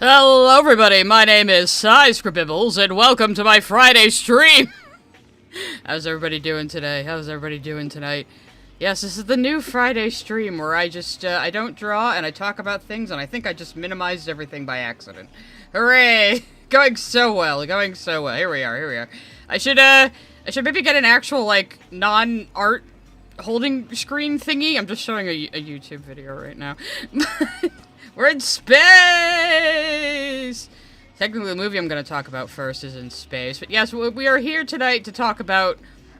Hello everybody, my name is Scribibbles, and welcome to my Friday stream! How's everybody doing today? How's everybody doing tonight? Yes, this is the new Friday stream where I just, I don't draw and I talk about things, and I think I just minimized everything by accident. Hooray! Going so well, going so well. Here we are. I should maybe get an actual, like, non-art holding screen thingy. I'm just showing a YouTube video right now. We're in space! Technically, the movie I'm going to talk about first is in space. But yes, we are here tonight to talk about,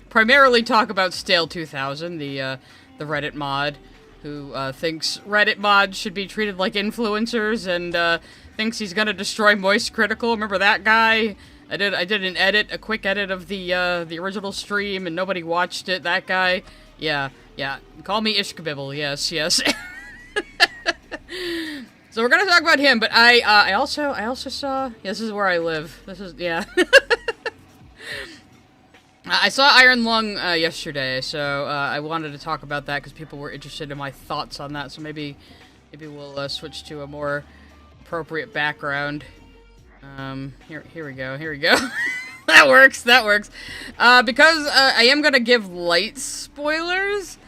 primarily talk about Stale2000, the Reddit mod, who thinks Reddit mods should be treated like influencers and thinks he's going to destroy Moist Critical. Remember that guy? I did a quick edit of the original stream and nobody watched it. That guy? Yeah. Call me Ishkabibble, yes. So we're gonna talk about him, but I also saw, yeah, this is where I live. This is, yeah. I saw Iron Lung yesterday, so I wanted to talk about that because people were interested in my thoughts on that. So maybe we'll switch to a more appropriate background. Here we go. That works. Because I am gonna give light spoilers.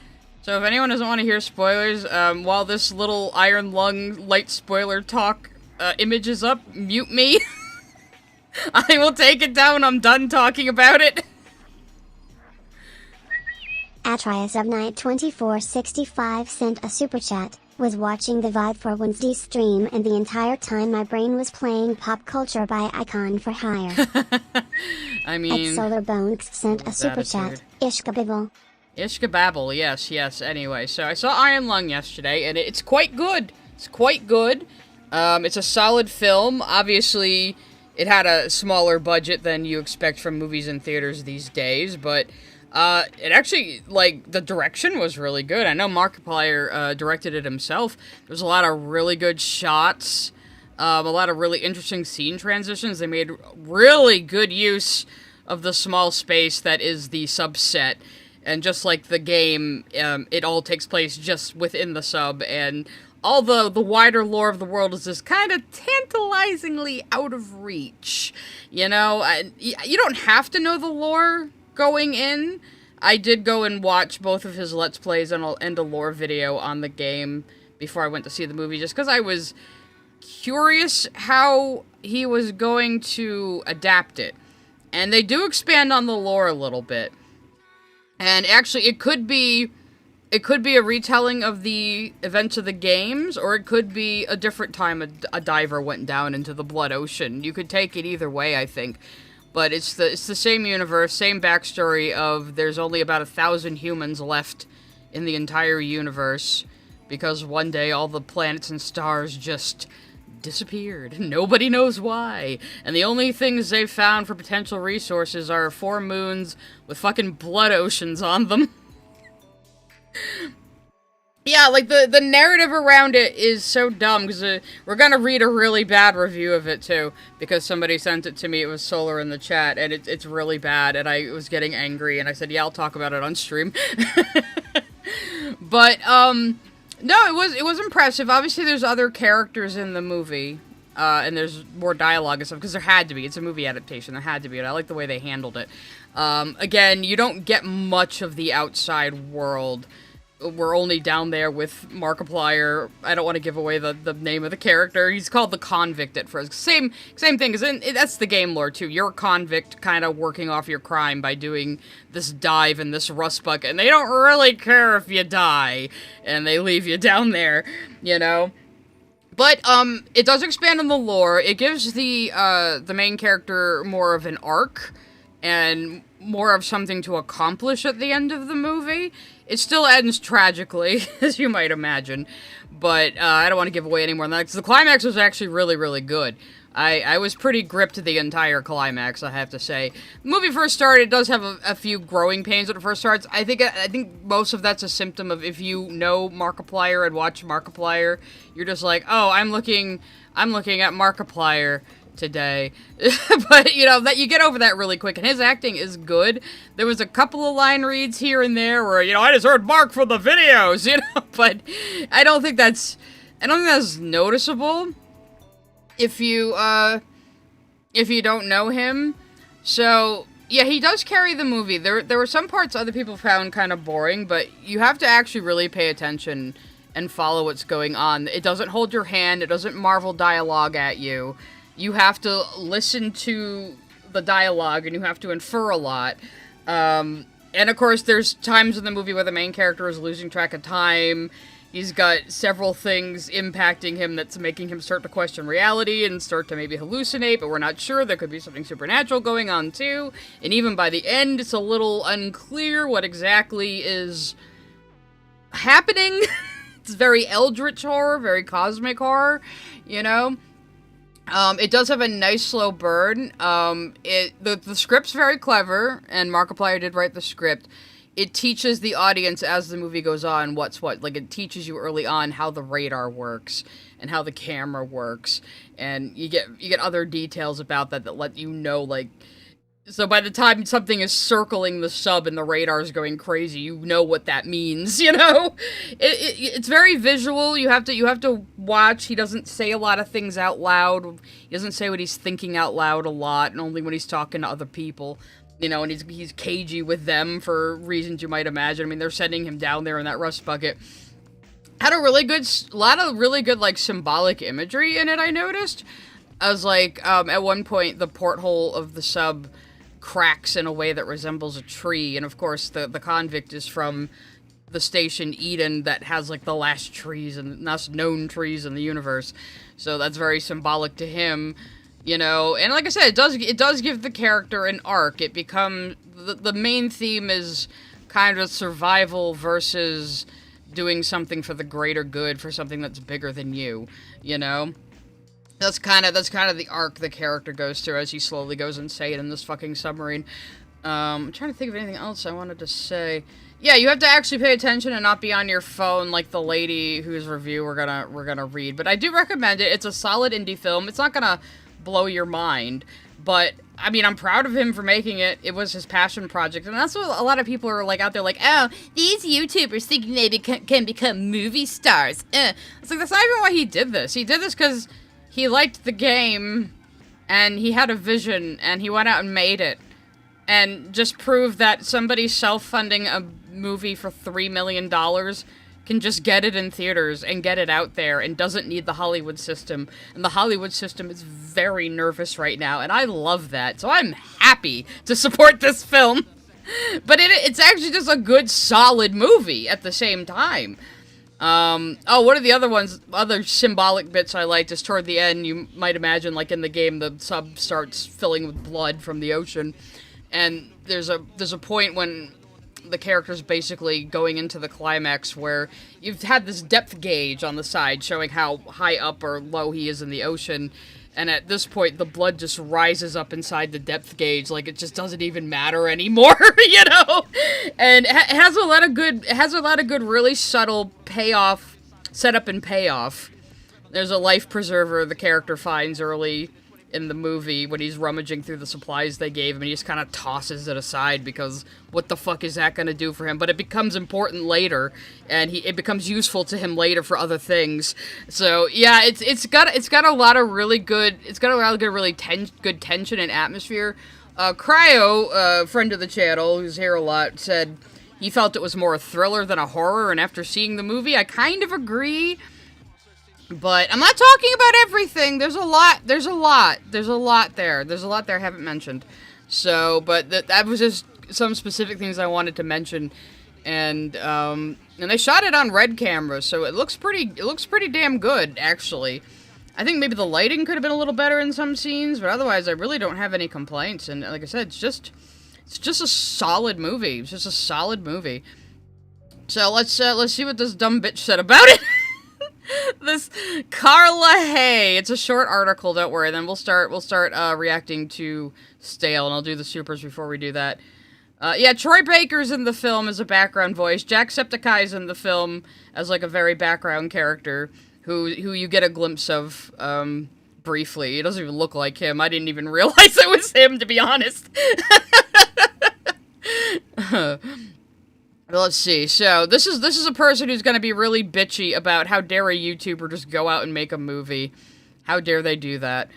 So if anyone doesn't want to hear spoilers, while this little Iron Lung light spoiler talk image is up, mute me. I will take it down when I'm done talking about it. Atrius of Night 2465 sent a super chat. Was watching the VOD for Wednesday's stream, and the entire time my brain was playing Pop Culture by Icon for Hire. I mean, Solarbones sent a super chat. Ishkabibble. Ishkababble, yes. Anyway, so I saw Iron Lung yesterday, and it's quite good. It's a solid film. Obviously, it had a smaller budget than you expect from movies in theaters these days, but it actually, like, the direction was really good. I know Markiplier directed it himself. There's a lot of really good shots, a lot of really interesting scene transitions. They made really good use of the small space that is the subset. And just like the game, it all takes place just within the sub, and all the wider lore of the world is just kind of tantalizingly out of reach. You know, you don't have to know the lore going in. I did go and watch both of his Let's Plays and a lore video on the game before I went to see the movie, just because I was curious how he was going to adapt it. And they do expand on the lore a little bit. And actually, it could be a retelling of the events of the games, or it could be a different time a diver went down into the Blood Ocean. You could take it either way, I think. But it's the same universe, same backstory of there's only about 1,000 humans left in the entire universe, because one day all the planets and stars just disappeared. Nobody knows why. And the only things they've found for potential resources are 4 moons with fucking blood oceans on them. Yeah, like, the narrative around it is so dumb, because we're gonna read a really bad review of it, too, because somebody sent it to me. It was Solar in the chat, and it's really bad, and I was getting angry, and I said, yeah, I'll talk about it on stream. But, no, it was impressive. Obviously, there's other characters in the movie, and there's more dialogue and stuff, because there had to be. It's a movie adaptation. There had to be, and I like the way they handled it. Again, you don't get much of the outside world. We're only down there with Markiplier. I don't want to give away the name of the character. He's called the Convict at first. Same thing, that's the game lore, too. You're a convict kind of working off your crime by doing this dive in this rust bucket, and they don't really care if you die, and they leave you down there, you know? But, it does expand on the lore. It gives the main character more of an arc, and more of something to accomplish at the end of the movie. It still ends tragically, as you might imagine, but I don't want to give away any more than that, because the climax was actually really, really good. I was pretty gripped the entire climax, I have to say. The movie first started, it does have a few growing pains when it first starts. I think most of that's a symptom of if you know Markiplier and watch Markiplier, you're just like, oh, I'm looking at Markiplier today. But, you know, that you get over that really quick, and his acting is good. There was a couple of line reads here and there where, you know, I just heard Mark from the videos, you know, but I don't think that's noticeable. if you don't know him. So, yeah, he does carry the movie. There were some parts other people found kind of boring, but you have to actually really pay attention and follow what's going on. It doesn't hold your hand. It doesn't Marvel dialogue at you. You have to listen to the dialogue, and you have to infer a lot. And, of course, there's times in the movie where the main character is losing track of time. He's got several things impacting him that's making him start to question reality and start to maybe hallucinate, but we're not sure. There could be something supernatural going on, too. And even by the end, it's a little unclear what exactly is happening. It's very eldritch horror, very cosmic horror, you know? It does have a nice slow burn. The script's very clever, and Markiplier did write the script. It teaches the audience as the movie goes on what's what. Like, it teaches you early on how the radar works and how the camera works, and you get other details about that let you know, like, so by the time something is circling the sub and the radar's going crazy, you know what that means, you know? It's very visual. You have to watch. He doesn't say a lot of things out loud. He doesn't say what he's thinking out loud a lot, and only when he's talking to other people. You know, and he's cagey with them for reasons you might imagine. I mean, they're sending him down there in that rust bucket. Had a lot of really good, like, symbolic imagery in it, I noticed. I was like, at one point, the porthole of the sub cracks in a way that resembles a tree, and of course the convict is from the station Eden that has like the last trees and last known trees in the universe, so that's very symbolic to him, you know. And like I said, it does give the character an arc. It becomes the main theme is kind of survival versus doing something for the greater good, for something that's bigger than you, you know. That's kind of the arc the character goes through as he slowly goes insane in this fucking submarine. I'm trying to think of anything else I wanted to say. Yeah, you have to actually pay attention and not be on your phone like the lady whose review we're gonna read. But I do recommend it. It's a solid indie film. It's not gonna blow your mind, but I mean, I'm proud of him for making it. It was his passion project, and that's what a lot of people are like out there, like, oh, these YouTubers thinking they can become movie stars. It's like, that's not even why he did this. He did this because he liked the game, and he had a vision, and he went out and made it. And just proved that somebody self-funding a movie for $3 million can just get it in theaters and get it out there and doesn't need the Hollywood system. And the Hollywood system is very nervous right now, and I love that. So I'm happy to support this film. But it's actually just a good, solid movie at the same time. One of the other symbolic bits I liked is toward the end, you might imagine, like in the game, the sub starts filling with blood from the ocean, and there's a point when the character's basically going into the climax where you've had this depth gauge on the side showing how high up or low he is in the ocean, and at this point, the blood just rises up inside the depth gauge, like it just doesn't even matter anymore, you know? And it has a lot of good, really subtle payoff, setup and payoff. There's a life preserver the character finds early in the movie when he's rummaging through the supplies they gave him, and he just kind of tosses it aside because what the fuck is that going to do for him? But it becomes important later, and it becomes useful to him later for other things. So yeah, it's got a lot of really good, really good tension and atmosphere. Cryo, friend of the channel who's here a lot, said he felt it was more a thriller than a horror, and after seeing the movie, I kind of agree. But I'm not talking about everything. There's a lot there I haven't mentioned. So, but that was just some specific things I wanted to mention. And they shot it on red camera, so it looks pretty damn good, actually. I think maybe the lighting could have been a little better in some scenes, but otherwise I really don't have any complaints. And like I said, it's just a solid movie. It's just a solid movie. So let's see what this dumb bitch said about it. This Carla Hay. It's a short article, don't worry. Then we'll start reacting to Stale, and I'll do the supers before we do that. Yeah, Troy Baker's in the film as a background voice. Jacksepticeye's in the film as like a very background character who you get a glimpse of briefly. He doesn't even look like him. I didn't even realize it was him, to be honest. Let's see. So this is a person who's going to be really bitchy about how dare a YouTuber just go out and make a movie. How dare they do that?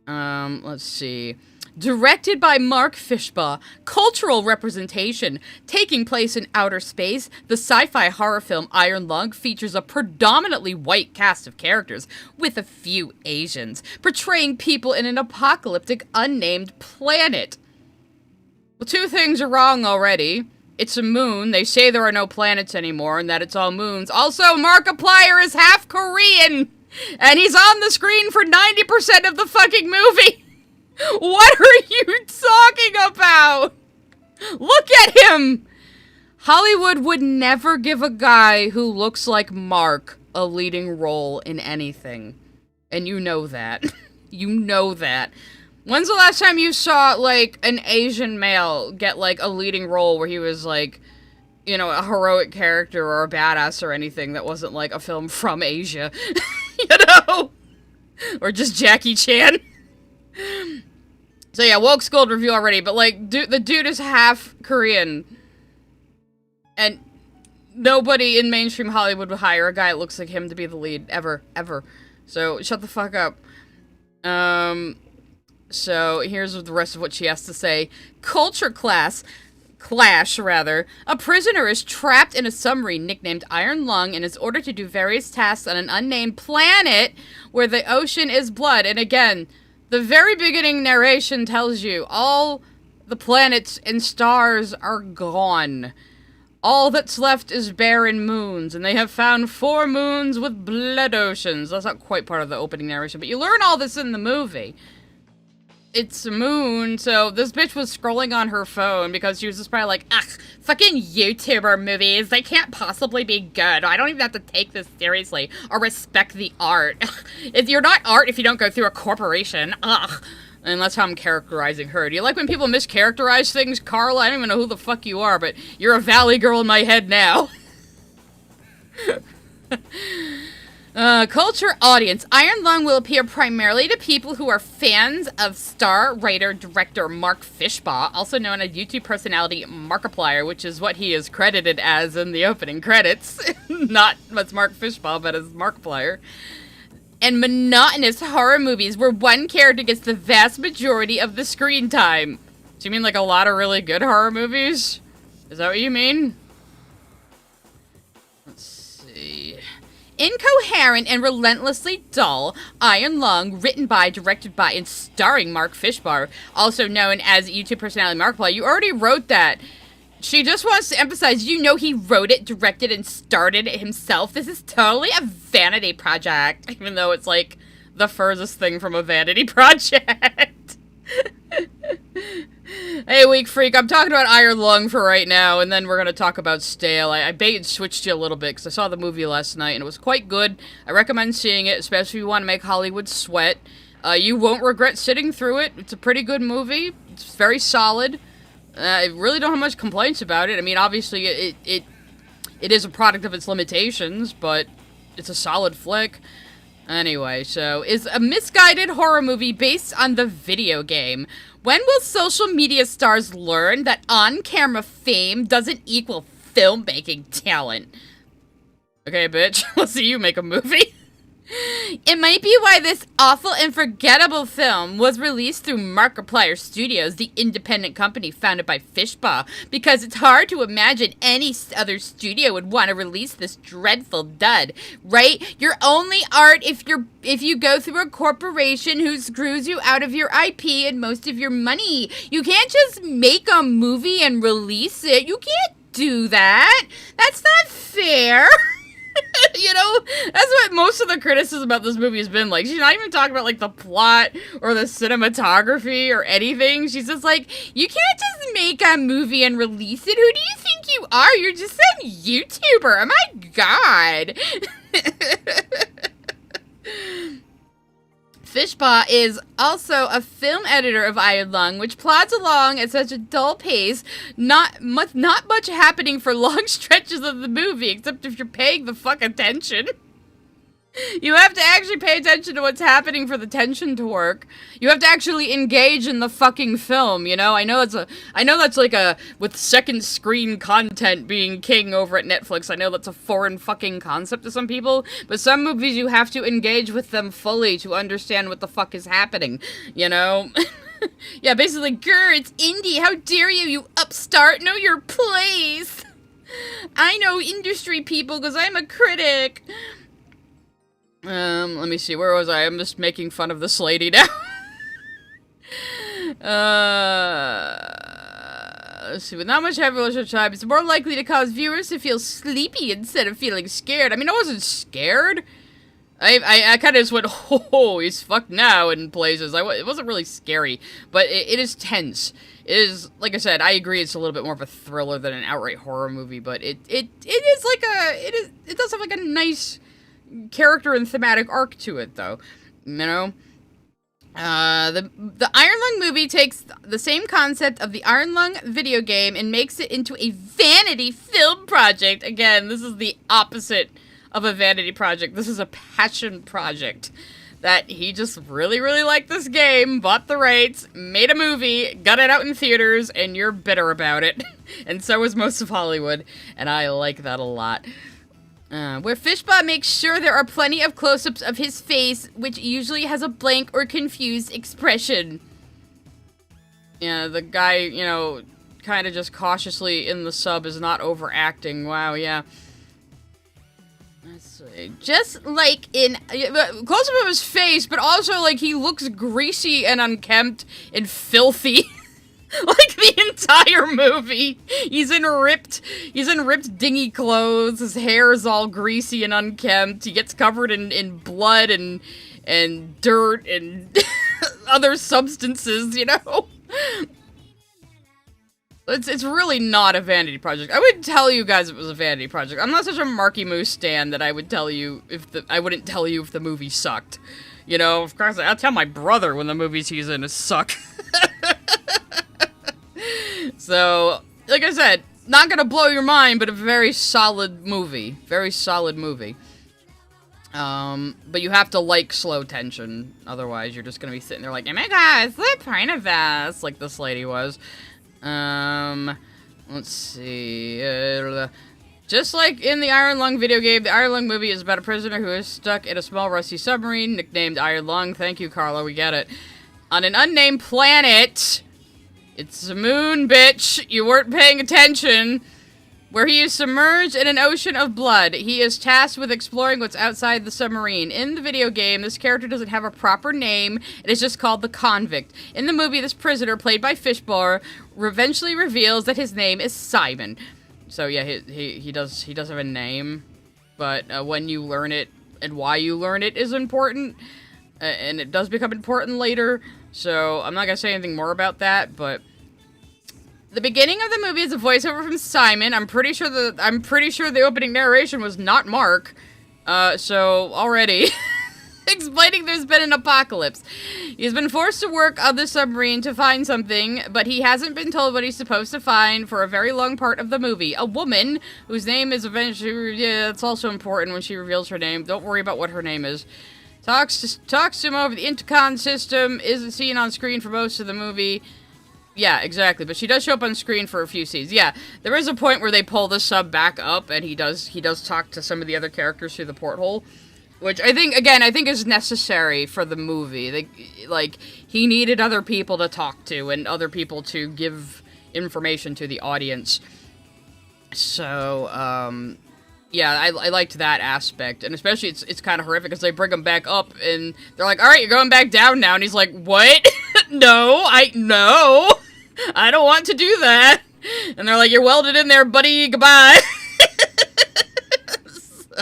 Let's see. Directed by Mark Fishbaugh, cultural representation. Taking place in outer space, the sci-fi horror film Iron Lung features a predominantly white cast of characters, with a few Asians, portraying people in an apocalyptic, unnamed planet. Well, two things are wrong already. It's a moon, they say there are no planets anymore, and that it's all moons. Also, Markiplier is half Korean! And he's on the screen for 90% of the fucking movie! What are you talking about? Look at him! Hollywood would never give a guy who looks like Mark a leading role in anything. And you know that. You know that. When's the last time you saw, like, an Asian male get, like, a leading role where he was, like, you know, a heroic character or a badass or anything that wasn't, like, a film from Asia? You know? Or just Jackie Chan? So yeah, woke scold review already, but like, the dude is half Korean. And nobody in mainstream Hollywood would hire a guy that looks like him to be the lead, ever. So, shut the fuck up. So, here's the rest of what she has to say. Culture clash. A prisoner is trapped in a submarine nicknamed Iron Lung and is ordered to do various tasks on an unnamed planet where the ocean is blood. And again, the very beginning narration tells you all the planets and stars are gone. All that's left is barren moons, and they have found 4 moons with blood oceans. That's not quite part of the opening narration, but you learn all this in the movie. It's a moon, so this bitch was scrolling on her phone because she was just probably like, ugh, fucking YouTuber movies, they can't possibly be good. I don't even have to take this seriously or respect the art. You're not art if you don't go through a corporation. Ugh. And that's how I'm characterizing her. Do you like when people mischaracterize things, Carla? I don't even know who the fuck you are, but you're a valley girl in my head now. Culture audience. Iron Lung will appeal primarily to people who are fans of star writer-director Mark Fishbaugh, also known as YouTube personality Markiplier, which is what he is credited as in the opening credits. Not as Mark Fishbaugh, but as Markiplier. And monotonous horror movies where one character gets the vast majority of the screen time. Do you mean like a lot of really good horror movies? Is that what you mean? Let's see. Incoherent and relentlessly dull, Iron Lung, written by, directed by, and starring Mark Fishbaugh, also known as YouTube personality Markiplier. You already wrote that. She just wants to emphasize, you know he wrote it, directed, and started it himself. This is totally a vanity project, even though it's like the furthest thing from a vanity project. Hey, Weak Freak, I'm talking about Iron Lung for right now, and then we're going to talk about Stale. I bait and switched you a little bit, because I saw the movie last night, and it was quite good. I recommend seeing it, especially if you want to make Hollywood sweat. You won't regret sitting through it. It's a pretty good movie. It's very solid. I really don't have much complaints about it. I mean, obviously, it is a product of its limitations, but it's a solid flick. Anyway, so, is a misguided horror movie based on the video game. When will social media stars learn that on-camera fame doesn't equal filmmaking talent? Okay, bitch, we'll see you make a movie. It might be why this awful and forgettable film was released through Markiplier Studios, the independent company founded by Fishbaugh, because it's hard to imagine any other studio would want to release this dreadful dud, right? You're only art if you go through a corporation who screws you out of your IP and most of your money. You can't just make a movie and release it. You can't do that. That's not fair. You know, that's what most of the criticism about this movie has been like. She's not even talking about, like, the plot or the cinematography or anything. She's just like, you can't just make a movie and release it. Who do you think you are? You're just some YouTuber. Oh, my God. Fishbaugh is also a film editor of Iron Lung, which plods along at such a dull pace, not much happening for long stretches of the movie, except if you're paying the fuck attention. You have to actually pay attention to what's happening for the tension to work. You have to actually engage in the fucking film, you know? I know that's like a, with second screen content being king over at Netflix, I know that's a foreign fucking concept to some people, but some movies you have to engage with them fully to understand what the fuck is happening, you know? Yeah, basically, grr, it's indie, how dare you, you upstart, know your place! I know industry people because I'm a critic! Let me see, where was I? I'm just making fun of this lady now. Let's see, with not much heavy time, it's more likely to cause viewers to feel sleepy instead of feeling scared. I mean, I wasn't scared. I kind of just went, oh, he's fucked now in places. It wasn't really scary, but it is tense. It is, like I said, I agree it's a little bit more of a thriller than an outright horror movie, but it is like it does have like a nice character and thematic arc to it, though, you know? The Iron Lung movie takes the same concept of the Iron Lung video game and makes it into a vanity film project. Again, this is the opposite of a vanity project. This is a passion project. That he just really, really liked this game, bought the rights, made a movie, got it out in theaters, and you're bitter about it. And so is most of Hollywood, and I like that a lot. Where Fishbot makes sure there are plenty of close-ups of his face, which usually has a blank or confused expression. Yeah, the guy, you know, kind of just cautiously in the sub is not overacting. Wow, yeah. Let's see. Just like in... close-up of his face, but also, like, he looks greasy and unkempt and filthy. Like the entire movie. He's in ripped dingy clothes. His hair is all greasy and unkempt. He gets covered in blood and dirt and other substances, you know? It's really not a vanity project. I would tell you guys it was a vanity project. I'm not such a Marky Moose stan that I would tell you I wouldn't tell you if the movie sucked. You know, of course, I'll tell my brother when the movies he's in suck. So, like I said, not gonna blow your mind, but a very solid movie. Very solid movie. But you have to like slow tension, otherwise you're just gonna be sitting there like, oh my god, what's the point of this? Like this lady was. Let's see. Just like in the Iron Lung video game, the Iron Lung movie is about a prisoner who is stuck in a small rusty submarine, nicknamed Iron Lung. Thank you, Carla, we get it. On an unnamed planet... It's the moon, bitch. You weren't paying attention. Where he is submerged in an ocean of blood. He is tasked with exploring what's outside the submarine. In the video game, this character doesn't have a proper name. It is just called the Convict. In the movie, this prisoner, played by Fishbar, eventually reveals that his name is Simon. So yeah, he does have a name. But when you learn it and why you learn it is important. And it does become important later. So I'm not gonna say anything more about that, but... The beginning of the movie is a voiceover from Simon. I'm pretty sure the opening narration was not Mark. So already explaining there's been an apocalypse. He's been forced to work on the submarine to find something, but he hasn't been told what he's supposed to find for a very long part of the movie. A woman whose name is eventually, yeah, it's also important when she reveals her name. Don't worry about what her name is. Talks to him over the intercom system, isn't seen on screen for most of the movie. Yeah, exactly, but she does show up on screen for a few scenes. Yeah, there is a point where they pull the sub back up, and he does talk to some of the other characters through the porthole, which I think is necessary for the movie. Like, he needed other people to talk to, and other people to give information to the audience. So, yeah, I liked that aspect, and especially it's kind of horrific because they bring him back up, and they're like, all right, you're going back down now, and he's like, what? No, I don't want to do that. And they're like, you're welded in there, buddy, goodbye. So,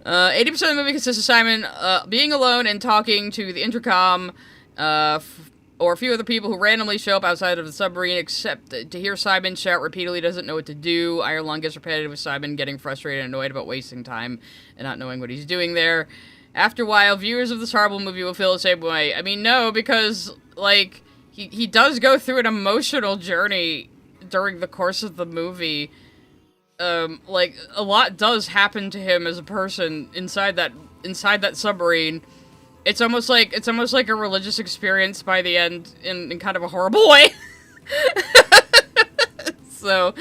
80% of the movie consists of Simon being alone and talking to the intercom, or a few other people who randomly show up outside of the submarine, except to hear Simon shout repeatedly, doesn't know what to do. Iron Lung gets repetitive with Simon getting frustrated and annoyed about wasting time and not knowing what he's doing there. After a while, viewers of this horrible movie will feel the same way. I mean, no, because, like, he does go through an emotional journey during the course of the movie. like, a lot does happen to him as a person inside that submarine. It's almost like a religious experience by the end in kind of a horrible way. So,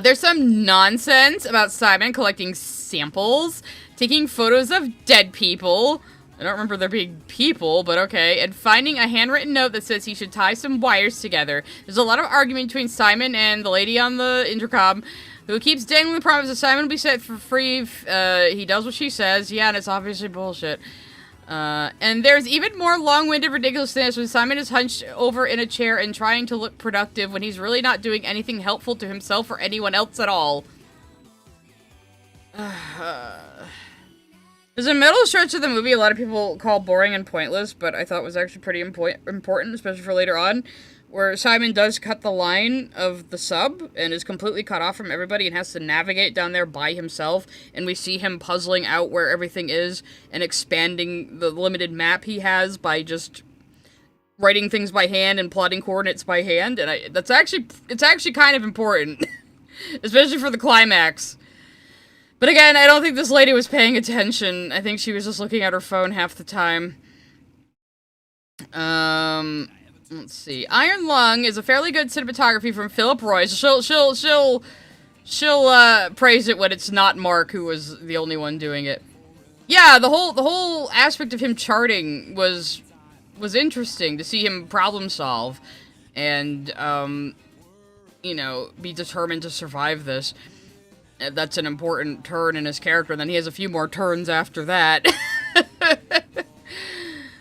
there's some nonsense about Simon collecting samples, taking photos of dead people. I don't remember there being people, but okay. And finding a handwritten note that says he should tie some wires together. There's a lot of argument between Simon and the lady on the intercom, who keeps dangling the promise that Simon will be set for free if he does what she says. Yeah, and it's obviously bullshit. And there's even more long-winded ridiculousness when Simon is hunched over in a chair and trying to look productive when he's really not doing anything helpful to himself or anyone else at all. There's a middle stretch of the movie a lot of people call boring and pointless, but I thought was actually pretty important, especially for later on, where Simon does cut the line of the sub and is completely cut off from everybody and has to navigate down there by himself, and we see him puzzling out where everything is and expanding the limited map he has by just writing things by hand and plotting coordinates by hand, and it's actually kind of important, especially for the climax. But again, I don't think this lady was paying attention. I think she was just looking at her phone half the time. Let's see. Iron Lung is a fairly good cinematography from Philip Roy. So she'll praise it when it's not Mark who was the only one doing it. Yeah, the whole aspect of him charting was interesting to see him problem solve and you know, be determined to survive this. That's an important turn in his character, and then he has a few more turns after that.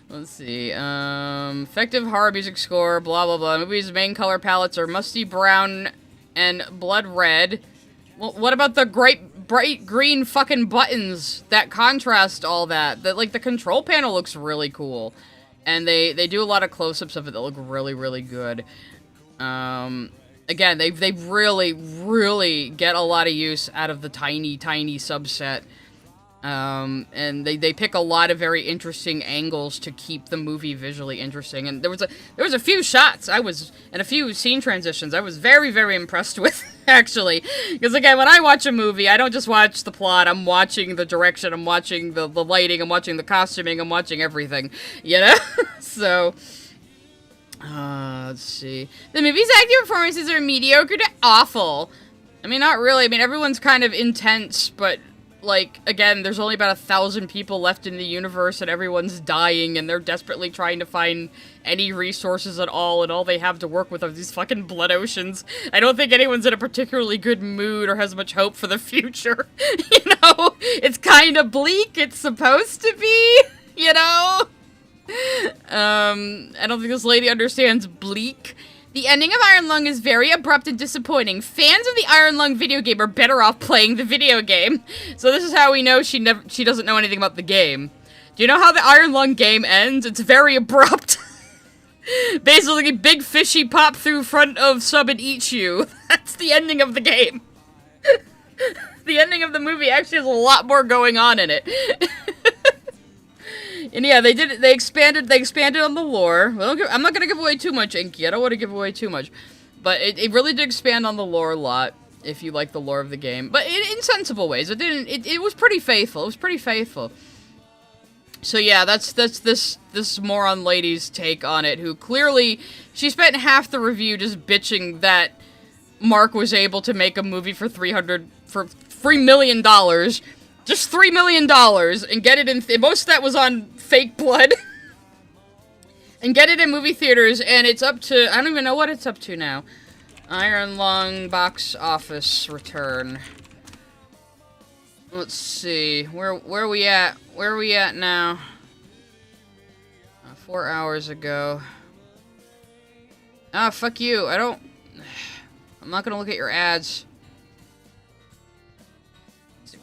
Let's see, effective horror music score, blah blah blah. The movie's main color palettes are musty brown and blood red. Well, what about the bright green fucking buttons that contrast all that? Like, the control panel looks really cool. And they do a lot of close-ups of it that look really, really good. Again, they really, really get a lot of use out of the tiny, tiny subset. And they pick a lot of very interesting angles to keep the movie visually interesting. And there was a few shots and a few scene transitions I was very, very impressed with, actually. Because again, when I watch a movie, I don't just watch the plot, I'm watching the direction, I'm watching the lighting, I'm watching the costuming, I'm watching everything, you know? So, let's see. The movie's acting performances are mediocre to awful. I mean, not really. I mean, everyone's kind of intense, but, like, again, there's only about 1,000 people left in the universe, and everyone's dying, and they're desperately trying to find any resources at all, and all they have to work with are these fucking blood oceans. I don't think anyone's in a particularly good mood or has much hope for the future. You know? It's kind of bleak. It's supposed to be, you know? I don't think this lady understands bleak. The ending of Iron Lung is very abrupt and disappointing. Fans of the Iron Lung video game are better off playing the video game. So this is how we know she doesn't know anything about the game. Do you know how the Iron Lung game ends? It's very abrupt. Basically, big fishy pop through front of sub and eat you. That's the ending of the game. The ending of the movie actually has a lot more going on in it. And yeah, they expanded on the lore. I'm not gonna give away too much, Inky. I don't want to give away too much. But it really did expand on the lore a lot, if you like the lore of the game. But in sensible ways. It was pretty faithful. It was pretty faithful. So yeah, that's this moron lady's take on it, who clearly, she spent half the review just bitching that Mark was able to make a movie for $3 million. Just $3 million, and get it in, most of that was on fake blood, and get it in movie theaters, and it's up to, I don't even know what it's up to now. Iron Lung box office return. Let's see, where are we at? Where are we at now? 4 hours ago. Ah, fuck you, I'm not gonna look at your ads.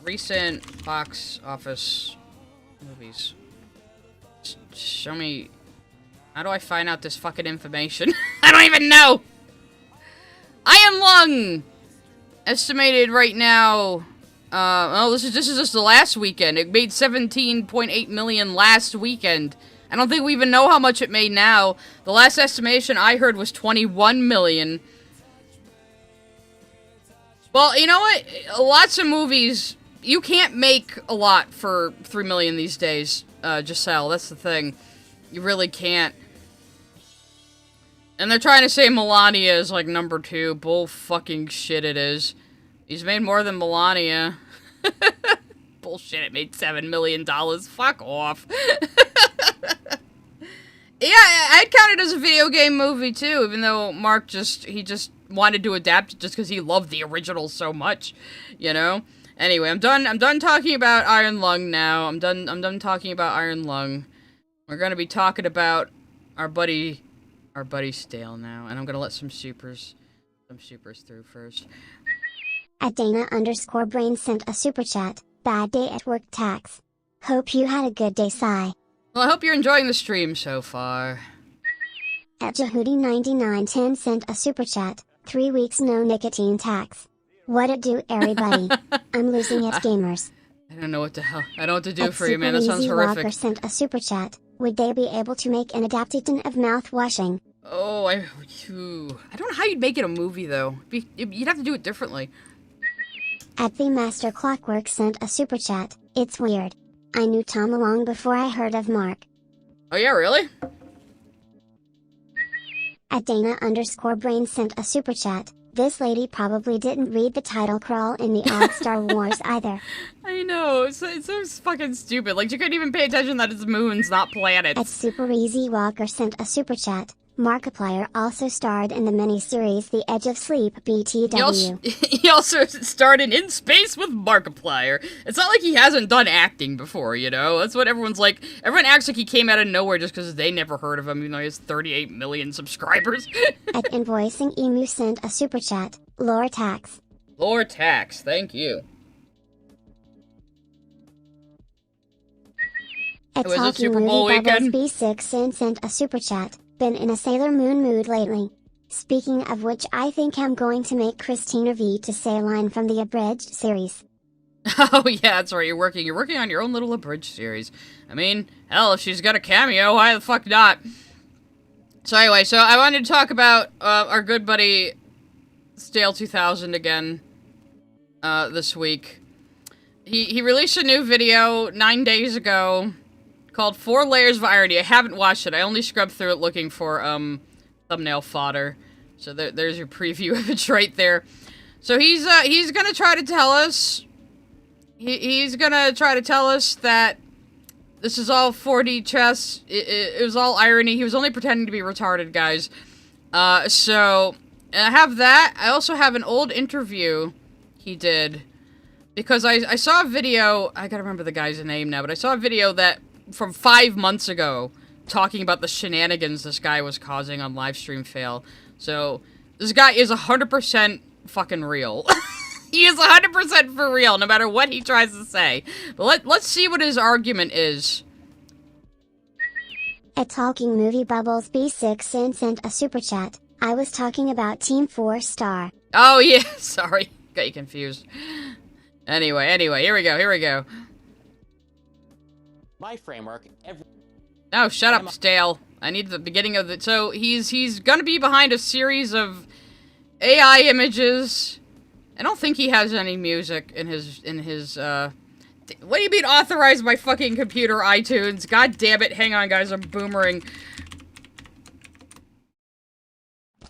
Recent box office movies. Show me. How do I find out this fucking information? I don't even know! Iron Lung! Estimated right now. Oh, this is just the last weekend. It made 17.8 million last weekend. I don't think we even know how much it made now. The last estimation I heard was 21 million. Well, you know what? Lots of movies, you can't make a lot for $3 million these days, Giselle. That's the thing. You really can't. And they're trying to say Melania is like number 2. Bull fucking shit it is. He's made more than Melania. Bullshit, it made $7 million. Fuck off. Yeah, I'd count it as a video game movie too, even though Mark just wanted to adapt it just because he loved the original so much, you know? Anyway, I'm done talking about Iron Lung now. I'm done talking about Iron Lung. We're gonna be talking about our buddy Stale now, and I'm gonna let some supers through first. At Dana_Brain sent a super chat. Bad day at work tax. Hope you had a good day, sigh. Well, I hope you're enjoying the stream so far. At Jehudi9910 sent a super chat. 3 weeks no nicotine tax. What it do, everybody? I'm losing it, gamers. I don't know what the hell. I don't know what to do At for you, man. That sounds horrific. Walker sent a super chat. Would they be able to make an adaptation of mouthwashing? Oh, I don't know how you'd make it a movie though. You'd have to do it differently. At The Master Clockwork sent a super chat. It's weird. I knew Tom long before I heard of Mark. Oh yeah, really? At Dana_Brain sent a super chat. This lady probably didn't read the title crawl in the odd Star Wars either. I know, it's so fucking stupid. Like, you couldn't even pay attention that it's moons, not planets. At Super Easy Walker sent a super chat. Markiplier also starred in the miniseries The Edge of Sleep BTW. He also starred in Space with Markiplier. It's not like he hasn't done acting before, you know? That's what everyone's like. Everyone acts like he came out of nowhere just because they never heard of him, even though he has 38 million subscribers. At Invoicing Emu sent a super chat. Lore tax. Lore tax, thank you. At It was a Talking Super Bowl Movie weekend. Bubbles B6 sent a super chat. Been in a Sailor Moon mood lately. Speaking of which, I think I'm going to make Christina V to say a line from the abridged series. Oh yeah, that's right, you're working on your own little abridged series. I mean, hell, if she's got a cameo, why the fuck not? So anyway, I wanted to talk about our good buddy Stale2000 again this week. He released a new video 9 days ago called 4 Layers of Irony. I haven't watched it. I only scrubbed through it looking for thumbnail fodder. So there's your preview of it right there. So he's gonna try to tell us he's gonna try to tell us that this is all 4D chess. It was all irony. He was only pretending to be retarded, guys. So I have that. I also have an old interview he did, because I saw a video. I gotta remember the guy's name now, but I saw a video that from 5 months ago talking about the shenanigans this guy was causing on LiveStreamFail. So this guy is 100% fucking real. He is 100% for real, no matter what he tries to say. But let's see what his argument is. At Talking Movie Bubbles B6 sent a super chat. I was talking about Team 4 Star. Oh yeah, sorry. Got you confused. Anyway, here we go. My framework, Oh, shut up, Stale. I need the beginning of the... So, he's gonna be behind a series of AI images. I don't think he has any music in his, what do you mean authorized by fucking computer iTunes? God damn it. Hang on, guys, I'm boomering.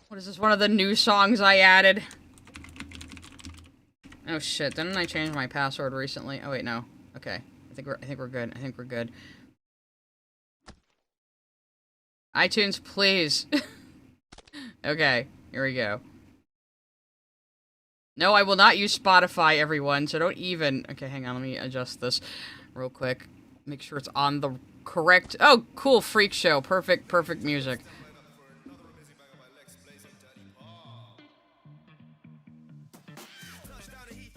What is this, one of the new songs I added? Oh shit, didn't I change my password recently? Oh wait, no. Okay. I think we're good. iTunes, please. Okay, here we go. No, I will not use Spotify, everyone, so don't even... Okay, hang on, let me adjust this real quick. Make sure it's on the correct... Oh, cool, Freak Show. Perfect music.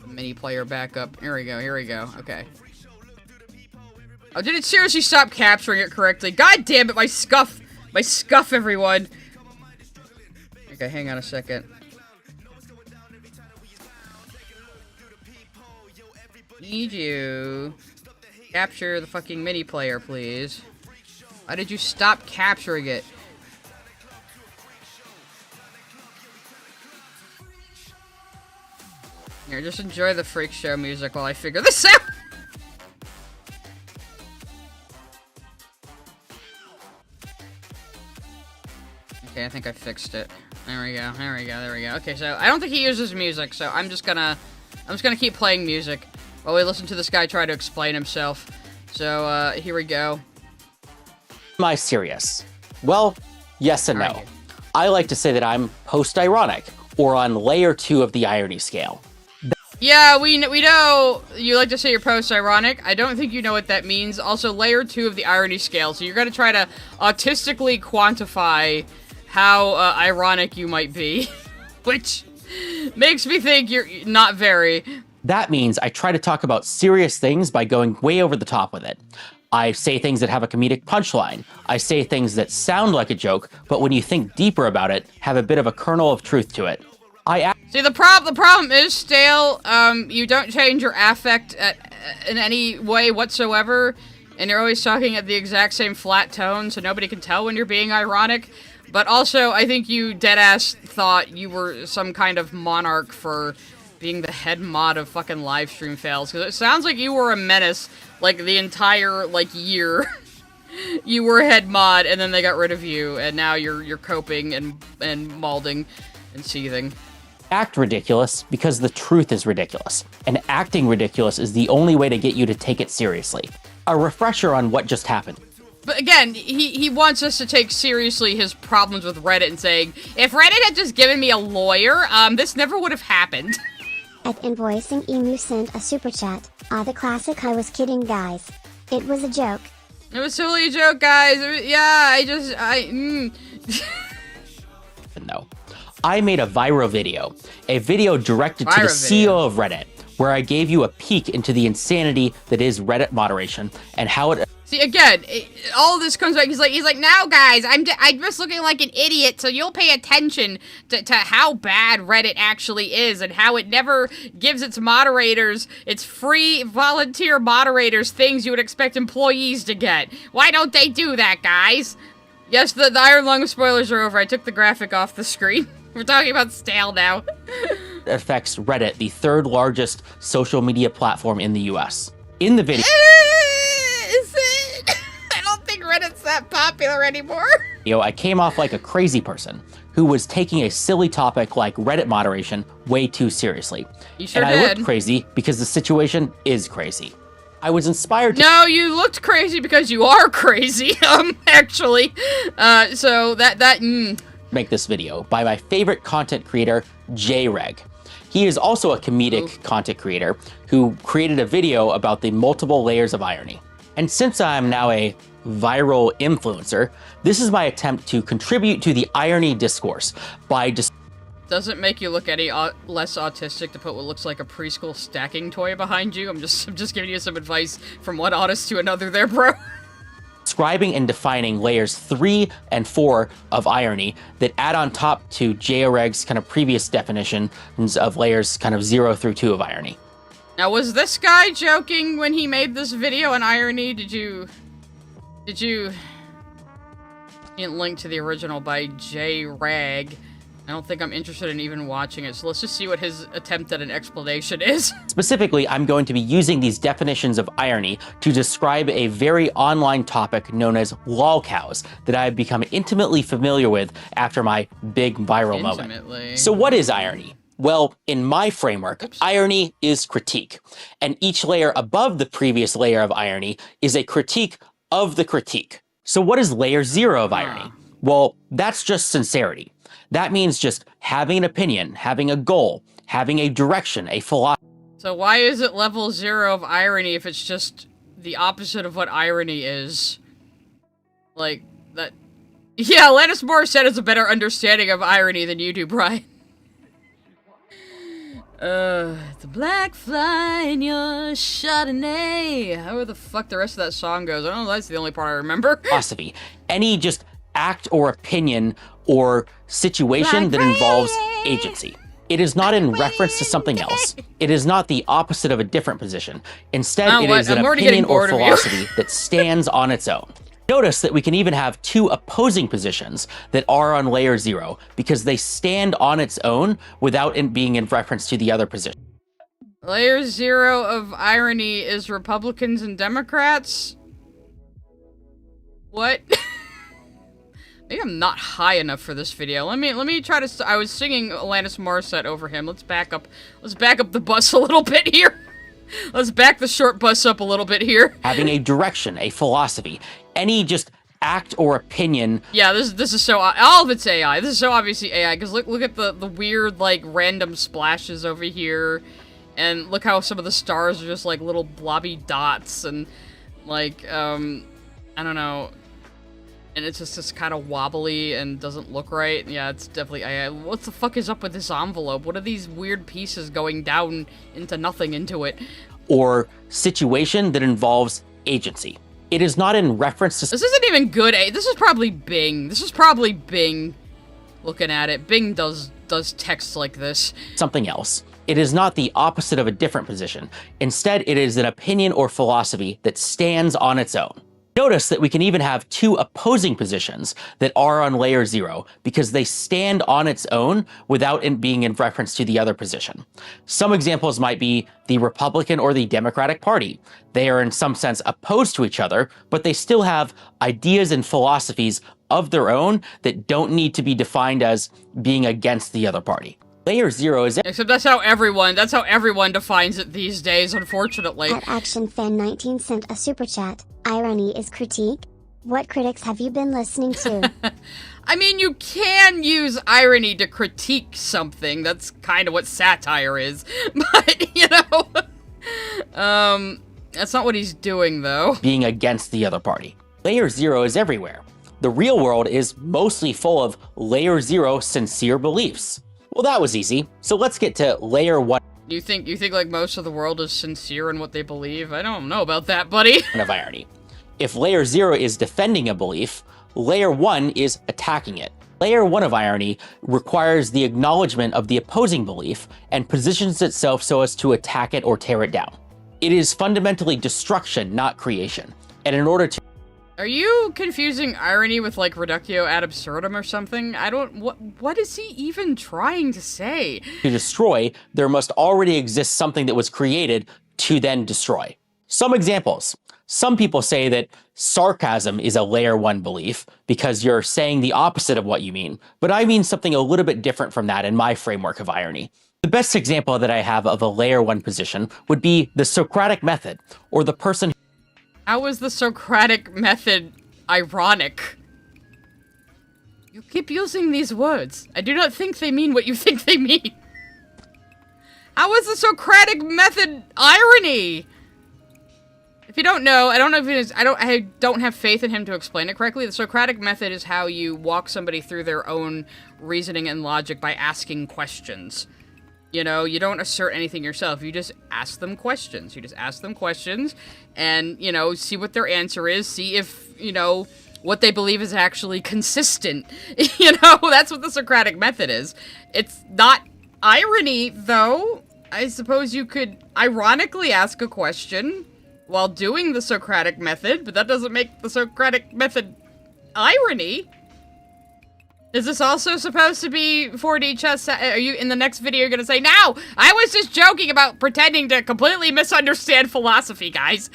Mini player backup. Here we go. Okay. Oh, did it seriously stop capturing it correctly? God damn it, my scuff, everyone. Okay, hang on a second. Need you capture the fucking mini player, please. Why did you stop capturing it? Here, just enjoy the freak show music while I figure this out. Okay, I think I fixed it. There we go, there we go, there we go. Okay, so I don't think he uses music, so I'm just gonna keep playing music while we listen to this guy try to explain himself. So, here we go. Am I serious? Well, yes and no. I like to say that I'm post-ironic, or on layer 2 of the irony scale. Yeah, we know you like to say you're post-ironic. I don't think you know what that means. Also, layer 2 of the irony scale, so you're gonna try to autistically quantify how ironic you might be, which makes me think you're not very. That means I try to talk about serious things by going way over the top with it. I say things that have a comedic punchline. I say things that sound like a joke, but when you think deeper about it, have a bit of a kernel of truth to it. See, the problem is, Stale, you don't change your affect in any way whatsoever, and you're always talking at the exact same flat tone, so nobody can tell when you're being ironic. But also, I think you deadass thought you were some kind of monarch for being the head mod of fucking LiveStreamFails, because it sounds like you were a menace, like, the entire, like, year. You were head mod, and then they got rid of you, and now you're coping and malding and seething. Act ridiculous because the truth is ridiculous, and acting ridiculous is the only way to get you to take it seriously. A refresher on what just happened. But again, he wants us to take seriously his problems with Reddit and saying, if Reddit had just given me a lawyer, this never would have happened. At Invoicing Emu sent a super chat. The classic I was kidding guys. It was a joke. It was totally a joke, guys. No. I made a viral video. A video directed to the CEO of Reddit, where I gave you a peek into the insanity that is Reddit moderation and how it... See, again, all of this comes back. He's like, now, guys, I'm just looking like an idiot, so you'll pay attention to how bad Reddit actually is and how it never gives its moderators, its free volunteer moderators, things you would expect employees to get. Why don't they do that, guys? Yes, the Iron Lung spoilers are over. I took the graphic off the screen. We're talking about Stale now. It affects Reddit, the third largest social media platform in the US. In the video... Is it? I don't think Reddit's that popular anymore. I came off like a crazy person who was taking a silly topic like Reddit moderation way too seriously. You sure did. And I looked crazy because the situation is crazy. I was inspired to... No, you looked crazy because you are crazy, actually. Make this video by my favorite content creator, JReg. He is also a comedic content creator who created a video about the multiple layers of irony. And since I'm now a viral influencer, this is my attempt to contribute to the irony discourse by just... Doesn't make you look any less autistic to put what looks like a preschool stacking toy behind you. I'm just giving you some advice from one autist to another there, bro. Describing and defining layers 3 and 4 of irony that add on top to JReg's kind of previous definitions of layers kind of 0 through 2 of irony. Now, was this guy joking when he made this video on irony? Did you link to the original by JReg? I don't think I'm interested in even watching it, so let's just see what his attempt at an explanation is. Specifically, I'm going to be using these definitions of irony to describe a very online topic known as lolcows that I've become intimately familiar with after my big viral moment. So what is irony? Well, in my framework, irony is critique, and each layer above the previous layer of irony is a critique of the critique. So what is layer 0 of irony? Well, that's just sincerity. That means just having an opinion, having a goal, having a direction, a philosophy. So why is it level 0 of irony if it's just the opposite of what irony is? Like, that... Yeah, Lannis Morissette has a better understanding of irony than you do, Brian. It's a black fly in your Chardonnay. However the fuck the rest of that song goes. I don't know, that's the only part I remember. Philosophy. Any just act or opinion or situation that involves agency. It is not in reference to something else. It is not the opposite of a different position. Instead, it is an opinion or philosophy that stands on its own. Notice that we can even have two opposing positions that are on layer 0 because they stand on its own without it being in reference to the other position. Layer 0 of irony is Republicans and Democrats? What? Maybe I'm not high enough for this video. Let me try to. I was singing Alanis Morissette over him. Let's back up. Let's back up the bus a little bit here. Let's back the short bus up a little bit here. Having a direction, a philosophy, any just act or opinion. Yeah, this is so. All of it's AI. This is so obviously AI. Because look at the weird like random splashes over here, and look how some of the stars are just like little blobby dots and like I don't know. And it's just kind of wobbly and doesn't look right. Yeah, it's definitely AI. What the fuck is up with this envelope? What are these weird pieces going down into nothing into it? Or situation that involves agency. It is not in reference to... This isn't even good. This is probably Bing. This is probably Bing looking at it. Bing does text like this. Something else. It is not the opposite of a different position. Instead, it is an opinion or philosophy that stands on its own. Notice that we can even have two opposing positions that are on layer 0 because they stand on its own without it being in reference to the other position. Some examples might be the Republican or the Democratic Party. They are in some sense opposed to each other, but they still have ideas and philosophies of their own that don't need to be defined as being against the other party. Layer 0 is... Except that's how everyone defines it these days, unfortunately. At ActionFan19 sent a super chat. Irony is critique? What critics have you been listening to? I mean, you can use irony to critique something. That's kind of what satire is. But, you know... that's not what he's doing, though. Being against the other party. Layer 0 is everywhere. The real world is mostly full of Layer 0 sincere beliefs. Well, that was easy. So let's get to Layer 1. You think like most of the world is sincere in what they believe? I don't know about that, buddy. Of irony. If Layer 0 is defending a belief, Layer 1 is attacking it. Layer 1 of irony requires the acknowledgement of the opposing belief and positions itself so as to attack it or tear it down. It is fundamentally destruction, not creation. And in order to... Are you confusing irony with, like, reductio ad absurdum or something? I don't... What is he even trying to say? To destroy, there must already exist something that was created to then destroy. Some examples. Some people say that sarcasm is a Layer 1 belief because you're saying the opposite of what you mean, but I mean something a little bit different from that in my framework of irony. The best example that I have of a Layer 1 position would be the Socratic method, or the person... How is the Socratic method ironic? You keep using these words. I do not think they mean what you think they mean. How is the Socratic method irony? If you don't know, I don't know if it is, I don't have faith in him to explain it correctly. The Socratic method is how you walk somebody through their own reasoning and logic by asking questions. You know, you don't assert anything yourself. You just ask them questions. You just ask them questions and, you know, see what their answer is. See if, you know, what they believe is actually consistent. You know, that's what the Socratic method is. It's not irony, though. I suppose you could ironically ask a question while doing the Socratic method, but that doesn't make the Socratic method irony. Is this also supposed to be 4D chess? Are you, in the next video, you're gonna say, "No, I was just joking about pretending to completely misunderstand philosophy, guys."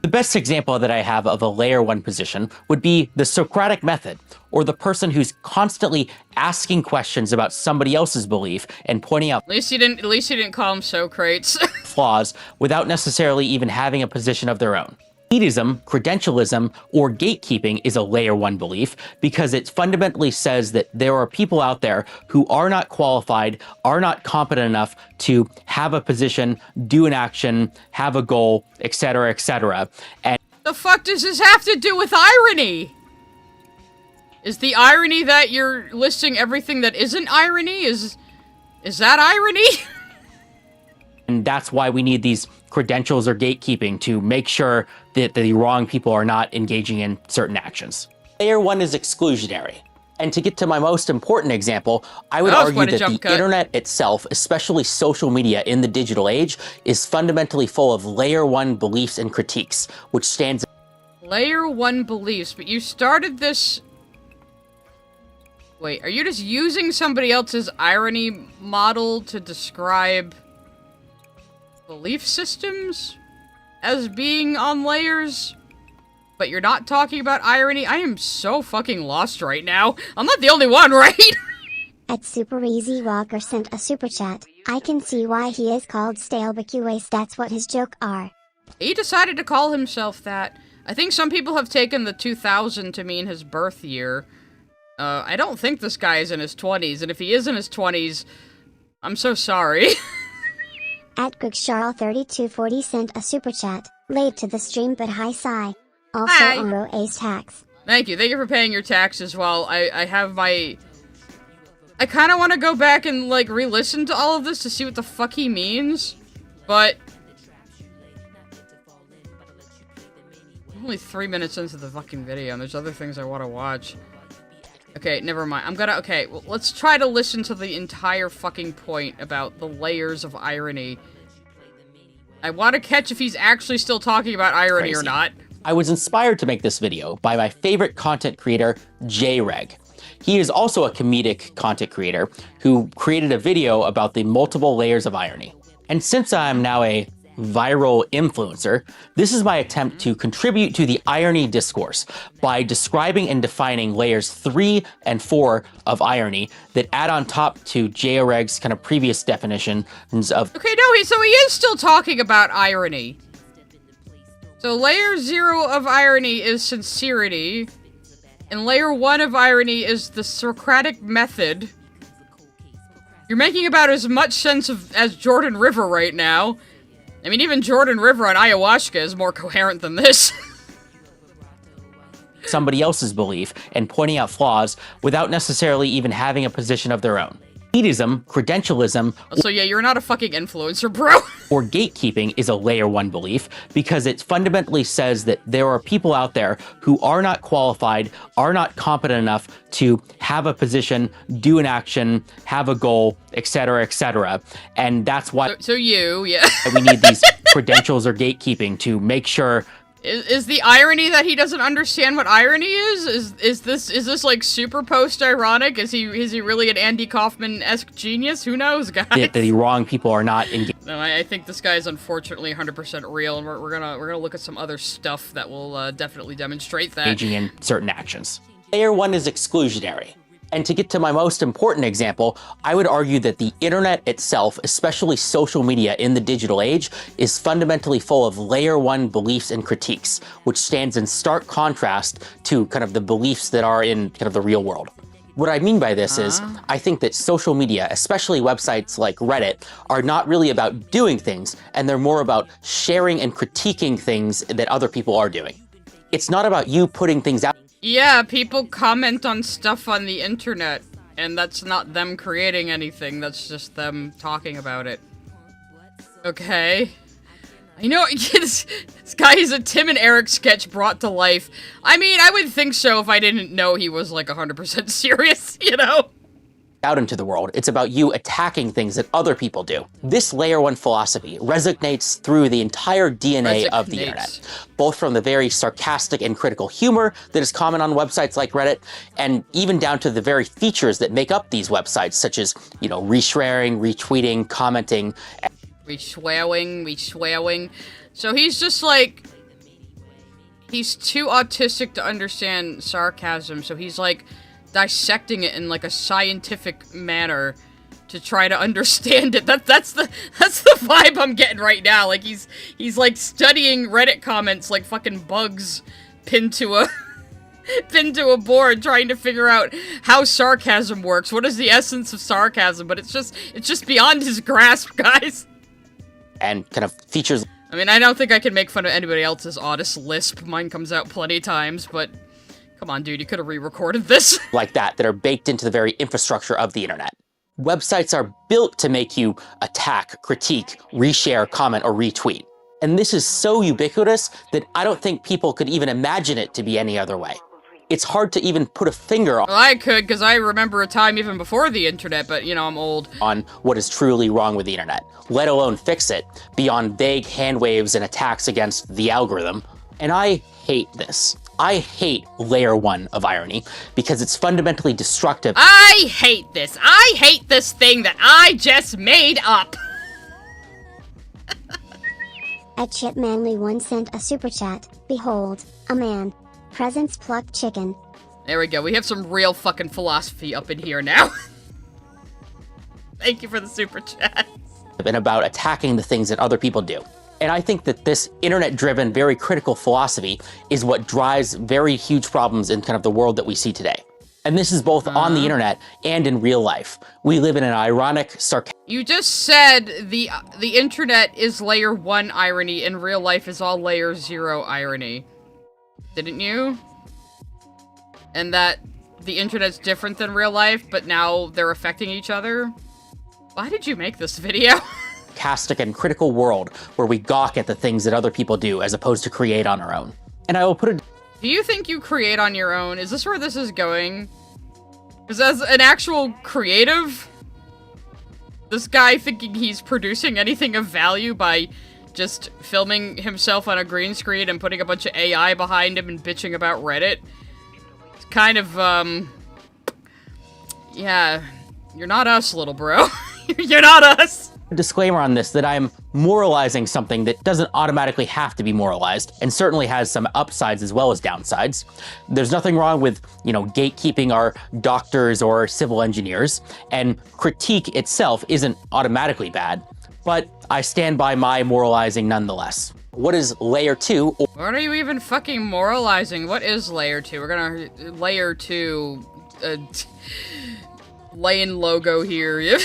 The best example that I have of a Layer 1 position would be the Socratic method, or the person who's constantly asking questions about somebody else's belief and pointing out At least you didn't call them Socrates. flaws without necessarily even having a position of their own. Elitism, credentialism, or gatekeeping is a Layer 1 belief because it fundamentally says that there are people out there who are not qualified, are not competent enough to have a position, do an action, have a goal, etc., etc. And the fuck does this have to do with irony? Is the irony that you're listing everything that isn't irony? Is that irony? And that's why we need these credentials or gatekeeping to make sure that the wrong people are not engaging in certain actions. Layer 1 is exclusionary. And to get to my most important example, I would argue that the internet itself, especially social media in the digital age, is fundamentally full of Layer 1 beliefs and critiques, which stands... Layer 1 beliefs, but you started this... Wait, are you just using somebody else's irony model to describe... belief systems as being on layers, but you're not talking about irony? I am so fucking lost right now. I'm not the only one, right? At Super Easy Walker sent a super chat. I can see why he is called Stale because that's what his joke are. He decided to call himself that. I think some people have taken the 2000 to mean his birth year. I don't think this guy is in his 20s, and if he is in his 20s, I'm so sorry. At GregCharles3240 sent a super chat. Late to the stream but hi sigh. Also Hi. Oro Ace tax. Thank you for paying your tax as well. I have my... I kind of want to go back and, like, re-listen to all of this to see what the fuck he means, but... I'm only 3 minutes into the fucking video, and there's other things I want to watch. Okay, never mind. Okay, well, let's try to listen to the entire fucking point about the layers of irony. I want to catch if he's actually still talking about irony or not. I was inspired to make this video by my favorite content creator, JReg. He is also a comedic content creator who created a video about the multiple layers of irony. And since I'm now a viral influencer, this is my attempt to contribute to the irony discourse by describing and defining layers 3 and 4 of irony that add on top to JReg's kind of previous definitions of... Okay, no, so he is still talking about irony. So layer 0 of irony is sincerity, and layer 1 of irony is the Socratic method. You're making about as much sense as Jordan River right now. I mean, even Jordan River on ayahuasca is more coherent than this. somebody else's belief and pointing out flaws without necessarily even having a position of their own. Elitism, credentialism, so yeah, you're not a fucking influencer, bro. or gatekeeping is a layer 1 belief because it fundamentally says that there are people out there who are not qualified, are not competent enough to have a position, do an action, have a goal, etc., etc. And that's why so you, yeah. we need these credentials or gatekeeping to make sure. Is the irony that he doesn't understand what irony is? Is this like super post-ironic? Is he really an Andy Kaufman-esque genius? Who knows, guys? That the wrong people are not engaged. No, I think this guy is unfortunately 100% real, and we're gonna look at some other stuff that will definitely demonstrate that. Engaging in certain actions. Layer 1 is exclusionary. And to get to my most important example, I would argue that the internet itself, especially social media in the digital age, is fundamentally full of layer 1 beliefs and critiques, which stands in stark contrast to kind of the beliefs that are in kind of the real world. What I mean by this is, I think that social media, especially websites like Reddit, are not really about doing things, and they're more about sharing and critiquing things that other people are doing. It's not about you putting things out. Yeah, people comment on stuff on the internet, and that's not them creating anything, that's just them talking about it. Okay. You know, this guy is a Tim and Eric sketch brought to life. I mean, I would think so if I didn't know he was like 100% serious, you know? Out into the world. It's about you attacking things that other people do. This layer 1 philosophy resonates through the entire DNA of the internet, both from the very sarcastic and critical humor that is common on websites like Reddit, and even down to the very features that make up these websites, such as, you know, resharing, retweeting, commenting. Reswearing. So he's just like, he's too autistic to understand sarcasm, so he's like, dissecting it in like a scientific manner to try to understand it. That's the vibe I'm getting right now. Like he's like studying Reddit comments like fucking bugs pinned to a board, trying to figure out how sarcasm works. What is the essence of sarcasm? But it's just beyond his grasp, guys. And kind of features. I mean, I don't think I can make fun of anybody else's oddest lisp. Mine comes out plenty of times, but come on, dude, you could have re-recorded this. Like that are baked into the very infrastructure of the internet. Websites are built to make you attack, critique, reshare, comment, or retweet. And this is so ubiquitous that I don't think people could even imagine it to be any other way. It's hard to even put a finger on. Well, I could, because I remember a time even before the internet, but, you know, I'm old. On what is truly wrong with the internet, let alone fix it, beyond vague hand waves and attacks against the algorithm. And I hate this. I hate layer 1 of irony because it's fundamentally destructive. I hate this. I hate this thing that I just made up. @ChipManly1 sent a super chat. Behold, a man. Presents plucked chicken. There we go. We have some real fucking philosophy up in here now. Thank you for the super chat. And about attacking the things that other people do. And I think that this internet-driven, very critical philosophy is what drives very huge problems in kind of the world that we see today. And this is both on the internet and in real life. We live in an ironic, sarcastic... You just said the internet is layer 1 irony and real life is all layer 0 irony. Didn't you? And that the internet's different than real life, but now they're affecting each other? Why did you make this video? Sarcastic and critical world where we gawk at the things that other people do as opposed to create on our own. And I will put it... Do you think you create on your own? Is this where this is going? Because as an actual creative, this guy thinking he's producing anything of value by just filming himself on a green screen and putting a bunch of AI behind him and bitching about Reddit. It's kind of, yeah, you're not us, little bro. You're not us. Disclaimer on this, that I'm moralizing something that doesn't automatically have to be moralized, and certainly has some upsides as well as downsides. There's nothing wrong with, you know, gatekeeping our doctors or civil engineers, and critique itself isn't automatically bad, but I stand by my moralizing nonetheless. What is layer 2? What are you even fucking moralizing? What is layer 2? We're gonna layer 2 lane logo here.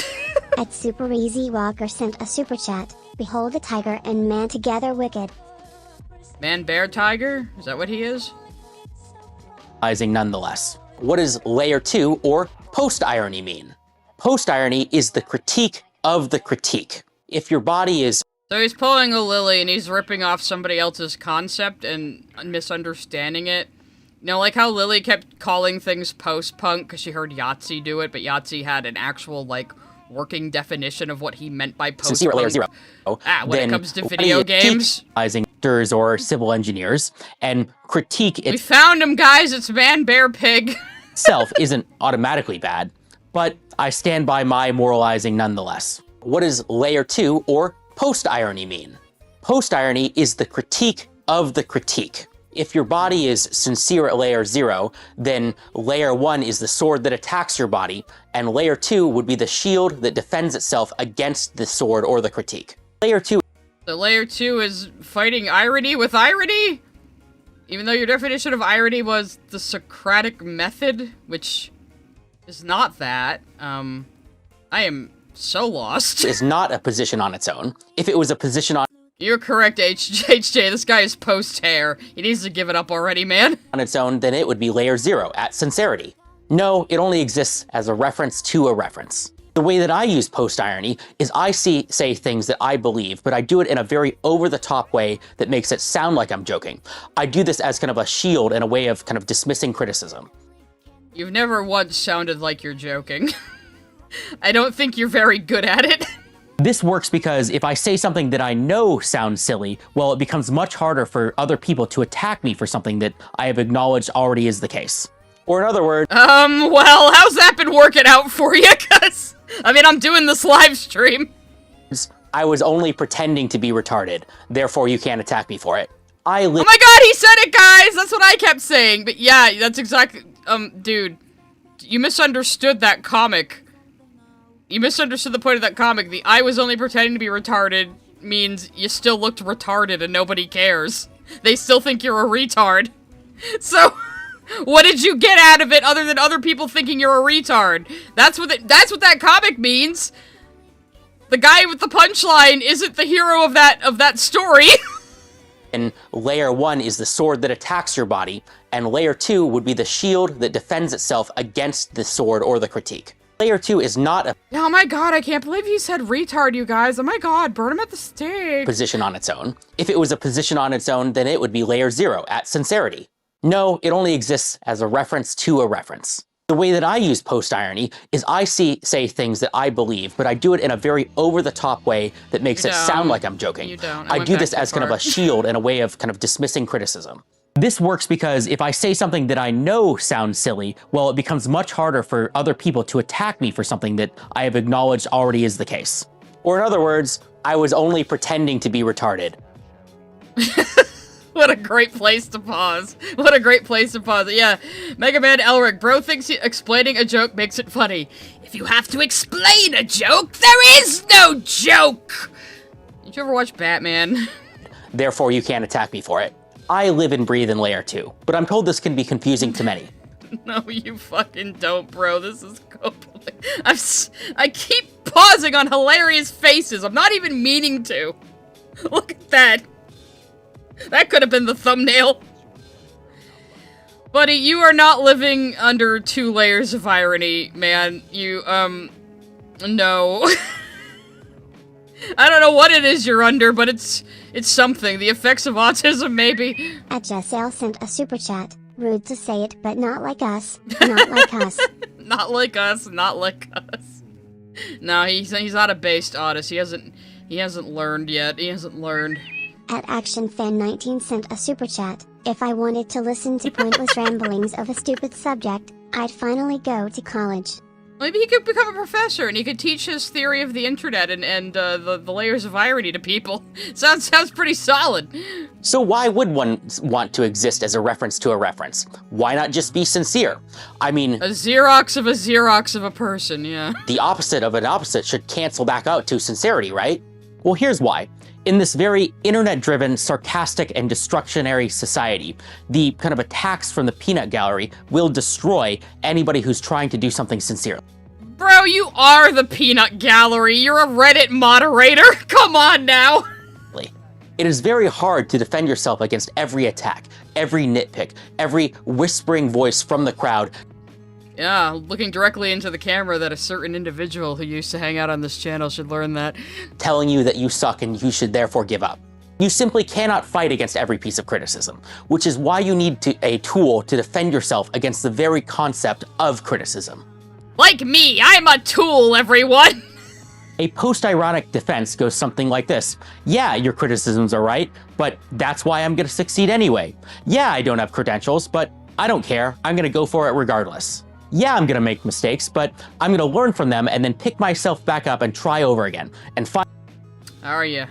Super Easy Walker sent a super chat. Behold the tiger and man together wicked. Man, bear, tiger? Is that what he is? Nonetheless. What does layer 2 or post-irony mean? Post-irony is the critique of the critique. If your body is... So he's pulling a Lily and he's ripping off somebody else's concept and misunderstanding it. You know, like how Lily kept calling things post-punk because she heard Yahtzee do it, but Yahtzee had an actual, like, working definition of what he meant by post-punk. Layer 0. When it comes to video games. Actors or civil engineers, and critique We found him, guys! It's man, bear, pig! itself isn't automatically bad, but I stand by my moralizing nonetheless. What does layer 2 or post-irony mean? Post-irony is the critique of the critique. If your body is sincere at layer 0, then layer 1 is the sword that attacks your body, and layer 2 would be the shield that defends itself against the sword or the critique. Layer 2... So layer 2 is fighting irony with irony? Even though your definition of irony was the Socratic method, which is not that. I am so lost. is not a position on its own. If it was a position on... You're correct, HJ. This guy is post-hair. He needs to give it up already, man. On its own, then it would be layer 0, at sincerity. No, it only exists as a reference to a reference. The way that I use post-irony is I say things that I believe, but I do it in a very over-the-top way that makes it sound like I'm joking. I do this as kind of a shield and a way of kind of dismissing criticism. You've never once sounded like you're joking. I don't think you're very good at it. This works because if I say something that I know sounds silly, well, it becomes much harder for other people to attack me for something that I have acknowledged already is the case. Or in other words... well, how's that been working out for you? 'Cause, I mean, I'm doing this live stream. I was only pretending to be retarded, therefore you can't attack me for it. Oh my god, he said it, guys! That's what I kept saying, but yeah, that's exactly... dude, you misunderstood that comic. You misunderstood the point of that comic. The I was only pretending to be retarded means you still looked retarded and nobody cares. They still think you're a retard. So, what did you get out of it other than other people thinking you're a retard? That's what that comic means. The guy with the punchline isn't the hero of that story. And layer 1 is the sword that attacks your body, and layer 2 would be the shield that defends itself against the sword or the critique. Layer 2 is not a... Oh my god, I can't believe he said retard, you guys. Oh my god, burn him at the stake. ...position on its own. If it was a position on its own, then it would be layer 0, at sincerity. No, it only exists as a reference to a reference. The way that I use post-irony is I say things that I believe, but I do it in a very over-the-top way that makes it sound like I'm joking. You don't. I do this as kind of a shield and a way of kind of dismissing criticism. This works because if I say something that I know sounds silly, well, it becomes much harder for other people to attack me for something that I have acknowledged already is the case. Or in other words, I was only pretending to be retarded. What a great place to pause. What a great place to pause. Yeah, Mega Man Elric, bro thinks explaining a joke makes it funny. If you have to explain a joke, there is no joke! Did you ever watch Batman? Therefore, you can't attack me for it. I live and breathe in Layer 2, but I'm told this can be confusing to many. No, you fucking don't, bro. This is I keep pausing on hilarious faces. I'm not even meaning to. Look at that. That could have been the thumbnail. Buddy, you are not living under 2 layers of irony, man. You, no. I don't know what it is you're under, but it's something. The effects of autism, maybe. Jessel sent a super chat. Rude to say it, but not like us. Not like us. Not like us. Not like us. No, he's not a based autist. He hasn't learned yet. He hasn't learned. @ActionFan19 sent a super chat. If I wanted to listen to pointless ramblings of a stupid subject, I'd finally go to college. Maybe he could become a professor and he could teach his theory of the internet and the layers of irony to people. Sounds pretty solid. So why would one want to exist as a reference to a reference? Why not just be sincere? I mean... A Xerox of a person, yeah. The opposite of an opposite should cancel back out to sincerity, right? Well, here's why. In this very internet-driven, sarcastic, and destructionary society, the kind of attacks from the peanut gallery will destroy anybody who's trying to do something sincere. Bro, you are the peanut gallery. You're a Reddit moderator. Come on now. It is very hard to defend yourself against every attack, every nitpick, every whispering voice from the crowd. Yeah, looking directly into the camera that a certain individual who used to hang out on this channel should learn that. Telling you that you suck and you should therefore give up. You simply cannot fight against every piece of criticism, which is why you need a tool to defend yourself against the very concept of criticism. Like me, I'm a tool, everyone! A post-ironic defense goes something like this. Yeah, your criticisms are right, but that's why I'm gonna succeed anyway. Yeah, I don't have credentials, but I don't care. I'm gonna go for it regardless. Yeah, I'm gonna make mistakes, but I'm gonna learn from them and then pick myself back up and try over again. And Are you?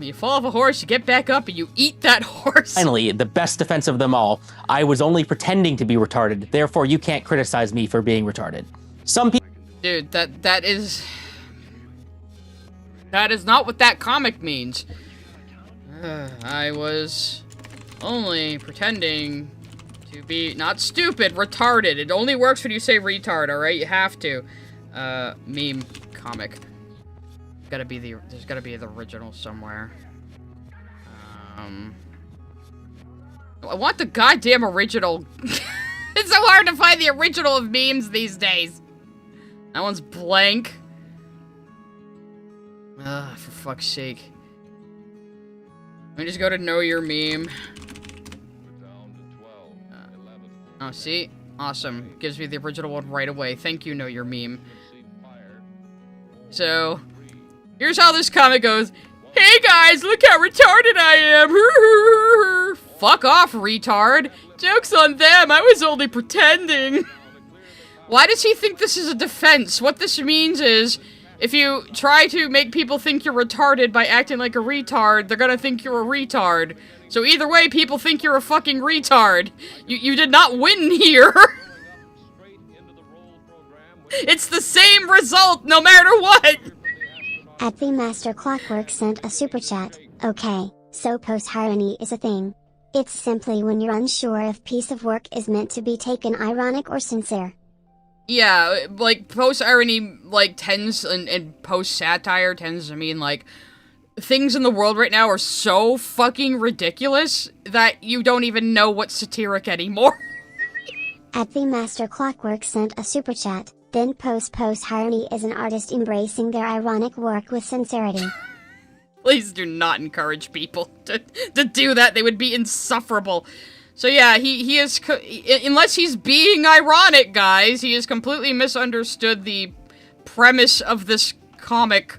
You fall off a horse, you get back up, and you eat that horse. Finally, the best defense of them all. I was only pretending to be retarded, therefore you can't criticize me for being retarded. Some people... Dude, that is not what that comic means. I was only pretending to be not stupid, retarded. It only works when you say retard, alright? You have to. Meme comic. There's gotta be the original somewhere. I want the goddamn original. It's so hard to find the original of memes these days. That one's blank. Ugh, for fuck's sake. Let me just go to know your meme. Oh, see? Awesome. Gives me the original one right away. Thank you, know your meme. So, here's how this comic goes. Hey guys, look how retarded I am! Fuck off, retard! Joke's on them, I was only pretending! Why does he think this is a defense? What this means is, if you try to make people think you're retarded by acting like a retard, they're gonna think you're a retard. So either way, people think you're a fucking retard. You did not win here! It's the same result, no matter what! @TheMaster Clockwork sent a super chat. Okay, so post-irony is a thing. It's simply when you're unsure if piece of work is meant to be taken ironic or sincere. Yeah, like, post-irony, like, tends, and post-satire tends to mean, like, things in the world right now are so fucking ridiculous that you don't even know what's satiric anymore. @TheMaster Clockwork sent a super chat. Then post-irony is an artist embracing their ironic work with sincerity. Please do not encourage people to do that. They would be insufferable. So yeah, he is, unless he's being ironic, guys, he has completely misunderstood the premise of this comic.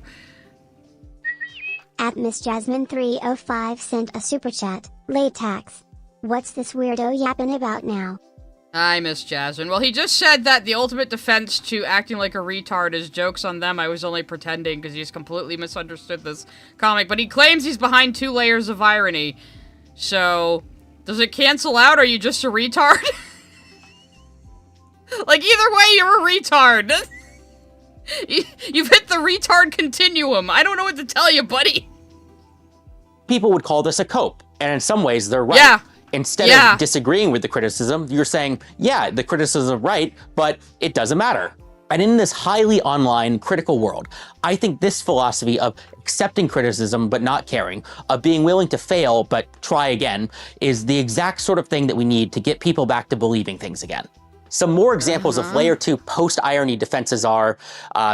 @MissJasmine305 sent a super chat. Latex. What's this weirdo yapping about now? I miss Jasmine. Well, he just said that the ultimate defense to acting like a retard is jokes on them. I was only pretending because he's completely misunderstood this comic. But he claims he's behind 2 layers of irony. So, does it cancel out, or are you just a retard? Like, either way, you're a retard. You've hit the retard continuum. I don't know what to tell you, buddy. People would call this a cope, and in some ways, they're right. Yeah. Instead of disagreeing with the criticism, you're saying, yeah, the criticism is right, but it doesn't matter. And in this highly online, critical world, I think this philosophy of accepting criticism but not caring, of being willing to fail but try again, is the exact sort of thing that we need to get people back to believing things again. Some more examples of Layer 2 post-irony defenses are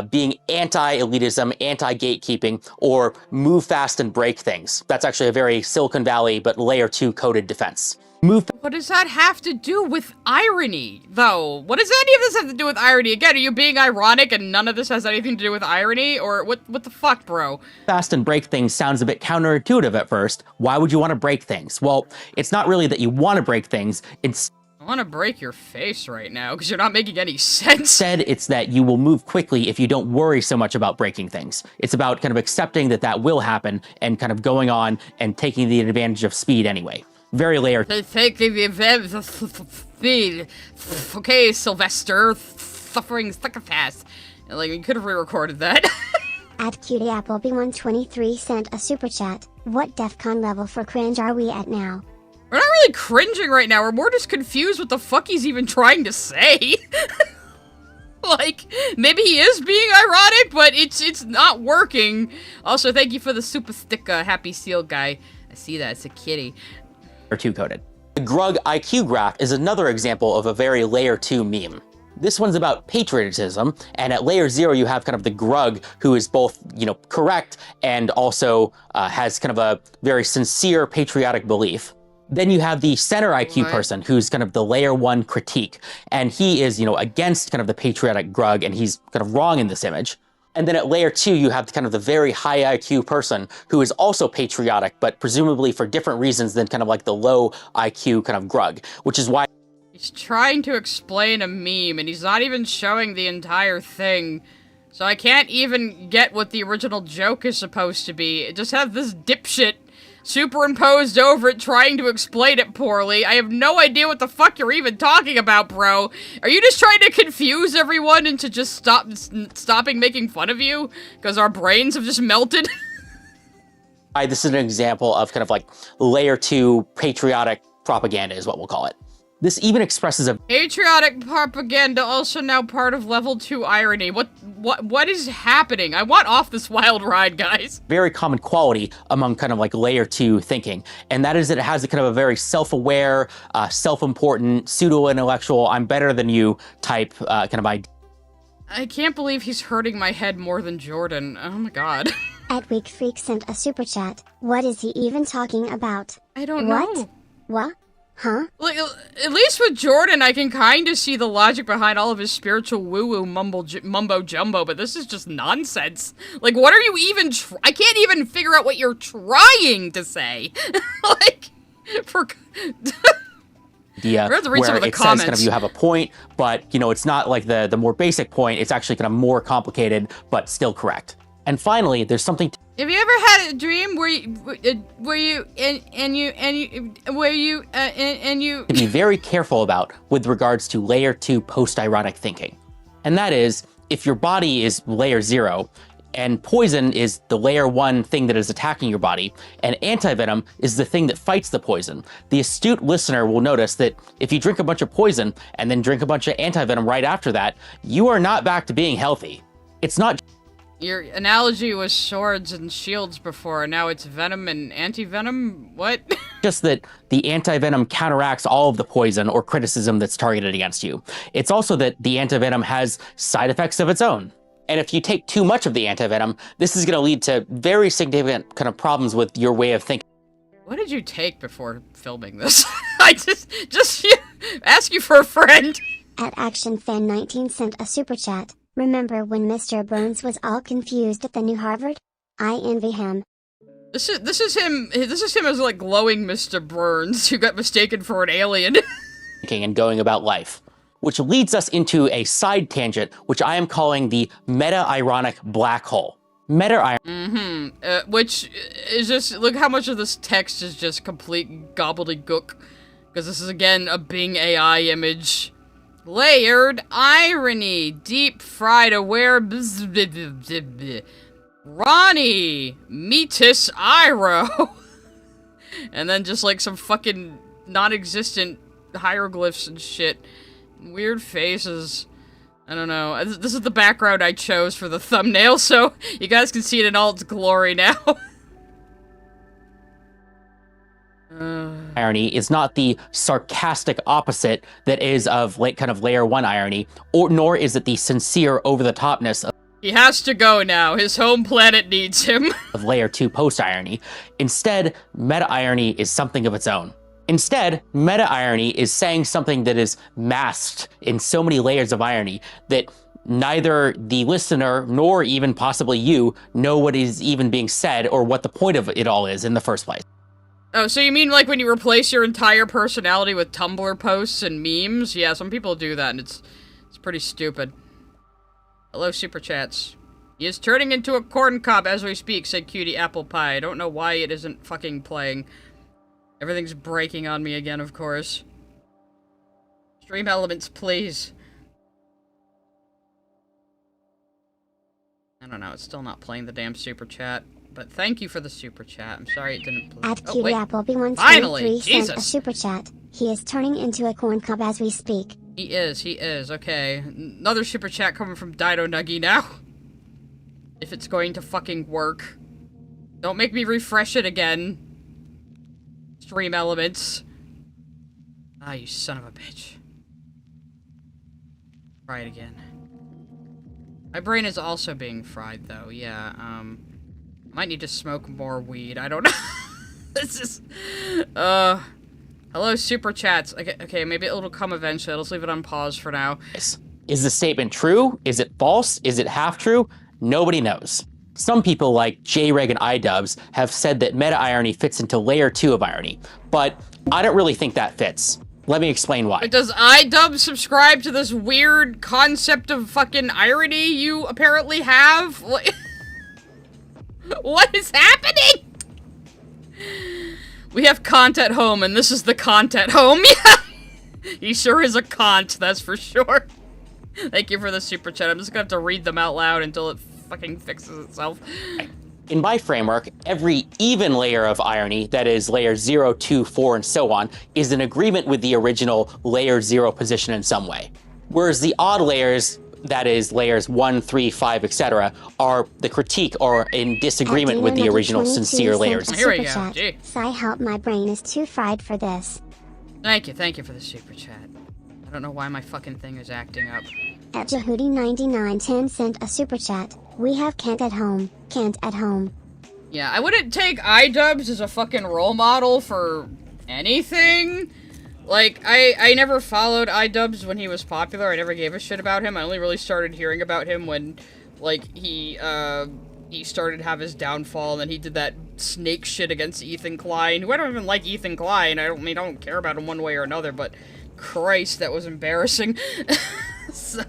being anti-elitism, anti-gatekeeping, or move fast and break things. That's actually a very Silicon Valley but Layer 2 coded defense. What does that have to do with irony, though? What does any of this have to do with irony? Again, are you being ironic and none of this has anything to do with irony? Or what the fuck, bro? Fast and break things sounds a bit counterintuitive at first. Why would you want to break things? Well, it's not really that you want to break things, I want to break your face right now, because you're not making any sense. Instead, it's that you will move quickly if you don't worry so much about breaking things. It's about kind of accepting that that will happen and kind of going on and taking the advantage of speed anyway. Very layered. Taking the advantage of speed. Okay, Sylvester. Suffering fast. Like, you could have re-recorded that. At CutieAppleby123 sent a super chat. What DEFCON level for cringe are we at now? We're not really cringing right now, we're more just confused what the fuck he's even trying to say. Like, maybe he is being ironic, but it's not working. Also, thank you for the super sticker, Happy Seal guy. I see that, it's a kitty. Or 2 coded. The Grug IQ graph is another example of a very Layer 2 meme. This one's about patriotism, and at Layer 0 you have kind of the Grug who is both, correct and also has kind of a very sincere patriotic belief. Then you have the center IQ person who's kind of the Layer 1 critique, and he is, against kind of the patriotic Grug, and he's kind of wrong in this image. And then at Layer 2, you have kind of the very high IQ person who is also patriotic, but presumably for different reasons than kind of like the low IQ kind of Grug, which is why he's trying to explain a meme, and he's not even showing the entire thing. So I can't even get what the original joke is supposed to be. It just has this dipshit superimposed over it, trying to explain it poorly. I have no idea what the fuck you're even talking about, bro. Are you just trying to confuse everyone into just stopping making fun of you? Because our brains have just melted? This is an example of kind of like Layer 2 patriotic propaganda is what we'll call it. This even expresses a patriotic propaganda, also now part of level 2 irony. What is happening? I want off this wild ride, guys. Very common quality among kind of like Layer 2 thinking, and that is that it has a kind of a very self-aware, self-important, pseudo-intellectual, I'm better than you type kind of idea. I can't believe he's hurting my head more than Jordan. Oh my god. At Weak Freak sent a super chat. What is he even talking about? I don't know. What? Huh? Like, at least with Jordan, I can kind of see the logic behind all of his spiritual woo-woo mumbo-jumbo, but this is just nonsense. Like, what are you even I can't even figure out what you're trying to say. Like, for... idea where it says kind of you have a point, but, it's not like the more basic point. It's actually kind of more complicated, but still correct. And finally, there's something... Have you ever had a dream where you to be very careful about with regards to Layer 2 post-ironic thinking. And that is, if your body is Layer 0, and poison is the Layer 1 thing that is attacking your body, and antivenom is the thing that fights the poison, the astute listener will notice that if you drink a bunch of poison and then drink a bunch of antivenom right after that, you are not back to being healthy. It's not... Your analogy was swords and shields before, and now it's venom and anti-venom? What? Just that the anti-venom counteracts all of the poison or criticism that's targeted against you. It's also that the anti-venom has side effects of its own. And if you take too much of the anti-venom, this is going to lead to very significant kind of problems with your way of thinking. What did you take before filming this? I just ask you for a friend. At ActionFan19 sent a super chat. Remember when Mr. Burns was all confused at the new Harvard? I envy him. This is him as like glowing Mr. Burns who got mistaken for an alien. and going about life. Which leads us into a side tangent, which I am calling the meta-ironic black hole. Which is just, look how much of this text is just complete gobbledygook. Because this is, again, a Bing AI image. Layered irony, deep fried aware, Ronnie, metis iro. And then just like some fucking non-existent hieroglyphs and shit. Weird faces. I don't know. This is the background I chose for the thumbnail, so you guys can see it in all its glory now. Irony is not the sarcastic opposite that is of like kind of layer 1 irony, nor is it the sincere over-the-topness of he has to go now. His home planet needs him. of layer 2 post-irony. Instead, meta-irony is something of its own. Instead, meta-irony is saying something that is masked in so many layers of irony that neither the listener nor even possibly you know what is even being said or what the point of it all is in the first place. Oh, so you mean like when you replace your entire personality with Tumblr posts and memes? Yeah, some people do that, and it's pretty stupid. Hello, Super Chats. He is turning into a corn cob as we speak, said Cutie Apple Pie. I don't know why it isn't fucking playing. Everything's breaking on me again, of course. Stream elements, please. I don't know, it's still not playing the damn Super Chat. But thank you for the Super Chat. I'm sorry it didn't play. At Cutie Apple Finally! B123 sent a Super Chat. He is turning into a corn cob as we speak. He is, okay. Another Super Chat coming from Dido Nuggy now. If it's going to fucking work. Don't make me refresh it again. Stream elements. Ah, you son of a bitch. Try it again. My brain is also being fried, though. Yeah, might need to smoke more weed. I don't know. This is... Hello, Super Chats. Okay, maybe it'll come eventually. Let's leave it on pause for now. Is the statement true? Is it false? Is it half true? Nobody knows. Some people, like JReg and iDubbbz, have said that meta-irony fits into layer 2 of irony, but I don't really think that fits. Let me explain why. But does iDubbbz subscribe to this weird concept of fucking irony you apparently have? What is happening? We have Kant at home, and this is the Kant at home. Yeah, he sure is a Kant, that's for sure. Thank you for the Super Chat. I'm just gonna have to read them out loud until it fucking fixes itself. In my framework, every even layer of irony, that is layer 0, 2, 4, and so on, is in agreement with the original layer 0 position in some way. Whereas the odd layers, that is layers 1, 3, 5, etc., are the critique or in disagreement with the original sincere layers. Here we go. Gee. Sigh, help, my brain is too fried for this. Thank you for the Super Chat. I don't know why my fucking thing is acting up. At Jehudi9910 sent a Super Chat. We have Kant at home. Kant at home. Yeah, I wouldn't take iDubbbz as a fucking role model for anything. Like, I never followed iDubbbz when he was popular. I never gave a shit about him. I only really started hearing about him when, like, he started to have his downfall, and then he did that snake shit against Ethan Klein, who I don't even like Ethan Klein. I don't care about him one way or another, but Christ, that was embarrassing. So,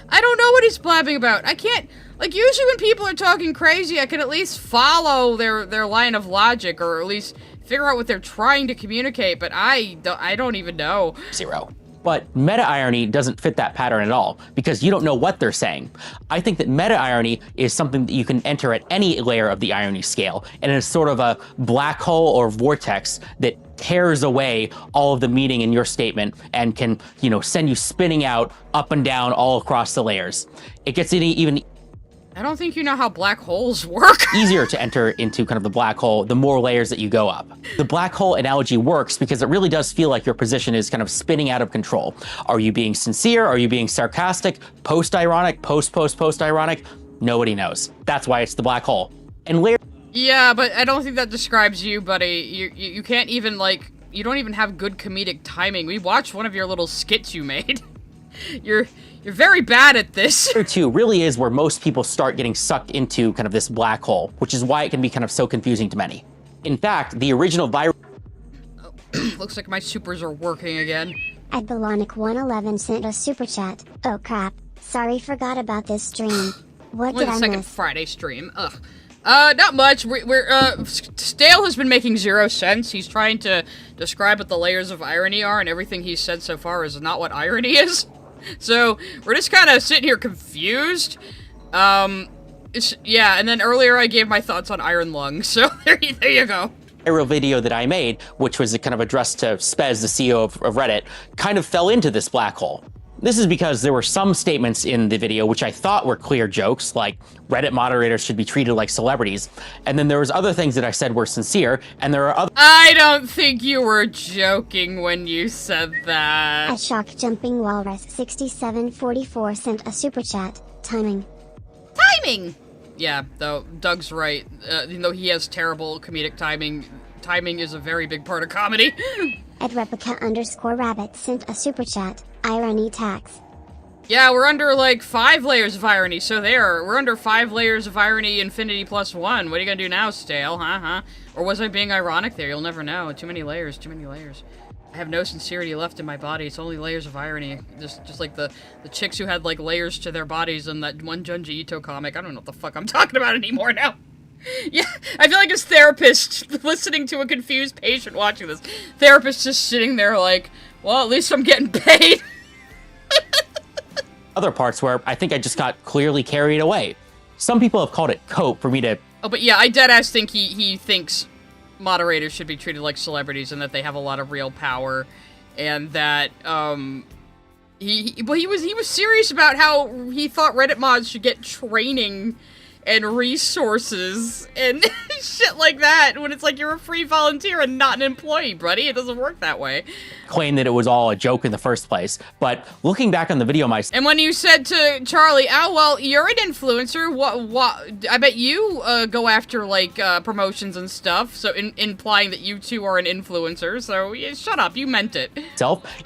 I don't know what he's blabbing about. I can't, like, usually when people are talking crazy, I can at least follow their line of logic, or at least figure out what they're trying to communicate, but I don't even know. 0. But meta-irony doesn't fit that pattern at all, because you don't know what they're saying. I think that meta-irony is something that you can enter at any layer of the irony scale, and it's sort of a black hole or vortex that tears away all of the meaning in your statement and can, you know, send you spinning out up and down all across the layers. It gets even I don't think you know how black holes work. easier to enter into kind of the black hole the more layers that you go up. The black hole analogy works because it really does feel like your position is kind of spinning out of control. Are you being sincere? Are you being sarcastic? Post-ironic? Post-ironic? Nobody knows. That's why it's the black hole. And layer... Yeah, but I don't think that describes you, buddy. You can't even, like, you don't even have good comedic timing. We watched one of your little skits you made. You're very bad at this. Layer 2 really is where most people start getting sucked into kind of this black hole, which is why it can be kind of so confusing to many. In fact, the original viral... Looks like my supers are working again. Adbalonic111 sent a super chat. Oh crap, sorry, forgot about this stream. What Only did the I second miss? Friday stream. Ugh. Not much. Stale has been making 0 sense. He's trying to describe what the layers of irony are, and everything he's said so far is not what irony is. So, we're just kind of sitting here confused. Yeah, and then earlier I gave my thoughts on Iron Lung, so there you go. Viral video that I made, which was kind of addressed to Spez, the CEO of Reddit, kind of fell into this black hole. This is because there were some statements in the video which I thought were clear jokes, like Reddit moderators should be treated like celebrities, and then there was other things that I said were sincere, and there are other— I don't think you were joking when you said that. A shock jumping walrus 6744 sent a super chat. Timing. Timing! Yeah, though, Doug's right. Even though he has terrible comedic timing, timing is a very big part of comedy. @replica_rabbit sent a super chat. Irony tax. Yeah, we're under, like, 5 layers of irony, so we're under 5 layers of irony infinity plus 1. What are you gonna do now, Stale, huh? Or was I being ironic there? You'll never know. Too many layers, too many layers. I have no sincerity left in my body. It's only layers of irony. Just like the chicks who had, like, layers to their bodies in that one Junji Ito comic. I don't know what the fuck I'm talking about anymore now. Yeah, I feel like his therapist listening to a confused patient watching this. Therapist just sitting there like, well, at least I'm getting paid. other parts where I think I just got clearly carried away. Some people have called it cope for me to— Oh, but yeah, I deadass think he thinks moderators should be treated like celebrities and that they have a lot of real power, and that, he was serious about how he thought Reddit mods should get training and resources and shit like that, when it's like you're a free volunteer and not an employee, buddy. It doesn't work that way. Claim that it was all a joke in the first place, but looking back on the video myself— And when you said to Charlie, oh, well, you're an influencer, what, I bet you, go after, like, promotions and stuff, so implying that you two are an influencer, so yeah, shut up, you meant it.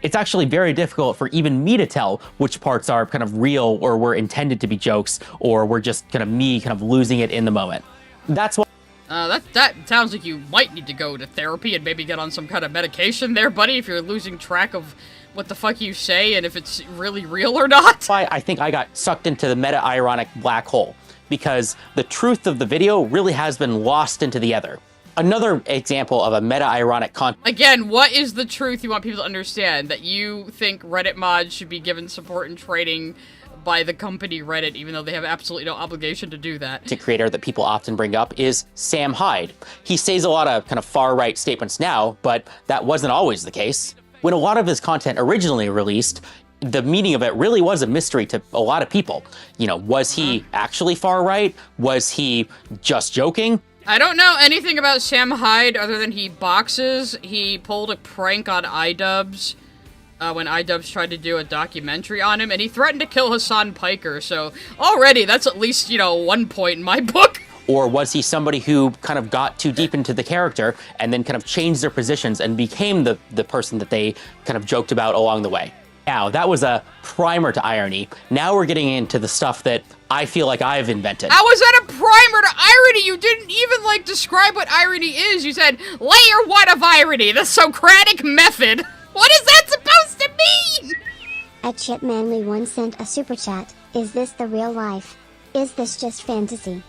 It's actually very difficult for even me to tell which parts are kind of real or were intended to be jokes, or were just kind of me kind of losing it in the moment. That's why— that sounds like you might need to go to therapy and maybe get on some kind of medication there, buddy, if you're losing track of what the fuck you say and if it's really real or not. That's why I think I got sucked into the meta-ironic black hole, because the truth of the video really has been lost into the other. Another example of a meta-ironic content— Again, what is the truth you want people to understand? That you think Reddit mods should be given support and training by the company Reddit, even though they have absolutely no obligation to do that. Creator that people often bring up is Sam Hyde. He says a lot of kind of far-right statements now, but that wasn't always the case. When a lot of his content originally released, the meaning of it really was a mystery to a lot of people. You know, was he actually far-right? Was he just joking? I don't know anything about Sam Hyde other than he boxes. He pulled a prank on iDubbbz when iDubbbz tried to do a documentary on him, and he threatened to kill Hassan Piker, so already that's at least, you know, 1 point in my book. Or was he somebody who kind of got too deep into the character and then kind of changed their positions and became the person that they kind of joked about along the way? Now, that was a primer to irony. Now we're getting into the stuff that I feel like I've invented. How was that a primer to irony? You didn't even, like, describe what irony is. You said, layer 1 of irony, the Socratic method. What is that supposed to mean? @ChipManly1 sent a super chat. Is this the real life? Is this just fantasy?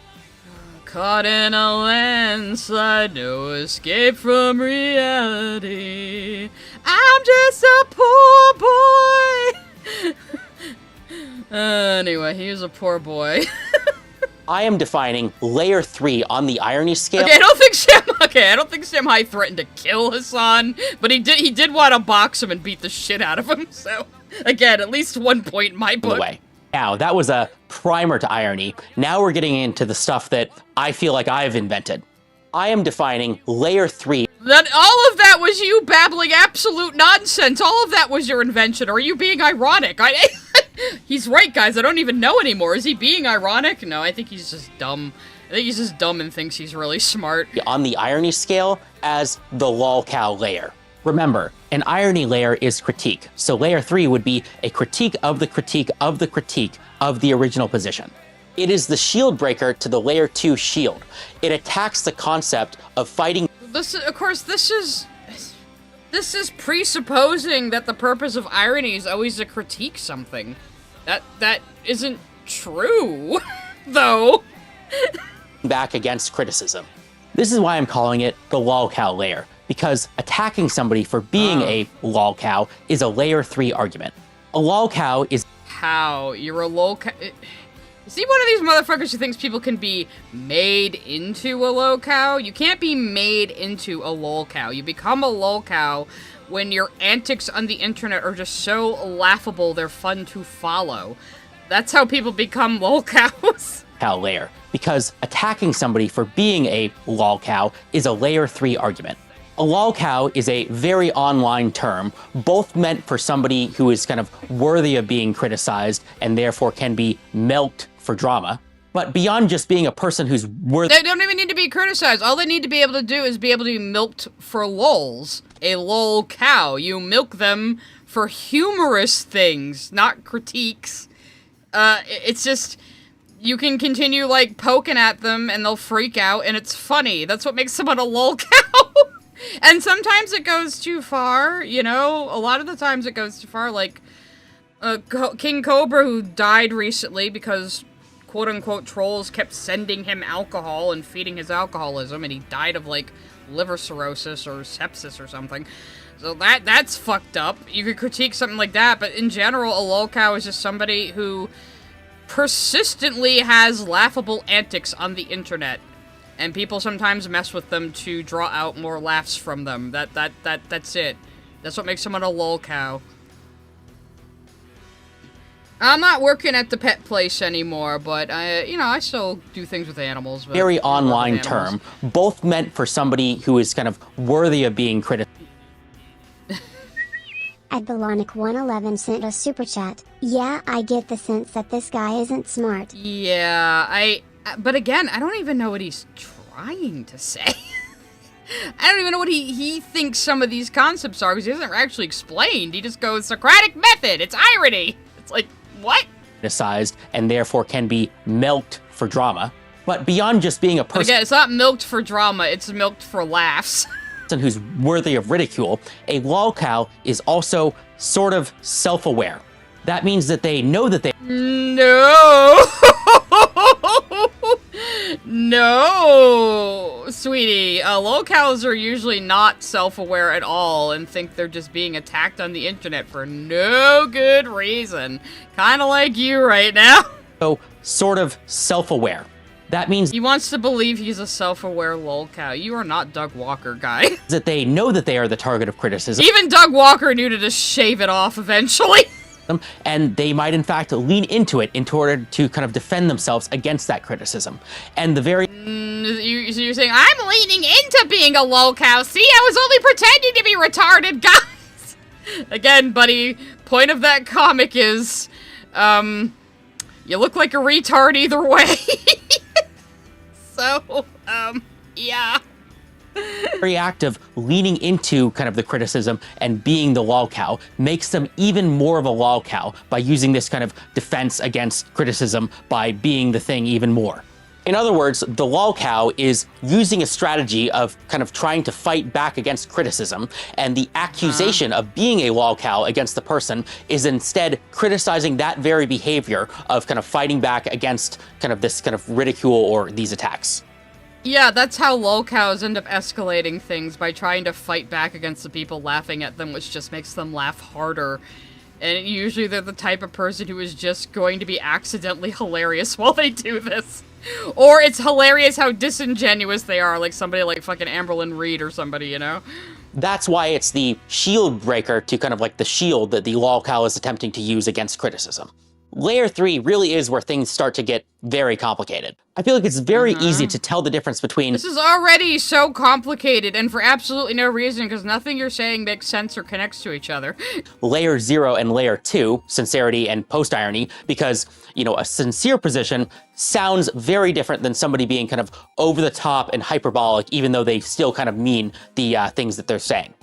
Caught in a landslide, no escape from reality. I'm just a poor boy. Anyway, he's a poor boy. I am defining layer 3 on the irony scale. Okay, I don't think Sam Hyde threatened to kill Hassan, but he did want to box him and beat the shit out of him, so again, at least 1 point in my book. Now, that was a primer to irony. Now we're getting into the stuff that I feel like I've invented. I am defining layer 3. All of that was you babbling absolute nonsense. All of that was your invention. Or are you being ironic? He's right, guys. I don't even know anymore. Is he being ironic? No, I think he's just dumb. I think he's just dumb and thinks he's really smart. On the irony scale as the lolcow layer. Remember, an irony layer is critique. So layer 3 would be a critique of the critique of the critique of the original position. It is the shield breaker to the layer 2 shield. It attacks the concept of fighting. This is This is presupposing that the purpose of irony is always to critique something. That isn't true, though. Back against criticism. This is why I'm calling it the lolcow layer, because attacking somebody for being a lolcow is a layer 3 argument. A lolcow is how you're a lolcow. Is he one of these motherfuckers who thinks people can be made into a lolcow? You can't be made into a lolcow. You become a lolcow when your antics on the internet are just so laughable they're fun to follow. That's how people become lolcows. Layer, because attacking somebody for being a lolcow is a layer 3 argument. A lolcow is a very online term, both meant for somebody who is kind of worthy of being criticized and therefore can be milked for drama, but beyond just being a person who's worthy. They don't even need to be criticized. All they need to be able to do is be able to be milked for lols. A lol cow. You milk them for humorous things, not critiques. It's just, you can continue, like, poking at them and they'll freak out and it's funny. That's what makes someone a lol cow. And sometimes it goes too far, you know? A lot of the times it goes too far, like King Cobra, who died recently because quote-unquote trolls kept sending him alcohol and feeding his alcoholism, and he died of, like, liver cirrhosis or sepsis or something. So that's fucked up. You could critique something like that, but in general, a lolcow is just somebody who persistently has laughable antics on the internet. And people sometimes mess with them to draw out more laughs from them. That's it. That's what makes someone a lolcow. I'm not working at the pet place anymore, but I still do things with animals. Very online term, both meant for somebody who is kind of worthy of being criticized. Adbalonic111 sent a super chat. Yeah, I get the sense that this guy isn't smart. Yeah, but again, I don't even know what he's trying to say. I don't even know what he thinks some of these concepts are, because he hasn't actually explained. He just goes, Socratic method, it's irony. It's like, what? Criticized, and therefore can be milked for drama. But beyond just being a person... Again, it's not milked for drama, it's milked for laughs. Who's worthy of ridicule, a lolcow is also sort of self-aware. That means that they know that they... No! No, sweetie. Lolcows are usually not self-aware at all and think they're just being attacked on the internet for no good reason. Kinda like you right now. So, sort of self-aware. That means he wants to believe he's a self-aware lolcow. You are not Doug Walker, guy. That they know that they are the target of criticism. Even Doug Walker knew to just shave it off eventually. And they might, in fact, lean into it in order to kind of defend themselves against that criticism. And the very... So you're saying, I'm leaning into being a lolcow. See, I was only pretending to be retarded, guys. Again, buddy, point of that comic is, you look like a retard either way. So, yeah. very act of leaning into kind of the criticism and being the lolcow makes them even more of a lolcow by using this kind of defense against criticism by being the thing even more. In other words, the lolcow is using a strategy of kind of trying to fight back against criticism, and the accusation of being a lolcow against the person is instead criticizing that very behavior of kind of fighting back against kind of this kind of ridicule or these attacks. Yeah, that's how lolcows end up escalating things, by trying to fight back against the people laughing at them, which just makes them laugh harder. And usually they're the type of person who is just going to be accidentally hilarious while they do this. Or it's hilarious how disingenuous they are, like somebody like fucking Amberlynn Reed or somebody, you know? That's why it's the shield breaker to kind of like the shield that the lolcow is attempting to use against criticism. Layer 3 really is where things start to get very complicated. I feel like it's very easy to tell the difference between... This is already so complicated, and for absolutely no reason, because nothing you're saying makes sense or connects to each other. Layer 0 and Layer 2, sincerity and post-irony, because, you know, a sincere position sounds very different than somebody being kind of over-the-top and hyperbolic, even though they still kind of mean the things that they're saying.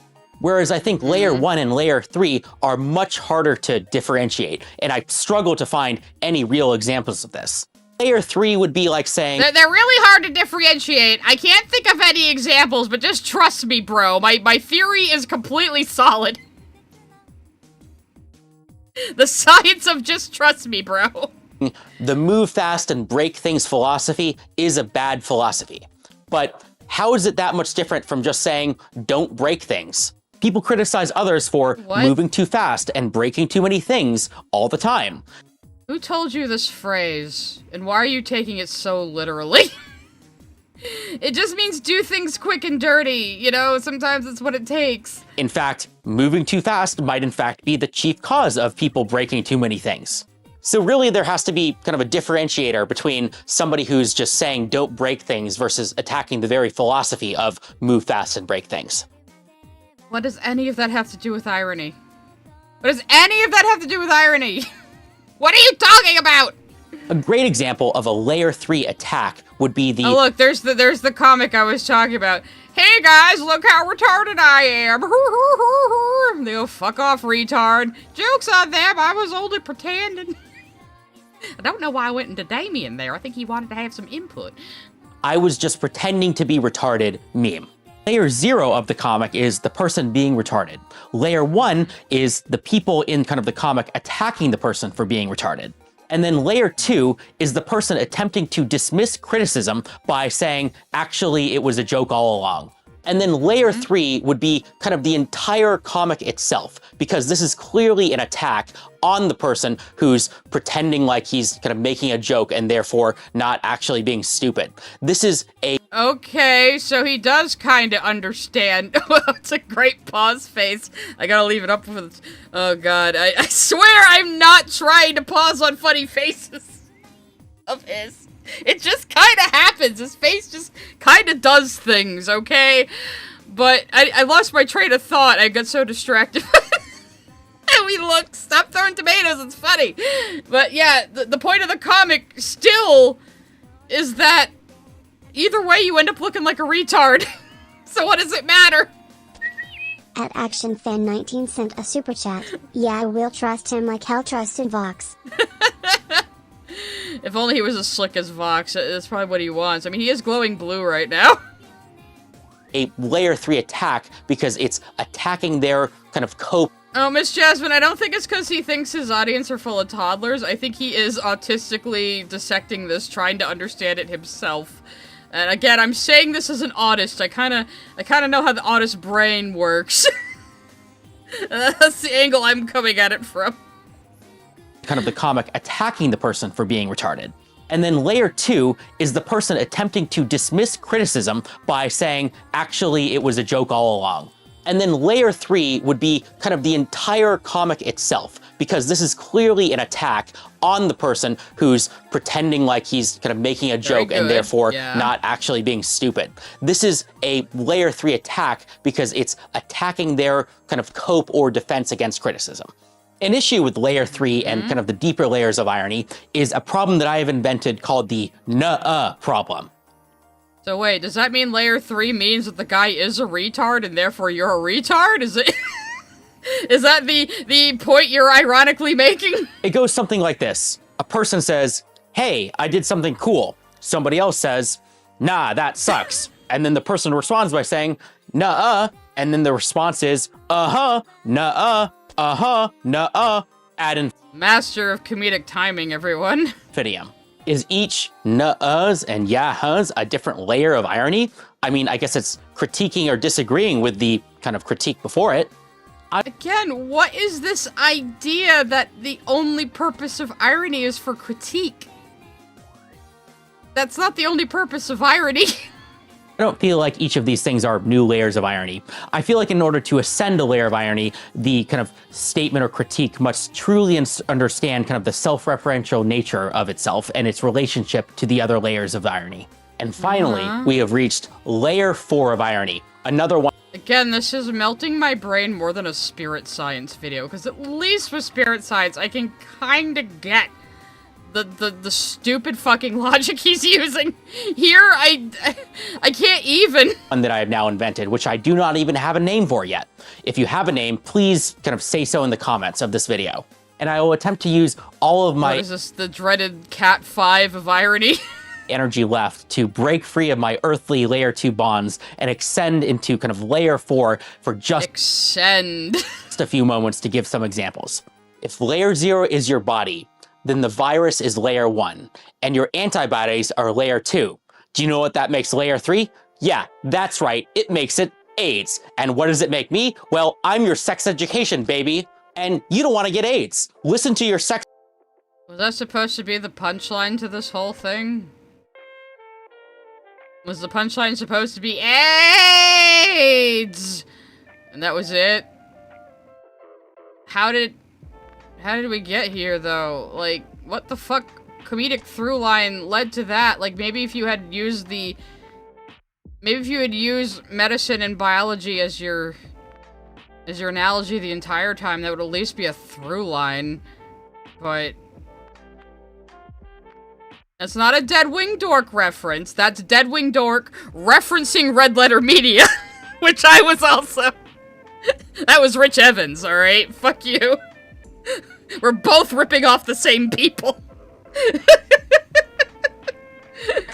Whereas I think Layer 1 and Layer 3 are much harder to differentiate, and I struggle to find any real examples of this. Layer 3 would be like saying... They're really hard to differentiate. I can't think of any examples, but just trust me, bro. My theory is completely solid. The science of just trust me, bro. The move fast and break things philosophy is a bad philosophy. But how is it that much different from just saying, don't break things? People criticize others for moving too fast and breaking too many things all the time. Who told you this phrase? And why are you taking it so literally? It just means do things quick and dirty, you know? Sometimes it's what it takes. In fact, moving too fast might in fact be the chief cause of people breaking too many things. So really there has to be kind of a differentiator between somebody who's just saying don't break things versus attacking the very philosophy of move fast and break things. What does any of that have to do with irony? What does any of that have to do with irony? What are you talking about? A great example of a layer 3 attack would be the... Oh look, there's the comic I was talking about. Hey guys, look how retarded I am. They go, fuck off, retard. Joke's on them, I was only pretending. I don't know why I went into Damien there. I think he wanted to have some input. I was just pretending to be retarded meme. Layer 0 of the comic is the person being retarded. Layer 1 is the people in kind of the comic attacking the person for being retarded. And then layer 2 is the person attempting to dismiss criticism by saying, actually, it was a joke all along. And then layer 3 would be kind of the entire comic itself, because this is clearly an attack on the person who's pretending like he's kind of making a joke and therefore not actually being stupid. This is a... Okay, so he does kind of understand. It's a great pause face. I gotta leave it up for this. Oh god, I swear I'm not trying to pause on funny faces of his. It just kind of happens. His face just kind of does things, okay? But I lost my train of thought. I got so distracted. And we look, stop throwing tomatoes, it's funny. But yeah, the point of the comic still is that either way you end up looking like a retard. So what does it matter? At ActionFan19 sent a super chat. Yeah, I will trust him like hell trusted Vox. If only he was as slick as Vox. That's probably what he wants. I mean, he is glowing blue right now. A layer 3 attack because it's attacking their kind of cope. Oh, Miss Jasmine, I don't think it's because he thinks his audience are full of toddlers. I think he is autistically dissecting this, trying to understand it himself. And again, I'm saying this as an autist. I kind of know how the autist brain works. That's the angle I'm coming at it from. Kind of the comic attacking the person for being retarded. And then layer 2 is the person attempting to dismiss criticism by saying, actually, it was a joke all along. And then layer 3 would be kind of the entire comic itself, because this is clearly an attack on the person who's pretending like he's kind of making a joke and therefore not actually being stupid. This is a layer 3 attack because it's attacking their kind of cope or defense against criticism. An issue with layer 3 and kind of the deeper layers of irony is a problem that I have invented called the nuh-uh problem. So wait, does that mean layer 3 means that the guy is a retard and therefore you're a retard? Is it? Is that the point you're ironically making? It goes something like this. A person says, hey, I did something cool. Somebody else says, nah, that sucks. And then the person responds by saying, nuh-uh. And then the response is, uh-huh, nuh-uh. Uh-huh, nuh-uh, add Master of comedic timing, everyone. Infinitum. Is each nuh-uhs and yah-uhs a different layer of irony? I mean, I guess it's critiquing or disagreeing with the kind of critique before it. Again, what is this idea that the only purpose of irony is for critique? That's not the only purpose of irony. I don't feel like each of these things are new layers of irony. I feel like in order to ascend a layer of irony, the kind of statement or critique must truly understand kind of the self-referential nature of itself and its relationship to the other layers of irony. And finally, we have reached layer 4 of irony, another one. Again, this is melting my brain more than a spirit science video, because at least with spirit science, I can kinda get the stupid fucking logic he's using. Here, I can't even. One that I have now invented, which I do not even have a name for yet. If you have a name, please kind of say so in the comments of this video. and I will attempt to use all of my... What is this, the dreaded Cat 5 of irony? energy left to break free of my earthly layer 2 bonds and extend into kind of layer 4 for just a few moments to give some examples. If layer 0 is your body, then the virus is layer 1, and your antibodies are layer 2. Do you know what that makes layer 3? Yeah, that's right, it makes it AIDS. And what does it make me? Well, I'm your sex education, baby. And you don't want to get AIDS. Listen to your sex... Was that supposed to be the punchline to this whole thing? Was the punchline supposed to be AIDS? And that was it? How did we get here, though? Like, what the fuck comedic through line led to that? Like, maybe if you had used medicine and biology as your analogy the entire time, that would at least be a through line. But that's not a Deadwing Dork reference. That's Deadwing Dork referencing Red Letter Media, which I was also. That was Rich Evans, alright? Fuck you. We're both ripping off the same people.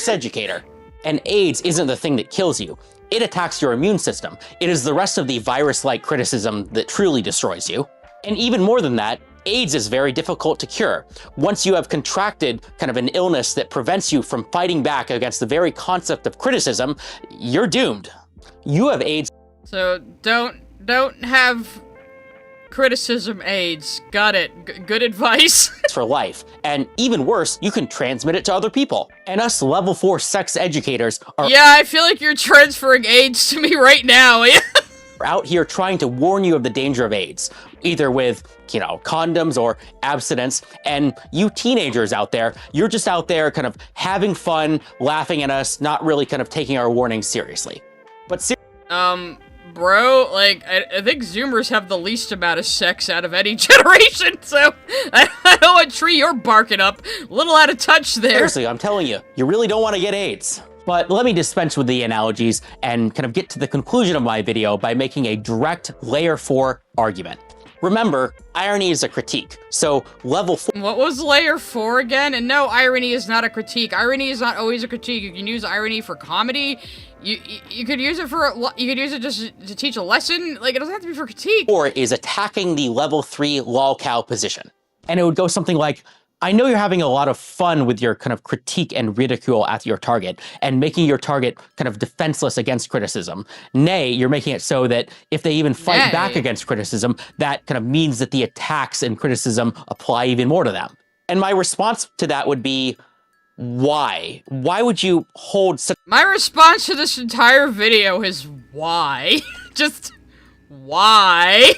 Educator. And AIDS isn't the thing that kills you. It attacks your immune system. It is the rest of the virus-like criticism that truly destroys you. And even more than that, AIDS is very difficult to cure. Once you have contracted kind of an illness that prevents you from fighting back against the very concept of criticism, you're doomed. You have AIDS. So don't have criticism AIDS. Got it. Good advice. For life. And even worse, you can transmit it to other people. And us level 4 sex educators are— yeah, I feel like you're transferring AIDS to me right now. out here trying to warn you of the danger of AIDS, either with, you know, condoms or abstinence. And you teenagers out there, you're just out there kind of having fun, laughing at us, not really kind of taking our warnings seriously. But bro, like, I think Zoomers have the least amount of sex out of any generation, so I don't know what tree you're barking up. A little out of touch there. Seriously, I'm telling you, you really don't want to get AIDS. But let me dispense with the analogies and kind of get to the conclusion of my video by making a direct layer 4 argument. Remember, irony is a critique, so level 4— What was layer 4 again? And no, irony is not a critique. Irony is not always a critique. You can use irony for comedy. You could use it just to teach a lesson. Like, it doesn't have to be for critique. 4 is attacking the level 3 lolcow position. And it would go something like, I know you're having a lot of fun with your kind of critique and ridicule at your target and making your target kind of defenseless against criticism. Nay, you're making it so that if they even fight back against criticism, that kind of means that the attacks and criticism apply even more to them. And my response to that would be, why? Why would you hold such— My response to this entire video is why? Just why?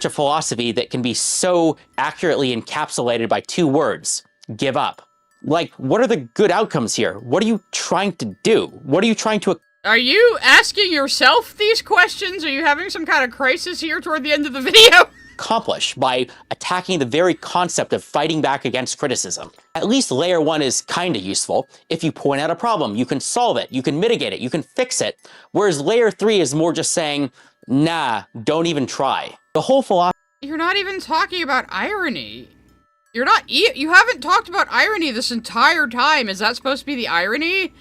a philosophy that can be so accurately encapsulated by 2 words: give up. Like, what are the good outcomes here? What are you trying to do? What are you trying to— Are you asking yourself these questions? Are you having some kind of crisis here toward the end of the video? accomplish by attacking the very concept of fighting back against criticism? At least layer 1 is kinda useful. If you point out a problem, you can solve it, you can mitigate it, you can fix it. Whereas layer 3 is more just saying, nah, don't even try. The whole philosophy— You're not even talking about irony. You haven't talked about irony this entire time. Is that supposed to be the irony?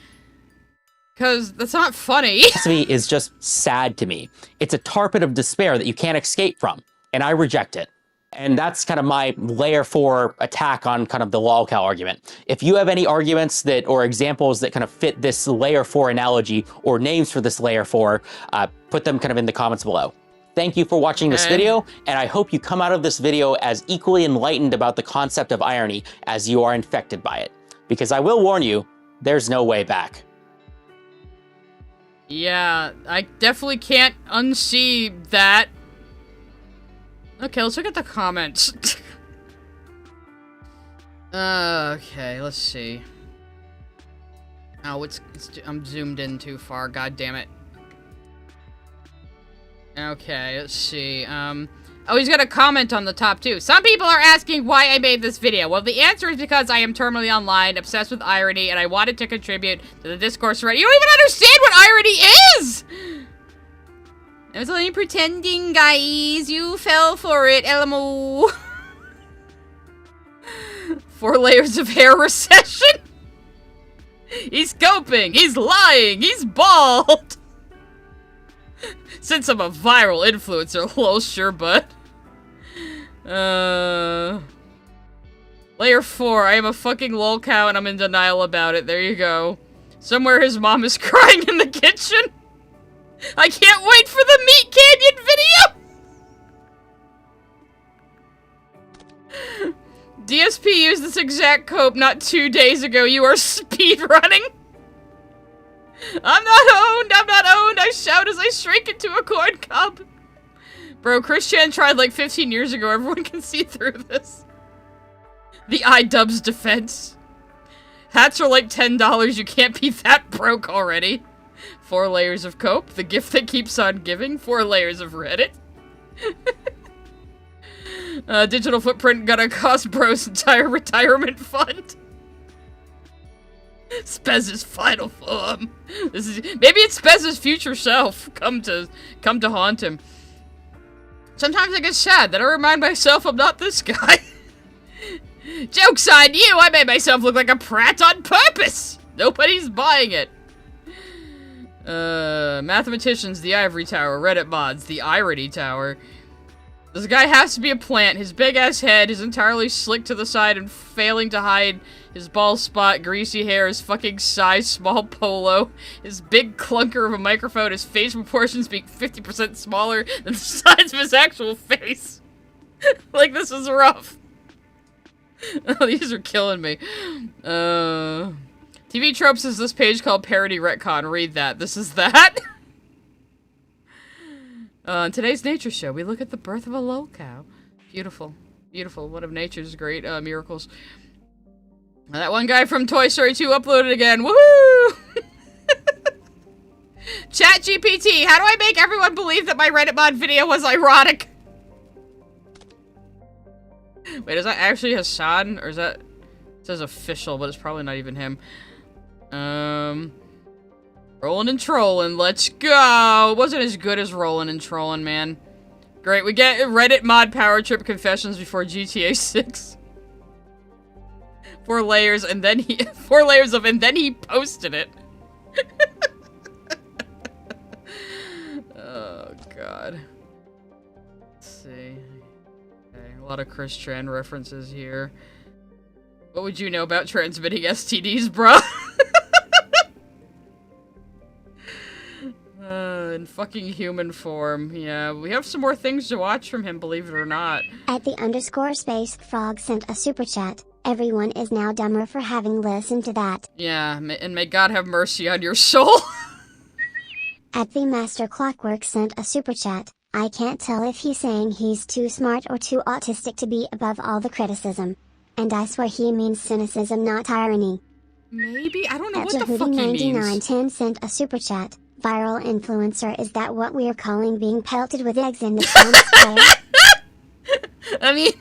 Because that's not funny. Philosophy is just sad to me. It's a tar pit of despair that you can't escape from, and I reject it. And that's kind of my layer 4 attack on kind of the lolcow argument. If you have any arguments that, or examples that kind of fit this layer 4 analogy, or names for this layer 4, put them kind of in the comments below. Thank you for watching this video, and I hope you come out of this video as equally enlightened about the concept of irony as you are infected by it. Because I will warn you, there's no way back. Yeah, I definitely can't unsee that. Okay, let's look at the comments. Okay, let's see. Oh, I'm zoomed in too far, god damn it. Okay, let's see, oh, he's got a comment on the top, too. Some people are asking why I made this video. Well, the answer is because I am terminally online, obsessed with irony, and I wanted to contribute to the discourse thread. You don't even understand what irony is! I was only pretending, guys. You fell for it, LMO. 4 layers of hair recession. He's coping. He's lying. He's bald. Since I'm a viral influencer, lol, sure, bud. Layer 4. I am a fucking lol cow and I'm in denial about it. There you go. Somewhere his mom is crying in the kitchen. I can't wait for the Meat Canyon video! DSP used this exact cope not 2 days ago. You are speedrunning. I'm not owned. I'm not owned. I shout as I shrink into a corn cob. Bro, Chris Chan tried like 15 years ago. Everyone can see through this. The iDubbbz defense. Hats are like $10. You can't be that broke already. 4 layers of cope. The gift that keeps on giving. 4 layers of Reddit. Digital footprint gonna cost bro's entire retirement fund. Spez's final form. This is maybe it's Spez's future self come to haunt him. Sometimes I get sad that I remind myself I'm not this guy. Joke's on you! I made myself look like a prat on purpose! Nobody's buying it. Mathematicians, the Ivory Tower. Reddit mods, the Irony Tower. This guy has to be a plant. His big-ass head is entirely slicked to the side and failing to hide his bald spot, greasy hair, his fucking size small polo, his big clunker of a microphone, his face proportions being 50% smaller than the size of his actual face. Like, this is rough. Oh, these are killing me. TV Tropes is this page called Parody Retcon. Read that. This is that. On today's nature show, we look at the birth of a lol cow. Beautiful. Beautiful. One of nature's great miracles. That one guy from Toy Story 2 uploaded again. Woohoo! ChatGPT, how do I make everyone believe that my Reddit mod video was ironic? Wait, is that actually Hassan? Or is that... It says official, but it's probably not even him. Rolling and trolling, let's go! It wasn't as good as rolling and trolling, man. Great, we get Reddit mod power trip confessions before GTA 6. 4 layers, and then he... 4 layers of, and then he posted it. Oh, God. Let's see. Okay, a lot of Chris Chan references here. What would you know about transmitting STDs, bruh? In fucking human form. Yeah, we have some more things to watch from him, believe it or not. At the _space frog sent a super chat. Everyone is now dumber for having listened to that. Yeah, and may God have mercy on your soul. At the Master Clockwork sent a super chat. I can't tell if he's saying he's too smart or too autistic to be above all the criticism. And I swear he means cynicism, not irony. Maybe? I don't know At what the fuck he means. 9910 sent a super chat. Viral influencer, is that what we're calling being pelted with eggs in the player? I mean,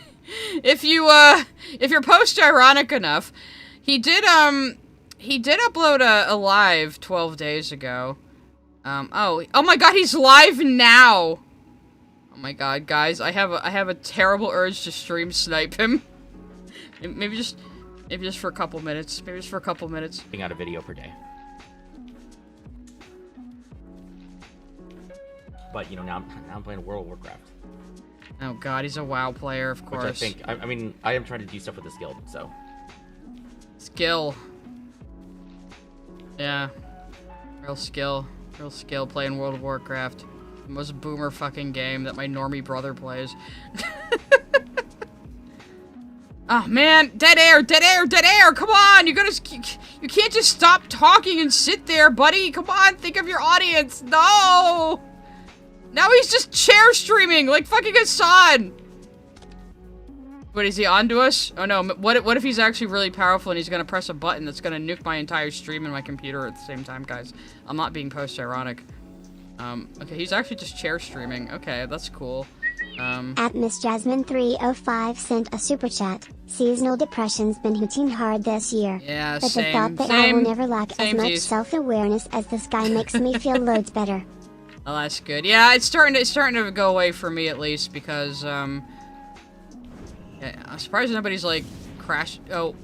if you're post-ironic enough, he did upload a live 12 days ago. Oh my god, he's live now! Oh my god, guys, I have a terrible urge to stream snipe him. Maybe just for a couple minutes. Maybe just for a couple minutes. Putting out a video per day. But, you know, now I'm playing World of Warcraft. Oh god, he's a WoW player, of course. Which I mean, I am trying to do stuff with this guild, so. Skill. Yeah. Real skill playing World of Warcraft. The most boomer fucking game that my normie brother plays. Oh man, dead air, come on, you can't just stop talking and sit there, buddy, come on, think of your audience, no! Now he's just chair streaming, like fucking Hassan! Wait, is he onto us? Oh no, what if he's actually really powerful and he's gonna press a button that's gonna nuke my entire stream and my computer at the same time, guys? I'm not being post-ironic. Okay, he's actually just chair streaming, okay, that's cool. At Miss Jasmine 305 sent a super chat. Seasonal depression's been hitting hard this year. Yeah, but same, the thought that I will never lack as much self-awareness as this guy makes me feel loads better. Oh, that's good. Yeah, it's starting to go away for me at least because yeah, I'm surprised nobody's like crash. Oh,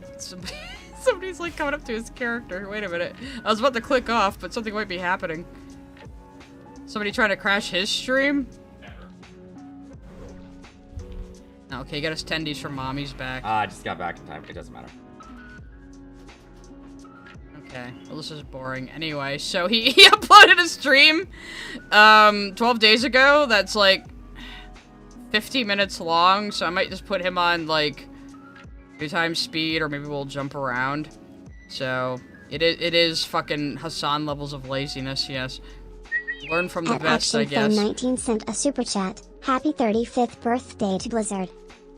somebody's like coming up to his character. Wait a minute. I was about to click off, but something might be happening. Somebody trying to crash his stream? Okay, you got his tendies from mommy's back. I just got back in time. It doesn't matter. Okay, well this is boring. Anyway, so he uploaded a stream 12 days ago that's like 50 minutes long, so I might just put him on like 3x speed, or maybe we'll jump around. So it is fucking Hassan levels of laziness, yes. Learn from the best, I guess. 19 sent a super chat. Happy 35th birthday to Blizzard.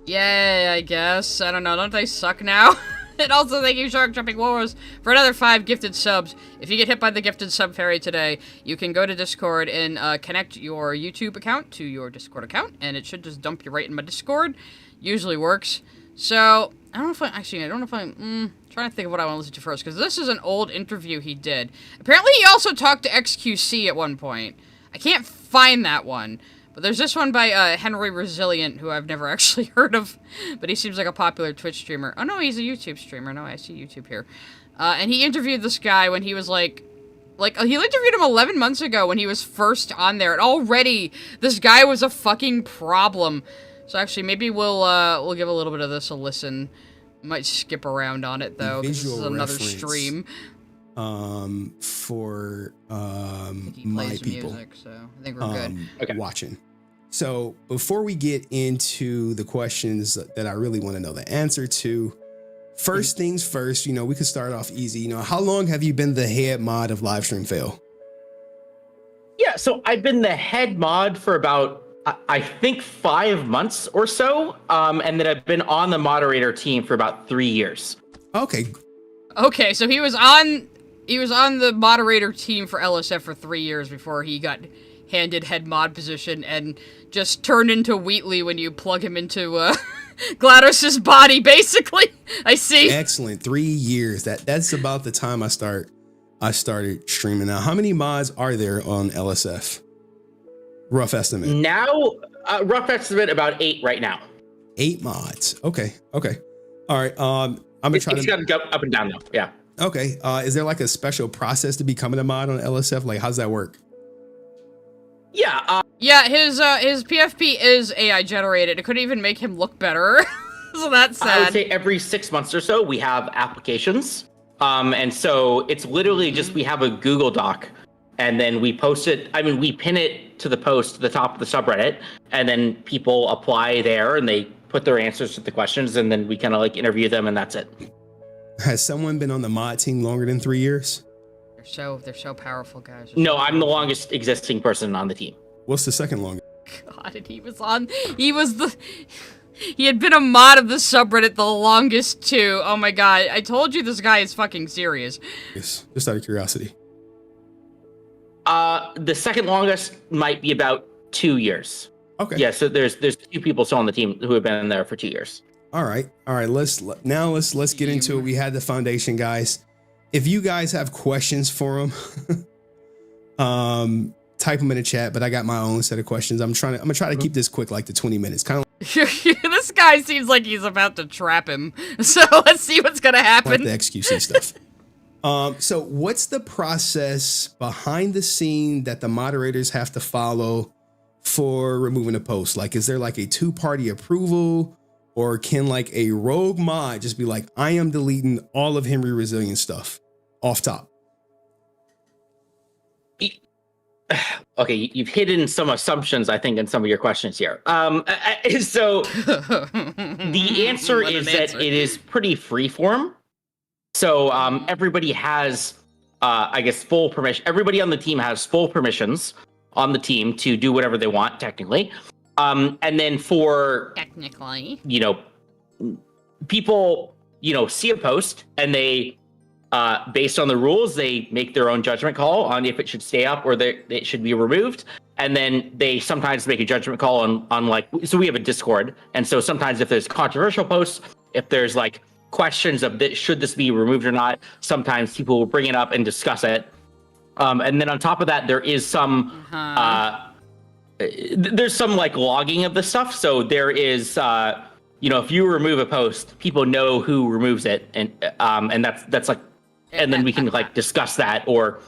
Yay, I guess. I don't know, don't they suck now? And also thank you, Shark Jumping Wars, for another 5 gifted subs. If you get hit by the gifted sub fairy today, you can go to Discord and connect your YouTube account to your Discord account, and it should just dump you right in my Discord. Usually works. So, I don't know if I'm trying to think of what I want to listen to first, because this is an old interview he did. Apparently he also talked to XQC at one point. I can't find that one. But there's this one by Henry Resilient, who I've never actually heard of, but he seems like a popular Twitch streamer. Oh no, he's a YouTube streamer. No, I see YouTube here. And he interviewed this guy when he was like he interviewed him 11 months ago when he was first on there, and already this guy was a fucking problem. So actually, maybe we'll give a little bit of this a listen. Might skip around on it though, because this is another stream. For he my plays people music, so I think we're good. Okay. watching. So before we get into the questions that I really want to know the answer to, first things first, you know, we could start off easy. You know, how long have you been the head mod of LiveStreamFail? Yeah, so I've been the head mod for about, I think 5 months or so, and then I've been on the moderator team for about 3 years. Okay. Okay, so he was on the moderator team for LSF for 3 years before he got handed head mod position and just turned into Wheatley when you plug him into GLaDOS's body, basically. I see. Excellent. 3 years. That's about the time I started streaming. Now, how many mods are there on LSF? Rough estimate. Now, rough estimate, about 8 right now. 8 mods. Okay. All right. I'm gonna try It's to got to go up and down though. Yeah. Okay. Is there like a special process to becoming a mod on LSF? Like, how's that work? Yeah. Yeah, his PFP is AI generated. It could even make him look better. So that's sad. I would say every 6 months or so we have applications. And so it's literally just we have a Google Doc, and then we post it. I mean, we pin it to the post to the top of the subreddit, and then people apply there and they put their answers to the questions, and then we kind of like interview them, and that's it. Has someone been on the mod team longer than 3 years? They're so powerful, guys. No, I'm the longest existing person on the team. What's the second longest? God, and he had been a mod of the subreddit the longest too. Oh my god, I told you this guy is fucking serious. Yes, just out of curiosity. The second longest might be about 2 years. Okay. Yeah, so there's 2 people still on the team who have been in there for 2 years. All right. Let's get into it. We had the foundation, guys. If you guys have questions for him, type them in the chat. But I got my own set of questions. I'm gonna try to keep this quick, like the 20 minutes. Kind of this guy seems like he's about to trap him. So let's see what's gonna happen. like the XQC stuff. So what's the process behind the scene that the moderators have to follow for removing a post? Like, is there like a 2-party approval, or can like a rogue mod just be like, I am deleting all of Henry Resilient stuff off top? Okay, you've hidden some assumptions, I think, in some of your questions here. So the answer is that it is pretty freeform. So everybody has, I guess, full permission. Everybody on the team has full permissions on the team to do whatever they want, technically. And then for, Technically, people, see a post and they, based on the rules, they make their own judgment call on if it should stay up or it should be removed. And then they sometimes make a judgment call on like, so we have a Discord. And so sometimes if there's controversial posts, if there's like questions of should this be removed or not, sometimes people will bring it up and discuss it. And then on top of that, there is some, there's some like logging of the stuff. So there is, if you remove a post, people know who removes it, and that's like, and then we can like discuss that, or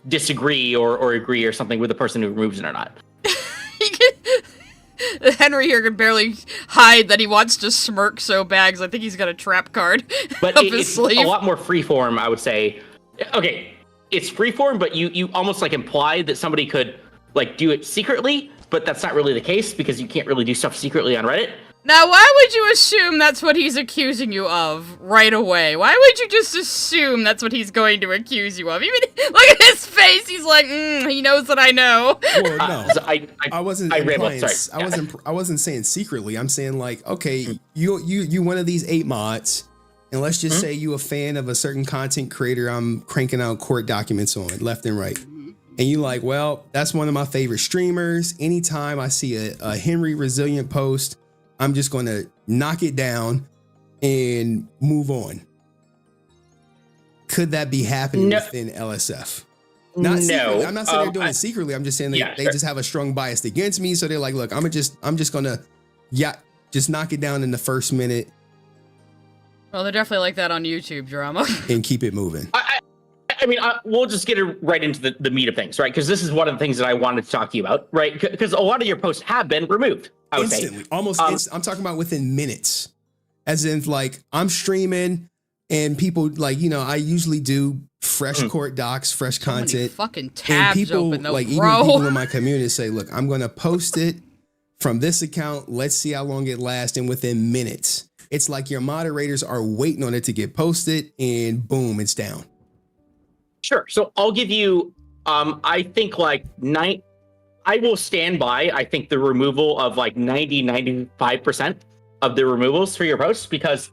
disagree or agree or something with the person who removes it or not. Henry here can barely hide that he wants to smirk so bad because I think he's got a trap card but up his sleeve. A lot more freeform, I would say. Okay, it's freeform, but you almost like imply that somebody could like do it secretly, but that's not really the case because you can't really do stuff secretly on Reddit. Now, why would you assume that's what he's accusing you of right away? Why would you just assume that's what he's going to accuse you of? Even look at his face. He's like, he knows that I know. Well, no, I wasn't. I wasn't saying secretly. I'm saying like, okay, you one of these 8 mods, and let's just say you a fan of a certain content creator. I'm cranking out court documents on left and right, and you like, well, that's one of my favorite streamers. Anytime I see a Henry Resilient post, I'm just going to knock it down and move on. Could that be happening within LSF? Not secretly. I'm not saying they're doing it secretly. I'm just saying they just have a strong bias against me. So they're like, look, I'm just going to, just knock it down in the first minute. Well, they're definitely like that on YouTube drama. And keep it moving. I mean, we'll just get right into the meat of things, right? Because this is one of the things that I wanted to talk to you about, right? Because a lot of your posts have been removed. I would instantly, say. Almost. I'm talking about within minutes, as in like I'm streaming and people like I usually do fresh court docs, fresh content. Fucking tabs and people open though, like bro. even people in my community say, look, I'm going to post it from this account. Let's see how long it lasts, and within minutes, it's like your moderators are waiting on it to get posted, and boom, it's down. Sure. So I'll give you, I think like I will stand by, I think the removal of like 95% of the removals for your posts, because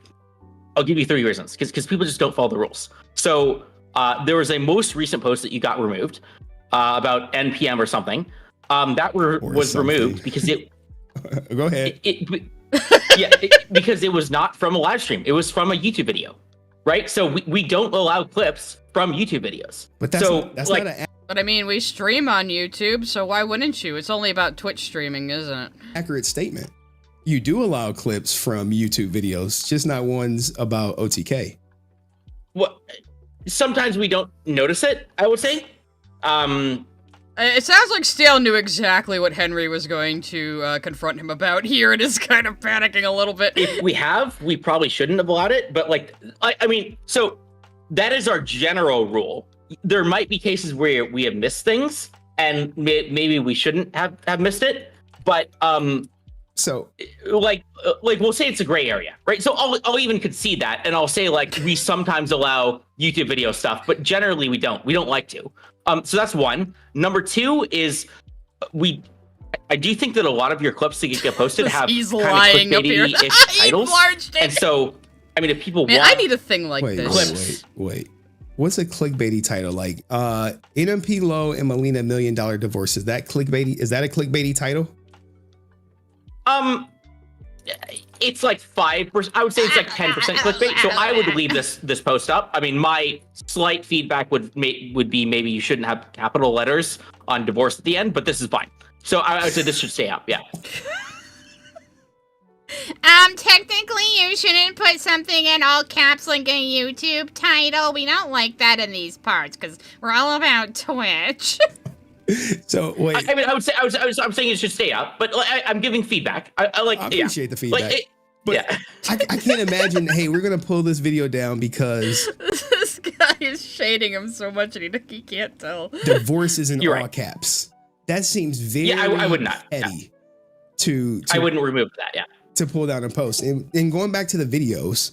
I'll give you 3 reasons, because people just don't follow the rules. So there was a most recent post that you got removed about NPM or something. That was removed because it... Go ahead. Because it was not from a live stream. It was from a YouTube video, right? So we don't allow clips from YouTube videos. But that's not an But I mean, we stream on YouTube, so why wouldn't you? It's only about Twitch streaming, isn't it? accurate statement. You do allow clips from YouTube videos, just not ones about OTK. Well, sometimes we don't notice it, I would say. It sounds like Stale knew exactly what Henry was going to confront him about here and is kind of panicking a little bit. If we probably shouldn't have allowed it, but like, I mean, so that is our general rule. There might be cases where we have missed things and maybe we shouldn't have missed it, but so like we'll say it's a gray area, right? So I'll even concede that, and I'll say like we sometimes allow YouTube video stuff, but generally we don't like to. So that's one. Number two is I do think that a lot of your clips that get posted have kind of clickbaity-ish titles, and so I mean if people want, I need a thing like this. Wait. What's a clickbaity title? Like NMP Low and Melina $1 Million Divorce. Is that clickbaity? Is that a clickbaity title? It's like 5%. I would say it's like 10% clickbait. So I would leave this post up. I mean, my slight feedback would be maybe you shouldn't have capital letters on divorce at the end, but this is fine. So I would say this should stay up. Yeah. Technically you shouldn't put something in all caps like a YouTube title. We don't like that in these parts because we're all about Twitch. So wait, I mean, I'm saying it should stay up, but I'm giving feedback. I appreciate the feedback. Like, I can't imagine. Hey, we're gonna pull this video down because this guy is shading him so much and he can't tell. Divorce is in all caps. That seems very I would not petty. To I wouldn't remove that. Yeah. To pull down a post and going back to the videos,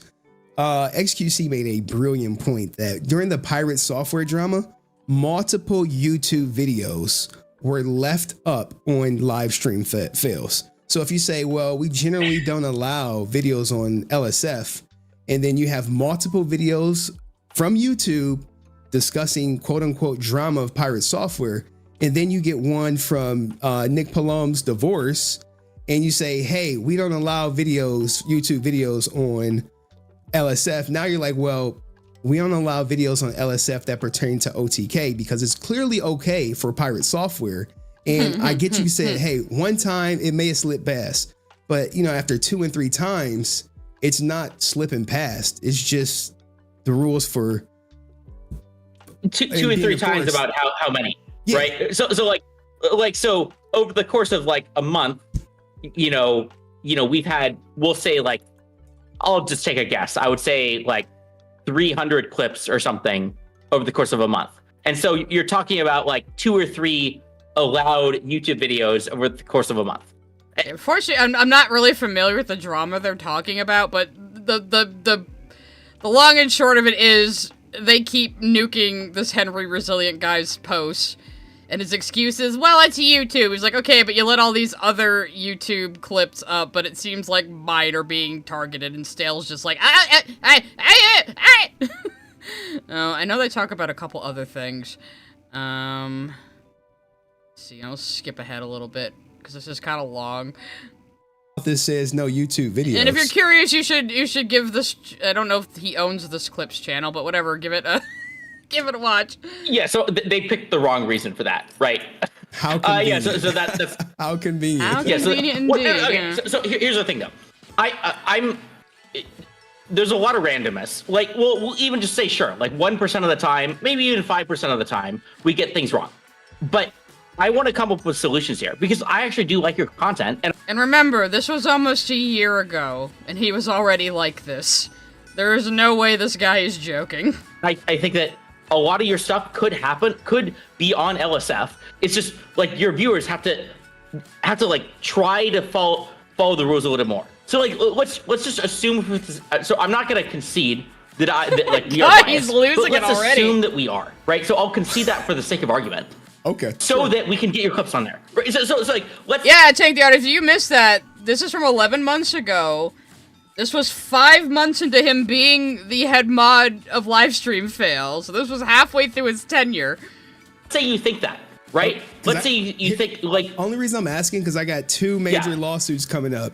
XQC made a brilliant point that during the pirate software drama, multiple YouTube videos were left up on LiveStreamFails. So if you say, well, we generally don't allow videos on LSF, and then you have multiple videos from YouTube discussing quote unquote drama of pirate software, and then you get one from Nick Palom's divorce, and you say, hey, we don't allow YouTube videos on LSF. Now you're like, well, we don't allow videos on LSF that pertain to OTK because it's clearly okay for pirate software. And I get you said, hey, one time it may have slipped past, But, you know, after 2 and 3 times, it's not slipping past. It's just the rules for two and 3 times about how many, right? So over the course of like a month, you know, we've had, we'll say like, I'll just take a guess. I would say like 300 clips or something over the course of a month. And so you're talking about like 2 or 3 allowed YouTube videos over the course of a month. Unfortunately, I'm not really familiar with the drama they're talking about, but the long and short of it is they keep nuking this Henry Resilient guy's posts, and his excuse is, well, it's YouTube. He's like, okay, but you let all these other YouTube clips up, but it seems like mine are being targeted, and Stale's just like, Oh, I know they talk about a couple other things. Let's see, I'll skip ahead a little bit, because this is kind of long. This says no YouTube videos. And if you're curious, you should give this, I don't know if he owns this Clips channel, but whatever, give it a watch. Yeah, so they picked the wrong reason for that, right? How convenient. So that's how convenient. How convenient indeed. So here's the thing, though. There's a lot of randomness. Like, we'll even just say, sure, like 1% of the time, maybe even 5% of the time, we get things wrong. But I want to come up with solutions here, because I actually do like your content. And remember, this was almost a year ago, and he was already like this. There is no way this guy is joking. I think that a lot of your stuff could be on LSF. It's just, like, your viewers have to like, try to follow the rules a little more. So, like, let's just assume, so I'm not going to concede that like, we are biased. He's losing it already. Let's assume that we are, right? So I'll concede that for the sake of argument. Okay. So that we can get your clips on there. So it's like, let's... Yeah, take the if you missed that, this is from 11 months ago. This was 5 months into him being the head mod of LiveStreamFail, so this was halfway through his tenure. Let's say you think that, right? Let's say you think, like... Only reason I'm asking, because I got 2 major lawsuits coming up,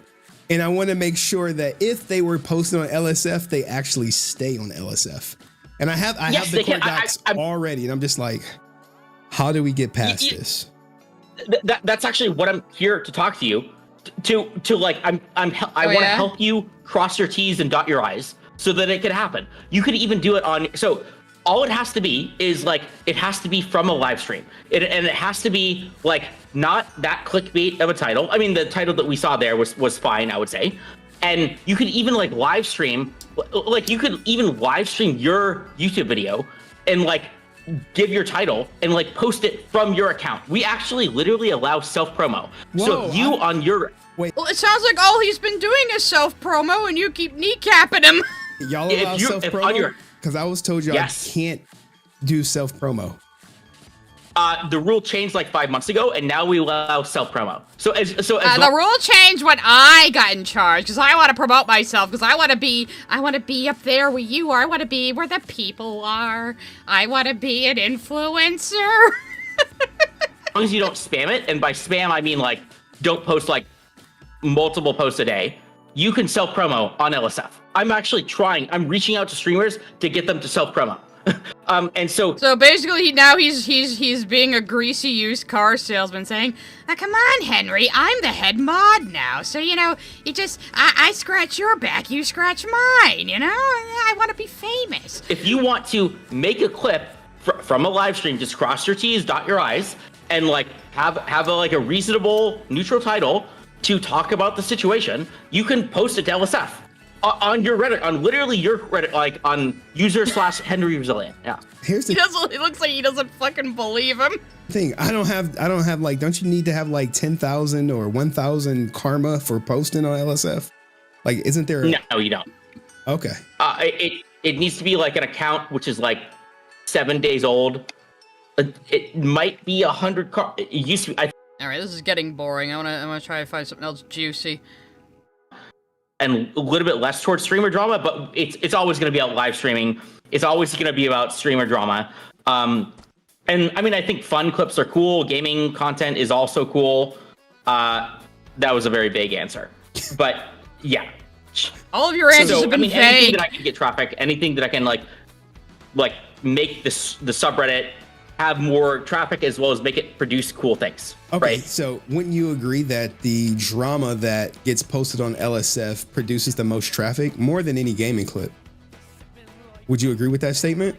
and I want to make sure that if they were posted on LSF, they actually stay on LSF. And I have the court docs already, and I'm just like... How do we get past this? That's actually what I'm here to talk to you. To like, I want to help you cross your T's and dot your I's so that it can happen. You could even do it on. So all it has to be is like, it has to be from a live stream, and it has to be like not that clickbait of a title. I mean, the title that we saw there was fine, I would say. And you could even like live stream, like you could even live stream your YouTube video and like give your title and like post it from your account. We actually literally allow self-promo. So you on your... Wait. Well, it sounds like all he's been doing is self-promo and you keep kneecapping him. Y'all allow self-promo? Because I was told y'all can't do self-promo. The rule changed like 5 months ago, and now we allow self-promo. The rule changed when I got in charge, because I want to promote myself, because I want to be up there where you are. I want to be where the people are. I want to be an influencer. As long as you don't spam it, and by spam I mean like don't post like multiple posts a day, you can self-promo on LSF. I'm actually trying. I'm reaching out to streamers to get them to self-promo. And so basically he's being a greasy used car salesman saying, come on, Henry, I'm the head mod now. So, you know, I scratch your back, you scratch mine, you know? I want to be famous. If you want to make a clip from a live stream, just cross your T's, dot your I's, and like have a reasonable neutral title to talk about the situation, you can post it to LSF. On your Reddit, on literally your Reddit, like on user/Henry Resilient. Yeah. It looks like he doesn't fucking believe him. Thing I don't have like, don't you need to have like 10,000 or 1,000 karma for posting on LSF? Like, isn't there? No, you don't. Okay. It needs to be like an account which is like 7 days old. It might be 100 It used to be. All right, this is getting boring. I wanna try to find something else juicy. And a little bit less towards streamer drama, but it's always going to be about live streaming. It's always going to be about streamer drama. And I mean, I think fun clips are cool. Gaming content is also cool. That was a very vague answer, but yeah. All of your answers have been vague. Anything that I can get traffic, anything that I can like make the subreddit have more traffic as well as make it produce cool things. Okay, right? So wouldn't you agree that the drama that gets posted on LSF produces the most traffic more than any gaming clip? Would you agree with that statement?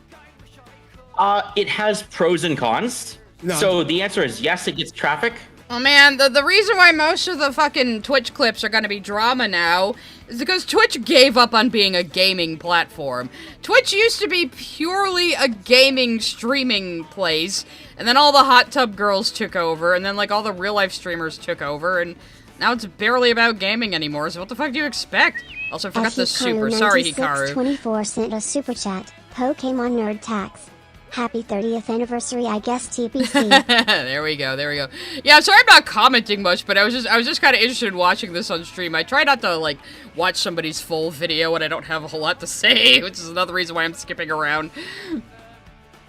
It has pros and cons. No. So the answer is yes, it gets traffic. Oh man, the reason why most of the fucking Twitch clips are gonna be drama now is because Twitch gave up on being a gaming platform. Twitch used to be purely a gaming streaming place, and then all the hot tub girls took over, and then like all the real life streamers took over, and now it's barely about gaming anymore, so what the fuck do you expect? Also, I forgot the super. Sorry, Hikaru. 24 sent a super chat. Pokemon Nerd Tax. Happy 30th anniversary, I guess, TPC. There we go, there we go. Yeah, I'm sorry I'm not commenting much, but I was just kind of interested in watching this on stream. I try not to, like, watch somebody's full video when I don't have a whole lot to say, which is another reason why I'm skipping around.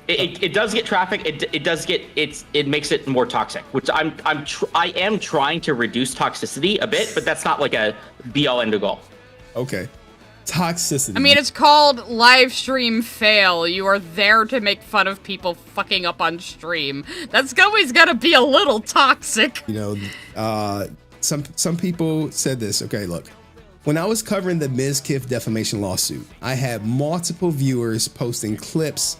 It does get traffic. It makes it more toxic, which I am trying to reduce toxicity a bit, but that's not like a be all end all. Okay. Toxicity. I mean, it's called LiveStreamFail. You are there to make fun of people fucking up on stream. That's always gotta be a little toxic. You know, some people said this. Okay, look. When I was covering the Ms. Kiff defamation lawsuit, I had multiple viewers posting clips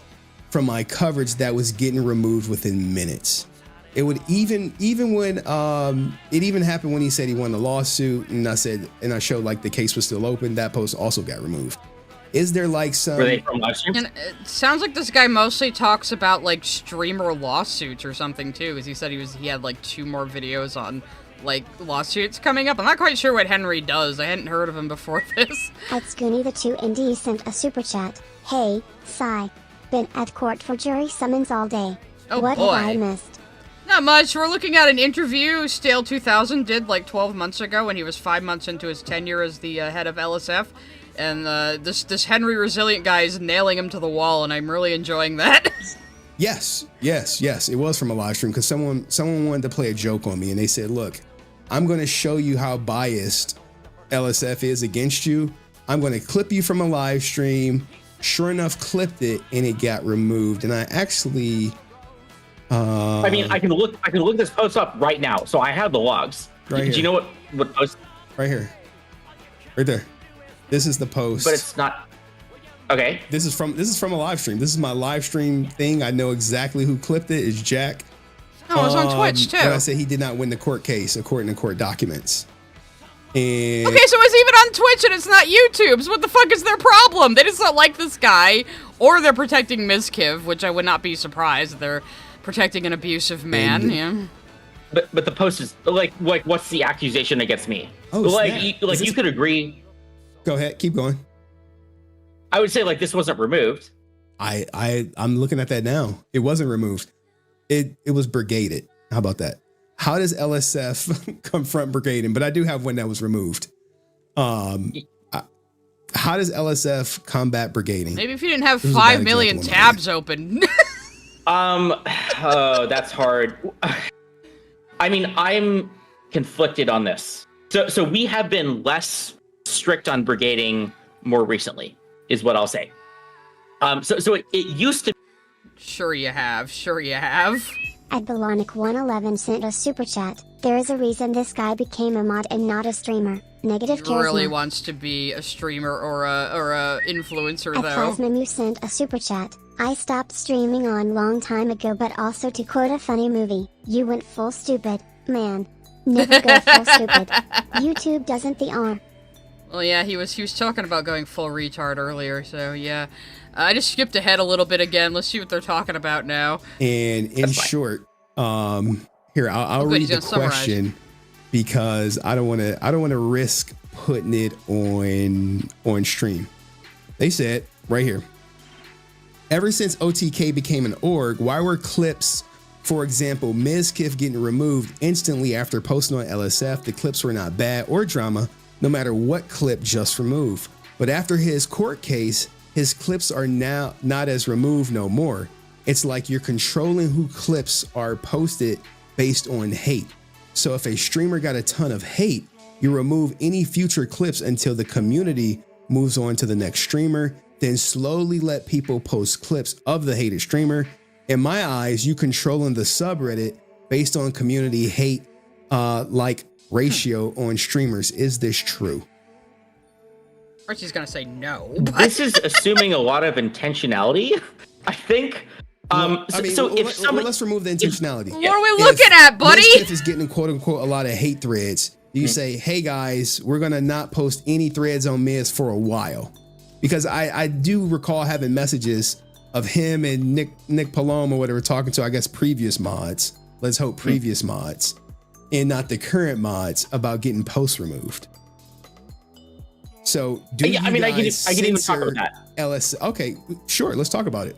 from my coverage that was getting removed within minutes. It would even when it even happened when he said he won the lawsuit, and I showed like the case was still open. That post also got removed. Is there like some? Were they from live stream? And it sounds like this guy mostly talks about like streamer lawsuits or something too, because he said he had like 2 more videos on like lawsuits coming up. I'm not quite sure what Henry does. I hadn't heard of him before this. At Scoony the 2ND sent a super chat. Hey, Sigh. Been at court for jury summons all day. Oh, what boy. have I missed? Not much. We're looking at an interview Stale2000 did like 12 months ago when he was 5 months into his tenure as the head of LSF. And this Henry Resilient guy is nailing him to the wall, and I'm really enjoying that. Yes. It was from a live stream because someone wanted to play a joke on me, and they said, "Look, I'm going to show you how biased LSF is against you. I'm going to clip you from a live stream." Sure enough, clipped it, and it got removed. And I actually. I mean, I can look this post up right now. So I have the logs. Right Do you know what post? Right here. Right there. This is the post. But it's not. Okay. This is from a live stream. This is my live stream thing. I know exactly who clipped it. It's Jack. Oh, it was on Twitch too. When I said he did not win the court case according to court documents. And Okay, so it's even on Twitch and it's not YouTube. So what the fuck is their problem? They just don't like this guy, or they're protecting Mizkiv, which I would not be surprised. They're protecting an abusive man. Yeah. But the post is like what's the accusation against me? Oh, snap. You could agree. Go ahead, keep going. I would say like this wasn't removed. I'm looking at that now. It wasn't removed. It was brigaded. How about that? How does LSF confront brigading? But I do have one that was removed. How does LSF combat brigading? Maybe if you didn't have 5 million tabs open. Oh, that's hard. I mean, I'm conflicted on this. So we have been less strict on brigading more recently, is what I'll say. So it used to. Sure you have. Sure you have. At Belonic111 sent a super chat. There is a reason this guy became a mod and not a streamer. Negative He charisma. really wants to be a streamer or a influencer At though. Plasmamu sent a super chat. I stopped streaming on long time ago, but also to quote a funny movie, you went full stupid. Man, never go full stupid. YouTube doesn't the R. Well, yeah, he was talking about going full retard earlier, so yeah. I just skipped ahead a little bit again. Let's see what they're talking about now. And in short, here I'll read the question because I don't want to risk putting it on stream. They said right here. Ever since OTK became an org, why were clips, for example, Mizkiff getting removed instantly after posting on LSF? The clips were not bad or drama, no matter what clip just removed. But after his court case, his clips are now not as removed no more. It's like you're controlling who clips are posted based on hate. So if a streamer got a ton of hate, you remove any future clips until the community moves on to the next streamer, then slowly let people post clips of the hated streamer. in my eyes, you controlling the subreddit based on community hate like ratio on streamers. Is this true? Archie's gonna say no. This is assuming a lot of intentionality, I think. Let's remove the intentionality. What are we looking at, buddy? Mischief is getting quote unquote a lot of hate threads. You say, hey guys, we're gonna not post any threads on Miz for a while. Because I do recall having messages of him and Nick Paloma, whatever, talking to, I guess, previous mods. Let's hope previous mods and not the current mods about getting posts removed. So I can even talk about that. LS. Okay, sure. Let's talk about it.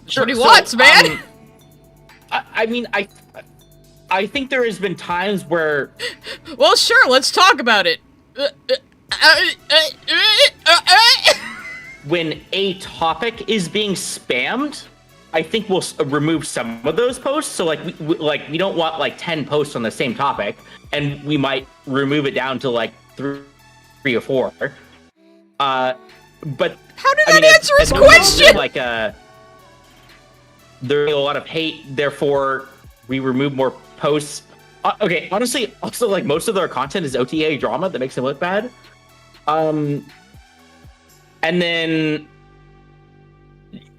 Sure. What he wants, man. I think there has been times where. Well, sure. Let's talk about it. When a topic is being spammed, I think we'll remove some of those posts. So we don't want like 10 posts on the same topic, and we might remove it down to like three or four. But how did that answer his question? There's a lot of hate, therefore we remove more posts. Okay, honestly, also like most of their content is OTA drama that makes them look bad. And then,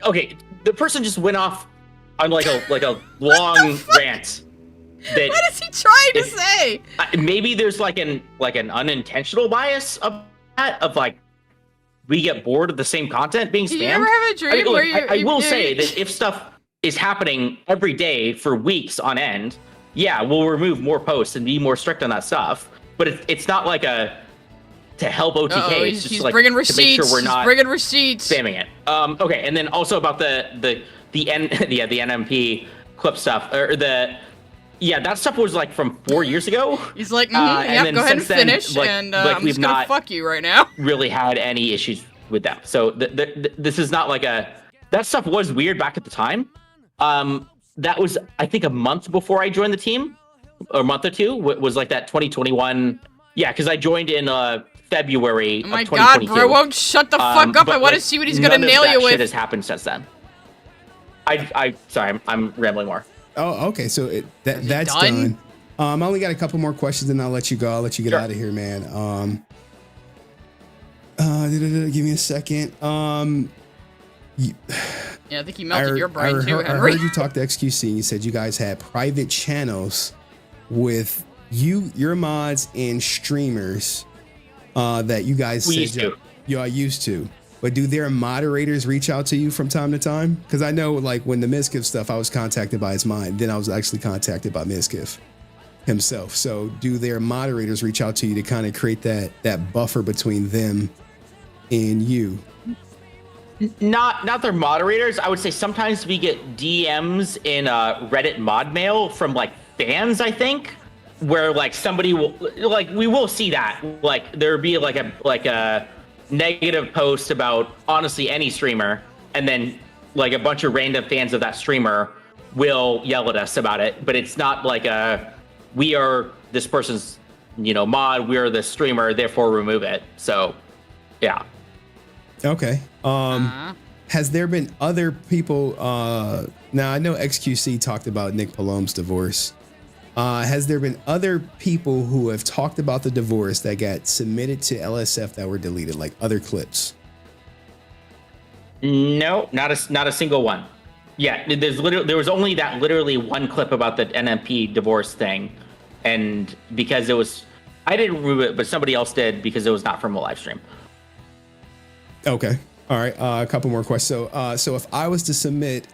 okay, the person just went off on like a long rant. What is he trying to say? Maybe there's like an unintentional bias of that, of like we get bored of the same content being spammed. Did you ever have a dream where I will say that if stuff is happening every day for weeks on end, yeah, we'll remove more posts and be more strict on that stuff. But it's not like to help OTK. It's just he's like bringing to receipts. make sure we're not bringing receipts. Spamming it. Okay, and then also about the NMP clip stuff, or that stuff was like from 4 years ago. He's like, go ahead and finish, and I'm just gonna fuck you right now. Really had any issues with them. So this is not like that stuff was weird back at the time. That was, I think, a month before I joined the team, or a month or two. Was like that 2021. Yeah, because I joined in February. Oh my of 2022. God, bro! Won't shut the fuck up. I want to see what he's gonna nail you with. Shit has happened since then. Sorry, I'm rambling more. Oh, okay. So that's done. I only got a couple more questions, and I'll let you go. I'll let you get out of here, man. Give me a second. Yeah, I think he melted your brain too, Henry. I heard you talk to XQC. You said you guys had private channels with your mods and streamers that you guys used to. But do their moderators reach out to you from time to time? Because I know, like, when the Mizkif stuff, I was contacted by his mind. Then I was actually contacted by Mizkif himself. So do their moderators reach out to you to kind of create that buffer between them and you? Not their moderators. I would say sometimes we get DMs in Reddit mod mail from like fans, I think, where like somebody will, like, we will see that, like there'll be like a negative post about honestly any streamer, and then like a bunch of random fans of that streamer will yell at us about it. But it's not like we are this person's mod, we are the streamer, therefore remove it. So yeah. Okay. Has there been other people? Now I know XQC talked about Nick Palome's divorce. Has there been other people who have talked about the divorce that got submitted to LSF that were deleted, like other clips? No, not a single one. Yeah, there was only that literally one clip about the NMP divorce thing, and because I didn't remove it, but somebody else did because it was not from a live stream. Okay. All right. A couple more questions. So if I was to submit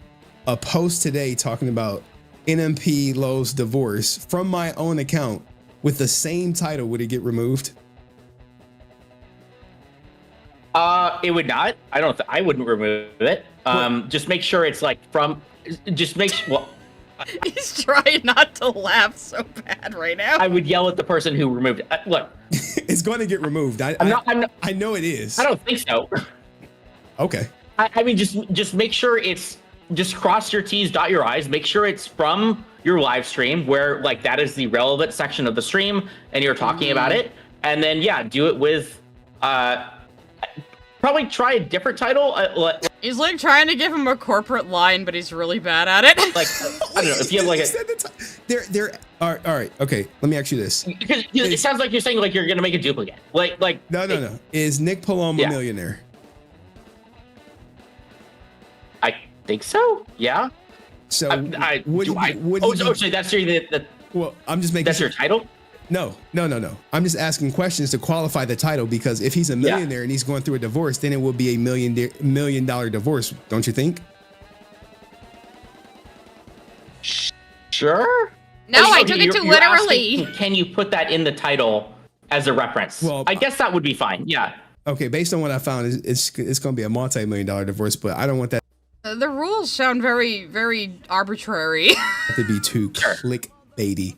a post today talking about NMP Lowe's divorce from my own account with the same title, would it get removed? It would not. I wouldn't remove it. Just make sure it's like He's trying not to laugh so bad right now. I would yell at the person who removed it. Look, it's going to get removed. I know it is. I don't think so. Okay. I mean, just make sure it's, just cross your T's, dot your I's. Make sure it's from your live stream where like that is the relevant section of the stream and you're talking about it. And then yeah, do it with probably try a different title. He's like trying to give him a corporate line, but he's really bad at it. Like, I don't know, if you have like they're all right. Okay, let me ask you this. Because it sounds like you're saying like you're gonna make a duplicate. No. Is Nick Paloma a millionaire? I think so. Yeah. So so that's your well, I'm just making. That's your title. No. I'm just asking questions to qualify the title, because if he's a millionaire and he's going through a divorce, then it will be a $1 million divorce, don't you think? Sure. No, I took it too literally. Asking, can you put that in the title as a reference? Well, I guess that would be fine. Yeah. Okay, based on what I found, it's going to be a multi-million-dollar divorce, but I don't want that. The rules sound very, very arbitrary. To be too clickbaity.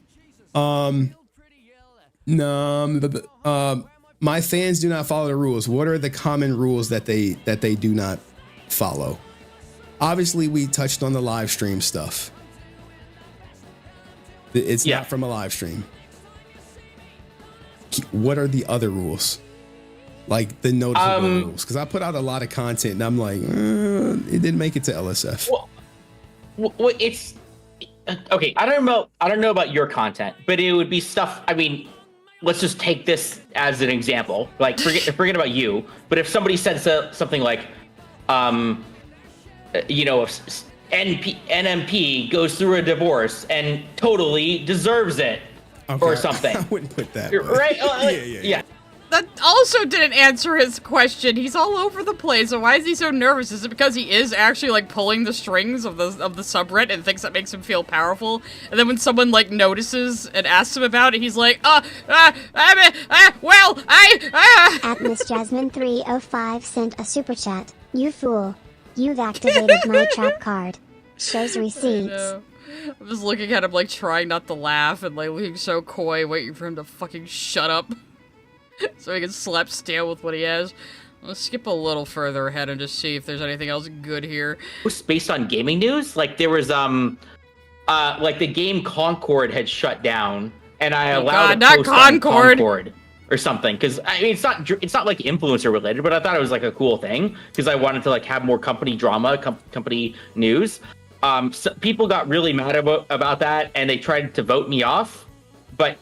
My fans do not follow the rules. What are the common rules that they do not follow? Obviously, we touched on the live stream stuff. It's not from a live stream. What are the other rules? Like the noticeable rules? Because I put out a lot of content and I'm like, it didn't make it to LSF. Well, it's okay. I don't know about your content, but it would be stuff. I mean, let's just take this as an example. Like, forget about you. But if somebody said something like, if NMP goes through a divorce and totally deserves it, or something. I wouldn't put that. Right? Yeah. That also didn't answer his question. He's all over the place. So why is he so nervous? Is it because he is actually like pulling the strings of the subreddit and thinks that makes him feel powerful? And then when someone like notices and asks him about it, he's like, At Miss Jasmine305 sent a super chat. You fool. You've activated my trap card. Shows receipts. I'm just looking at him like trying not to laugh and like looking so coy, waiting for him to fucking shut up. So he can slap Stale with what he has. Let's skip a little further ahead and just see if there's anything else good here. Based on gaming news, like there was like the game Concord had shut down, and I allowed a post on Concord or something, because I mean it's not like influencer related, but I thought it was like a cool thing because I wanted to like have more company drama, company news. So people got really mad about that, and they tried to vote me off, but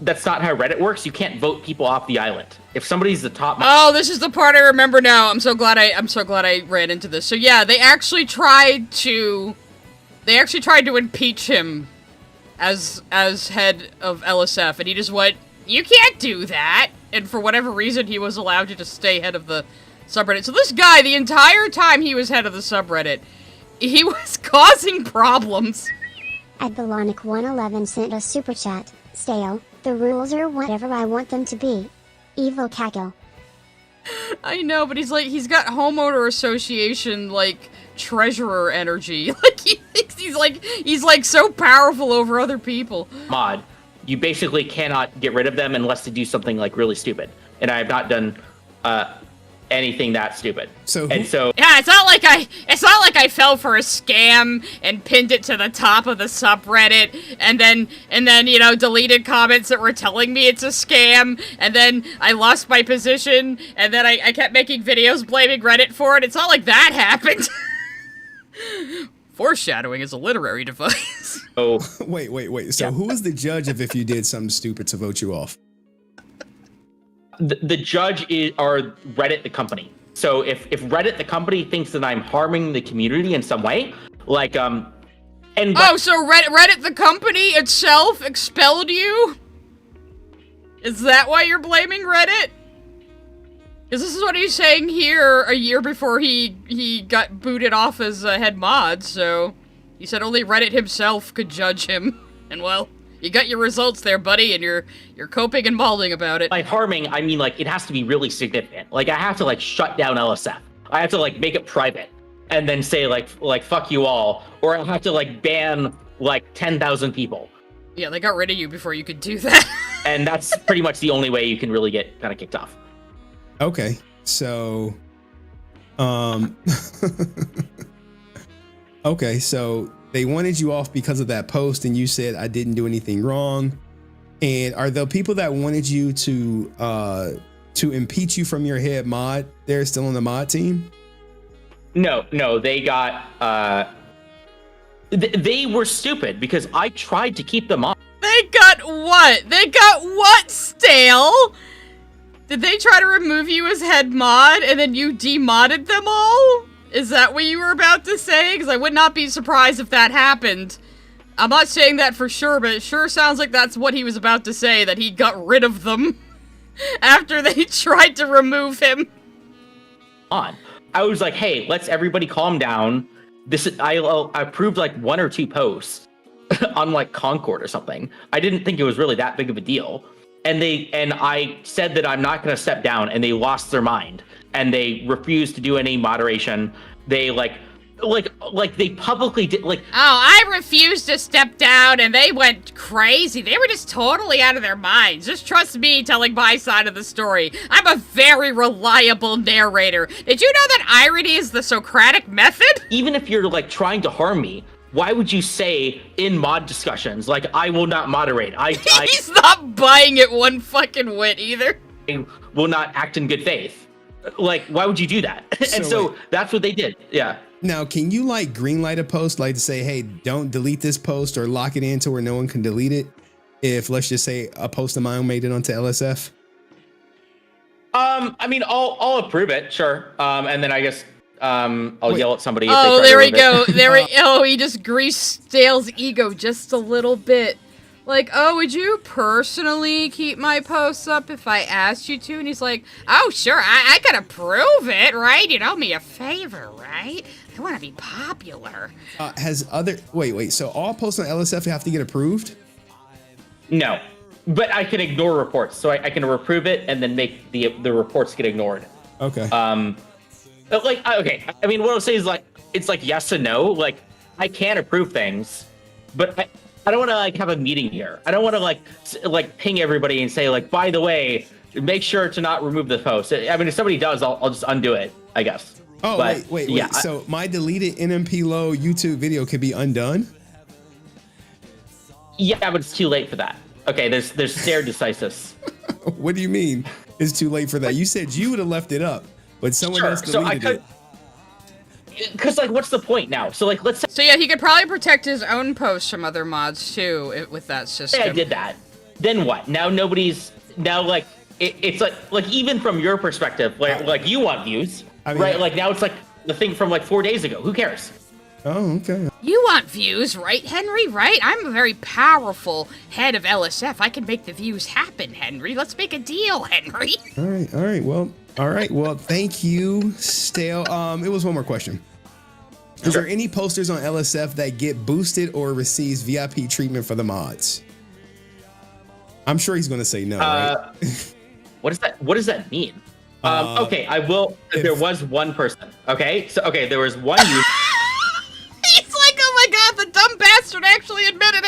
that's not how Reddit works. You can't vote people off the island. If somebody's the top. Oh, this is the part I remember now. I'm so glad I ran into this. So yeah, they actually tried to impeach him as head of LSF, and he just went, "You can't do that." And for whatever reason, he was allowed to just stay head of the subreddit. So this guy, the entire time he was head of the subreddit, he was causing problems. Adbalonic111 sent a super chat. Stale. The rules are whatever I want them to be. Evil cackle. I know, but he's got homeowner association like treasurer energy. Like he thinks he's like so powerful over other people. Mod, you basically cannot get rid of them unless they do something like really stupid. And I have not done anything that stupid. So yeah, it's not like I fell for a scam and pinned it to the top of the subreddit and then deleted comments that were telling me it's a scam, and then I lost my position, and then I kept making videos blaming Reddit for it. It's not like that happened. Foreshadowing is a literary device. Oh, wait. So who is the judge of if you did something stupid to vote you off? The judge are Reddit the company. So if Reddit the company thinks that I'm harming the community in some way, like so Reddit the company itself expelled you? Is that why you're blaming Reddit? Because this is what he's saying here a year before he got booted off as a head mod. So he said only Reddit himself could judge him, and well. You got your results there, buddy, and you're coping and bawling about it. By harming, I mean, like, it has to be really significant. Like, I have to, like, shut down LSF. I have to, like, make it private and then say, like, fuck you all. Or I have to, like, ban, like, 10,000 people. Yeah, they got rid of you before you could do that. And that's pretty much the only way you can really get kind of kicked off. Okay, so... Okay, so... They wanted you off because of that post, and you said I didn't do anything wrong. And are the people that wanted you to to impeach you from your head mod, they're still on the mod team? No, they got, they were stupid because I tried to keep them on. They got what? They got what, Stale? Did they try to remove you as head mod and then you demodded them all? Is that what you were about to say? Because I would not be surprised if that happened. I'm not saying that for sure, but it sure sounds like that's what he was about to say, that he got rid of them after they tried to remove him. I was like, hey, let's everybody calm down. I approved like 1 or 2 posts on like Concord or something. I didn't think it was really that big of a deal. And I said that I'm not going to step down, and they lost their mind and they refused to do any moderation. They like they publicly did like. Oh, I refused to step down, and they went crazy. They were just totally out of their minds. Just trust me telling my side of the story. I'm a very reliable narrator. Did you know that irony is the Socratic method? Even if you're like trying to harm me, why would you say in mod discussions like I will not moderate? He's not buying it one fucking whit either. I will not act in good faith. Like, why would you do that? And so that's what they did. Yeah. Now, can you like greenlight a post, like to say, hey, don't delete this post or lock it in to where no one can delete it? If, let's just say, a post of mine made it onto LSF? I mean, I'll approve it, sure. And then I guess I'll yell at somebody. Oh, there we go. He just greased Stale's ego just a little bit. Like, oh, would you personally keep my posts up if I asked you to? And he's like, oh, sure, I could approve it, right? You know me a favor, right? I want to be popular. Wait, so all posts on LSF have to get approved? No, but I can ignore reports. So I can approve it and then make the reports get ignored. Okay. Okay. I mean, what I'll say is like, it's like yes and no. Like, I can approve things, but I don't want to like have a meeting here. I don't want to like ping everybody and say like, by the way, make sure to not remove the post. I mean, if somebody does, I'll just undo it, I guess. Oh, but, wait. Yeah, so my deleted NMP low YouTube video can be undone? Yeah, but it's too late for that. Okay, there's stare decisis. What do you mean it's too late for that? You said you would have left it up, but someone else deleted it. Because, like, what's the point now? So, like, let's say... So, yeah, he could probably protect his own posts from other mods, too, with that system. I did that. Then what? Now nobody's... Now, like, it's like, even from your perspective, like you want views, right? Like, now it's, like, the thing from, like, 4 days ago. Who cares? Oh, okay. You want views, right, Henry? Right? I'm a very powerful head of LSF. I can make the views happen, Henry. Let's make a deal, Henry. All right. Well, thank you, Stale. It was one more question. Is there any posters on LSF that get boosted or receives VIP treatment for the mods? I'm sure he's going to say no, right? What does that mean? Okay, I will. There was one person. Okay, so there was one user. He's like, oh my god, the dumb bastard actually admitted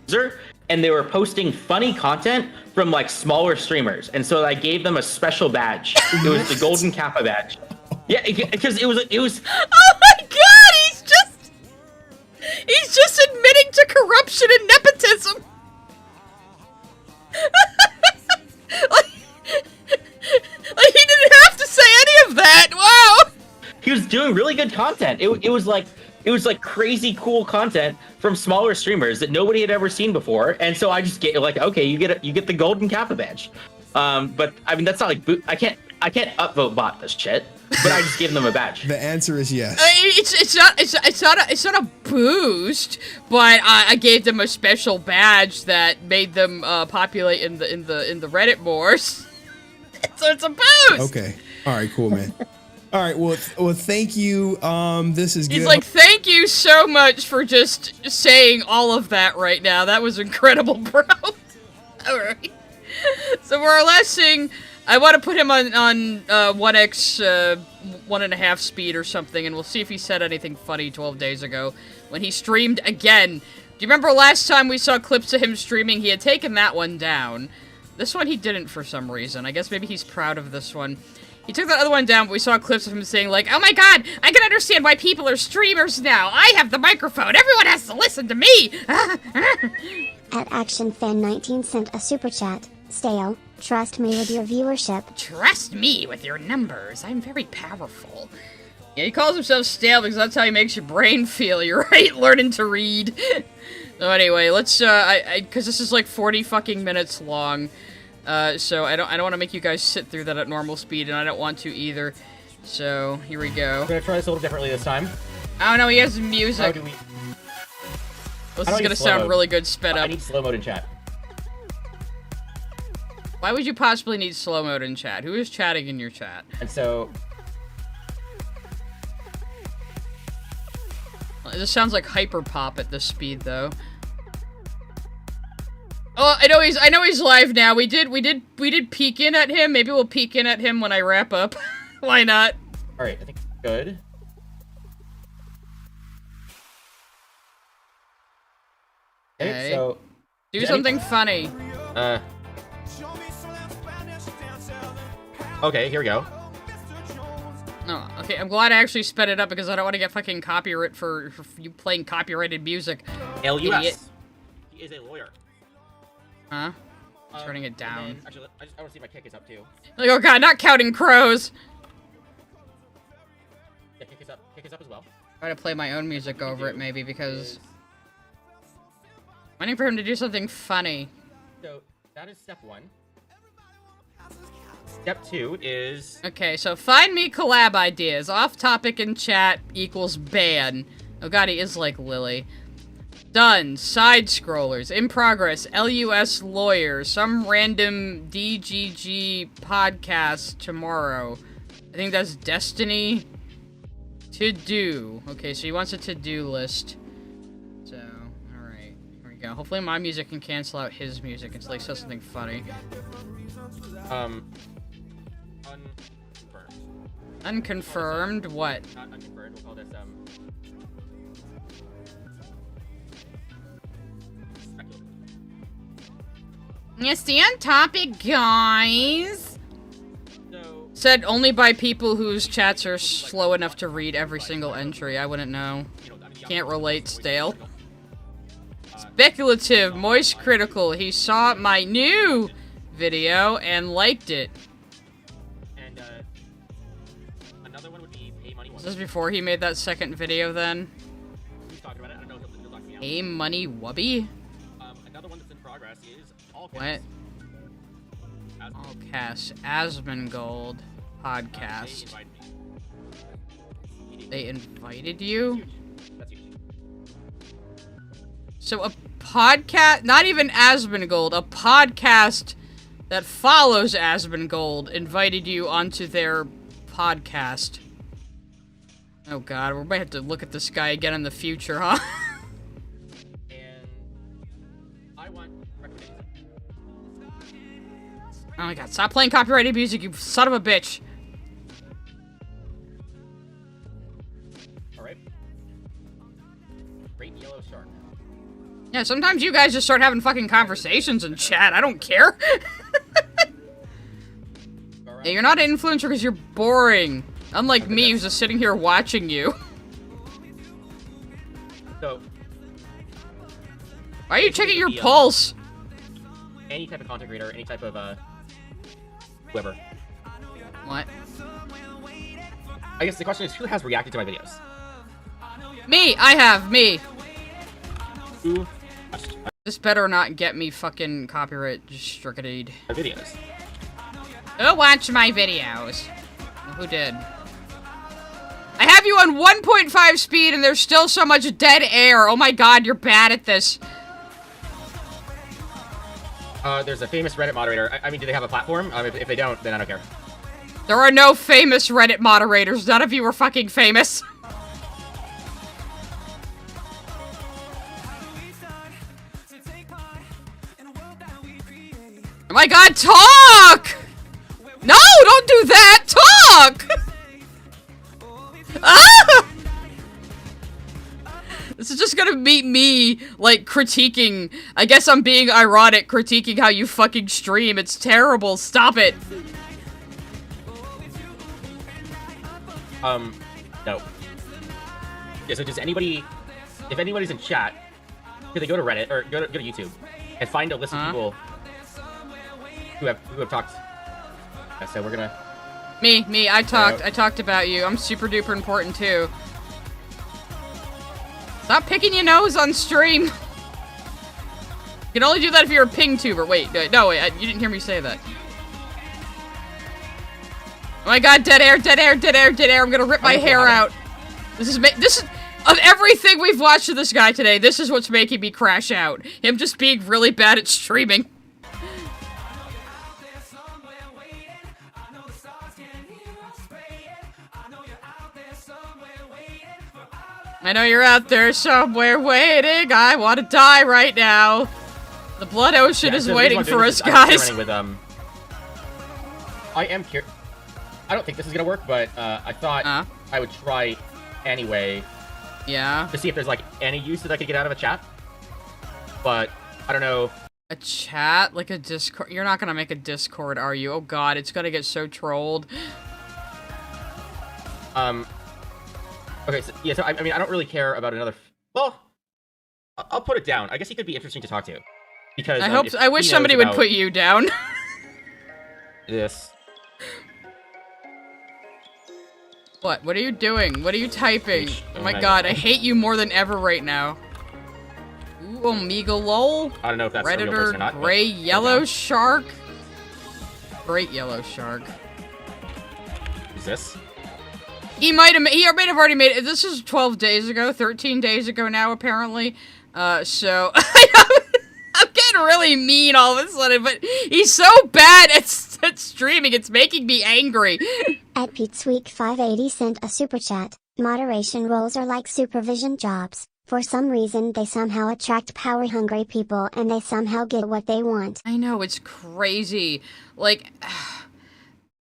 it. And they were posting funny content from like smaller streamers, and so I gave them a special badge. It was the Golden Kappa badge. Yeah, because it was. Oh my god, he's just admitting to corruption and nepotism. like he didn't have to say any of that. Wow. He was doing really good content. It was like crazy cool content from smaller streamers that nobody had ever seen before, and so I just get like, okay, you get the Golden Kappa badge. But I mean, that's not like I can't upvote bot this shit. But I just gave them a badge. The answer is yes. It's not a boost, but I gave them a special badge that made them populate in the Reddit more. So it's a boost. Okay. All right. Cool, man. All right. Well, thank you. This is good. He's like, thank you so much for just saying all of that right now. That was incredible, bro. All right. So for our last thing, I want to put him on 1x 1.5 speed or something, and we'll see if he said anything funny 12 days ago when he streamed again. Do you remember last time we saw clips of him streaming? He had taken that one down. This one he didn't for some reason. I guess maybe he's proud of this one. He took that other one down, but we saw clips of him saying like, oh my god, I can understand why people are streamers now. I have the microphone. Everyone has to listen to me. At ActionFan19 sent a super chat. Stale, Trust me with your viewership. Trust me with your numbers. I'm very powerful. Yeah, he calls himself Stale because that's how he makes your brain feel. You're right, learning to read. So anyway, let's, because this is like 40 fucking minutes long. So I don't want to make you guys sit through that at normal speed, and I don't want to either. So, here we go. I'm gonna try this a little differently this time. I don't know, he has music. How do we... This is gonna sound really good sped up. I need slow mode in chat. Why would you possibly need slow mode in chat? Who is chatting in your chat? And so... This sounds like hyperpop at this speed, though. Oh, I know he's live now. We did peek in at him. Maybe we'll peek in at him when I wrap up. Why not? All right, I think good. Okay. So do something funny. Okay, here we go. No, okay, I'm glad I actually sped it up because I don't want to get fucking copyright for you playing copyrighted music. LUS. Idiot. He is a lawyer. Huh? Turning it down. Then, actually, I want to see if my kick is up too. Like, oh god, not counting crows. Yeah, kick is up as well. Try to play my own music over it, maybe, because... I'm waiting for him to do something funny. So, that is step 1. Step 2 is... Okay, so find me collab ideas. Off topic in chat equals ban. Oh god, he is like Lily. Done. Side scrollers. In progress. LUS lawyer. Some random DGG podcast tomorrow. I think that's Destiny. To do. Okay, so he wants a to-do list. So, alright. Here we go. Hopefully my music can cancel out his music until he says something funny. Unconfirmed. Unconfirmed? What? Not unconfirmed. We'll call this, Yeah, stay on topic, guys. So, Said only by people whose chats are slow enough to read every single entry. I wouldn't know. Can't relate, Stale. Speculative, moist critical. He saw my new video and liked it. and, another one would be pay money. Was this before he made that second video then? Who's talking about it? I don't know if he'll talk to me out. Hey, money wubby? Another one that's in progress is all What? All cast. Asmongold podcast. They invited you? That's huge. So a podcast, not even Asmongold, a podcast that follows Asmongold invited you onto their podcast. Oh god, we might have to look at this guy again in the future, huh? And I want recommendations. Oh my god, stop playing copyrighted music, you son of a bitch. Alright. Great yellow shark. Yeah, sometimes you guys just start having fucking conversations in chat. I don't care. Yeah, you're not an influencer because you're boring. Unlike me, who's just sitting here watching you. So, Why are you checking your pulse? any type of content creator, any type of, whoever. What? I guess the question is, who has reacted to my videos? Me! I have! Me! Who This better not get me fucking copyright stricted. my videos? Go watch my videos. Well, who did? I have you on 1.5 speed and there's still so much dead air. Oh my god, you're bad at this. There's a famous Reddit moderator. I mean, do they have a platform? If they don't, then I don't care. There are no famous Reddit moderators. None of you are fucking famous. Oh my god, talk! No, don't do that! Talk! Ah! This is just gonna be me, like, critiquing. I guess I'm being ironic, critiquing how you fucking stream. It's terrible. Stop it. No. Yeah, so does anybody, if anybody's in chat, could they go to Reddit, or go to YouTube, and find a list of people who have talked. Yeah, so we're gonna. Me. I talked about you. I'm super duper important too. Stop picking your nose on stream. You can only do that if you're a ping tuber. Wait, no, wait, you didn't hear me say that. Oh my god, dead air. I'm gonna rip my hair out. This is of everything we've watched of this guy today, this is what's making me crash out. Him just being really bad at streaming. I know you're out there somewhere waiting. I want to die right now. The blood ocean is waiting for us, guys. With, I am curious. I don't think this is gonna work, but I thought I would try anyway. Yeah. To see if there's like any use that I could get out of a chat. But I don't know. A chat? Like a Discord? You're not gonna make a Discord, are you? Oh god, it's gonna get so trolled. Okay, so, yeah, so I mean, I don't really care about another... Well, I'll put it down. I guess he could be interesting to talk to. Because, I wish somebody would put you down. This. What? What are you doing? What are you typing? Oh my god, I hate you more than ever right now. Ooh, Omega lol. I don't know if that's Predator, a real person or not. Gray Yellow Shark. Great Yellow Shark. Is this? He might have already made it. This is 12 days ago, 13 days ago now, apparently. So, I'm getting really mean all of a sudden, but he's so bad at streaming, it's making me angry. At PeteSweek580 sent a super chat. Moderation roles are like supervision jobs. For some reason, they somehow attract power-hungry people, and they somehow get what they want. I know, it's crazy. Like...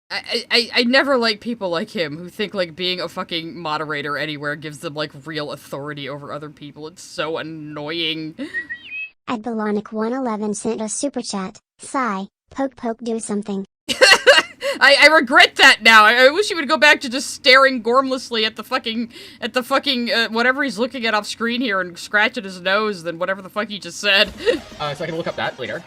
I never like people like him who think like being a fucking moderator anywhere gives them like real authority over other people. It's so annoying. At Balonic111 sent a super chat. Sigh, poke do something. I regret that now. I wish he would go back to just staring gormlessly at the fucking whatever he's looking at off screen here and scratch at his nose than whatever the fuck he just said. So I can look up that later.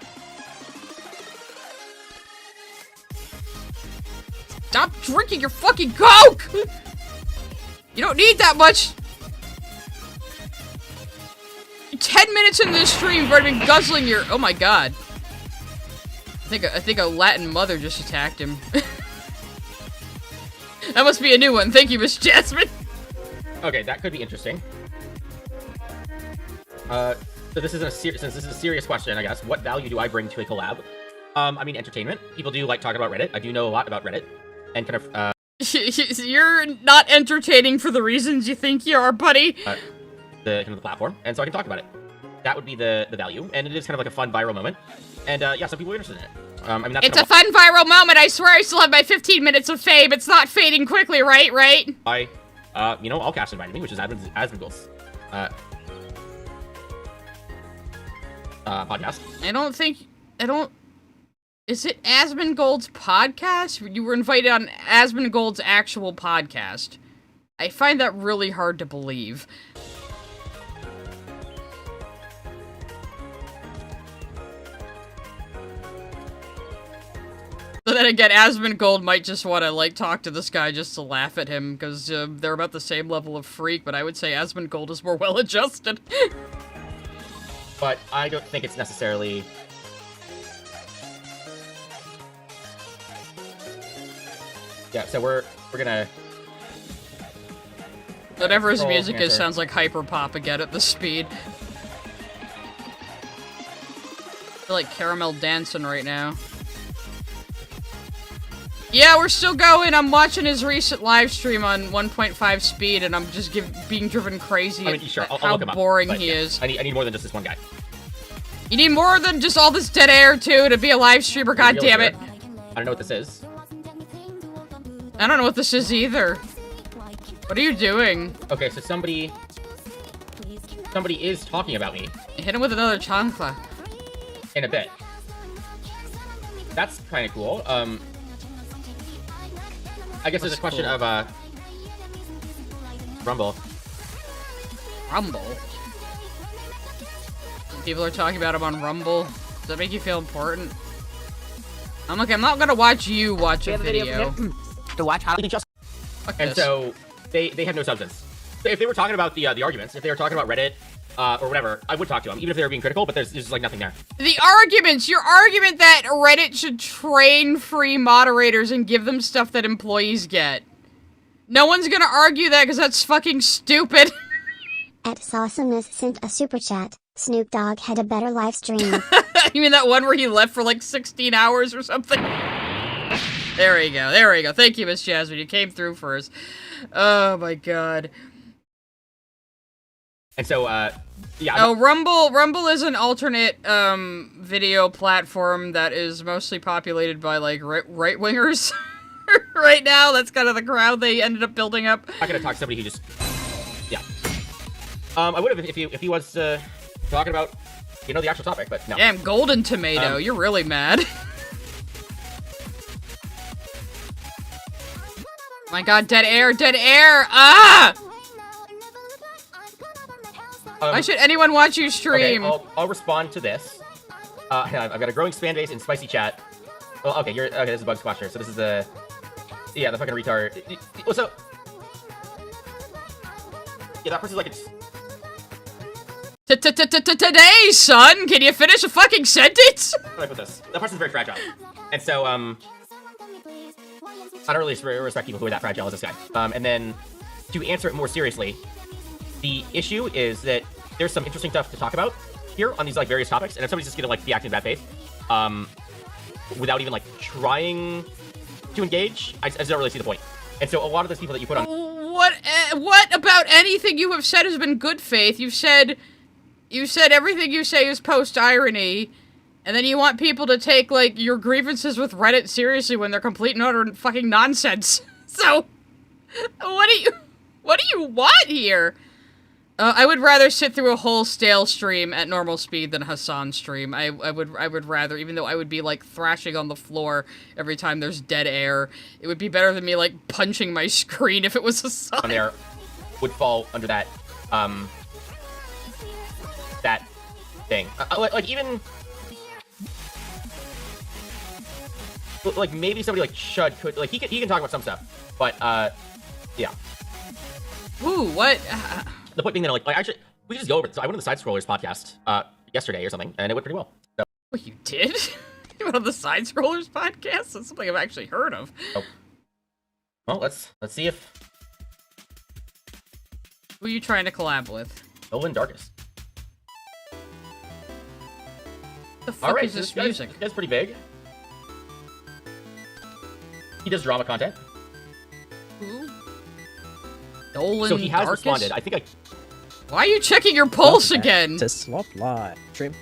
Stop drinking your fucking Coke! You don't need that much! 10 minutes into this stream, you've already been guzzling your... Oh my god. I think a Latin mother just attacked him. That must be a new one. Thank you, Miss Jasmine. Okay, that could be interesting. So this is since this is a serious question, I guess. What value do I bring to a collab? I mean, entertainment. People do like talking about Reddit. I do know a lot about Reddit. And kind of, You're not entertaining for the reasons you think you are, buddy. The platform, and so I can talk about it. That would be the value, and it is kind of like a fun viral moment. And yeah, some people are interested in it. I mean, that's it's a fun viral moment. I swear I still have my 15 minutes of fame. It's not fading quickly, right? All cast invited me, which is Asmongold's podcast. I don't. Is it Asmongold's podcast? You were invited on Asmongold's actual podcast. I find that really hard to believe. But then again, Asmongold might just want to, like, talk to this guy just to laugh at him, because they're about the same level of freak, but I would say Asmongold is more well-adjusted. But I don't think it's necessarily... Yeah, so we're gonna... Whatever his music is sounds like hyperpop again at this speed. I feel like caramel dancing right now. Yeah, we're still going. I'm watching his recent live stream on 1.5 speed, and I'm just being driven crazy I mean, sure, at how boring he is. I need more than just this one guy. You need more than just all this dead air, too, to be a live streamer, goddammit. I don't know what this is. I don't know what this is either. What are you doing? Okay, so somebody is talking about me. Hit him with another chancla. In a bit. That's kind of cool. I guess there's a question of, Rumble. Rumble? People are talking about him on Rumble. Does that make you feel important? I'm not gonna watch you watch a video. To watch how to just. And so they have no substance. So if they were talking about the arguments, if they were talking about Reddit or whatever, I would talk to them, even if they were being critical. But there's just like nothing there. The arguments, your argument that Reddit should train free moderators and give them stuff that employees get. No one's gonna argue that because that's fucking stupid. At Sawesomeness sent a super chat. Snoop Dogg had a better live stream. You mean that one where he left for like 16 hours or something? There we go. There we go. Thank you, Miss Jasmine. You came through for us. Oh my god. And so, yeah. Oh, Rumble is an alternate video platform that is mostly populated by like right-wingers. Right now, that's kind of the crowd they ended up building up. I'm not gonna talk to somebody who just, yeah. I would have if he was talking about, you know, the actual topic, but no. Damn, Golden Tomato, you're really mad. My god, dead air, dead air! Ah! Why should anyone watch you stream? Okay, I'll respond to this. I've got a growing fan base in spicy chat. Well, okay, okay, this is Bug Squasher, so this is the, yeah, the fucking retard. What's up? Yeah, that person's like, it's... Today, son, can you finish a fucking sentence? How do I put this? That person's very fragile. And so, I don't really respect people who are that fragile as this guy. And then, to answer it more seriously, the issue is that there's some interesting stuff to talk about here on these, like, various topics, and if somebody's just gonna, like, be acting in bad faith, without even, like, trying to engage, I just don't really see the point. And so a lot of those people that you put on... What about anything you have said has been good faith? You said everything you say is post-irony, and then you want people to take, like, your grievances with Reddit seriously when they're complete and utter fucking nonsense. So, what do you want here? I would rather sit through a whole Stale stream at normal speed than Hassan's stream. I would rather, even though I would be, like, thrashing on the floor every time there's dead air, it would be better than me, like, punching my screen if it was Hassan. There would fall under that, that thing. Like, even... Like, maybe somebody like Shud could... Like, he can talk about some stuff, but, yeah. Ooh, what? The point being that, like, actually, we can just go over it. So I went on the Side Scrollers podcast, yesterday or something, and it went pretty well. So. Oh, you did? You went on the Side Scrollers podcast? That's something I've actually heard of. Oh. Well, let's see if... Who are you trying to collab with? Nolan Darkest. The fuck is this music? This guy's pretty big. He does drama content. Who? Nolan So he has Darkest? responded. I think Why are you checking your pulse again? To Swap Live stream.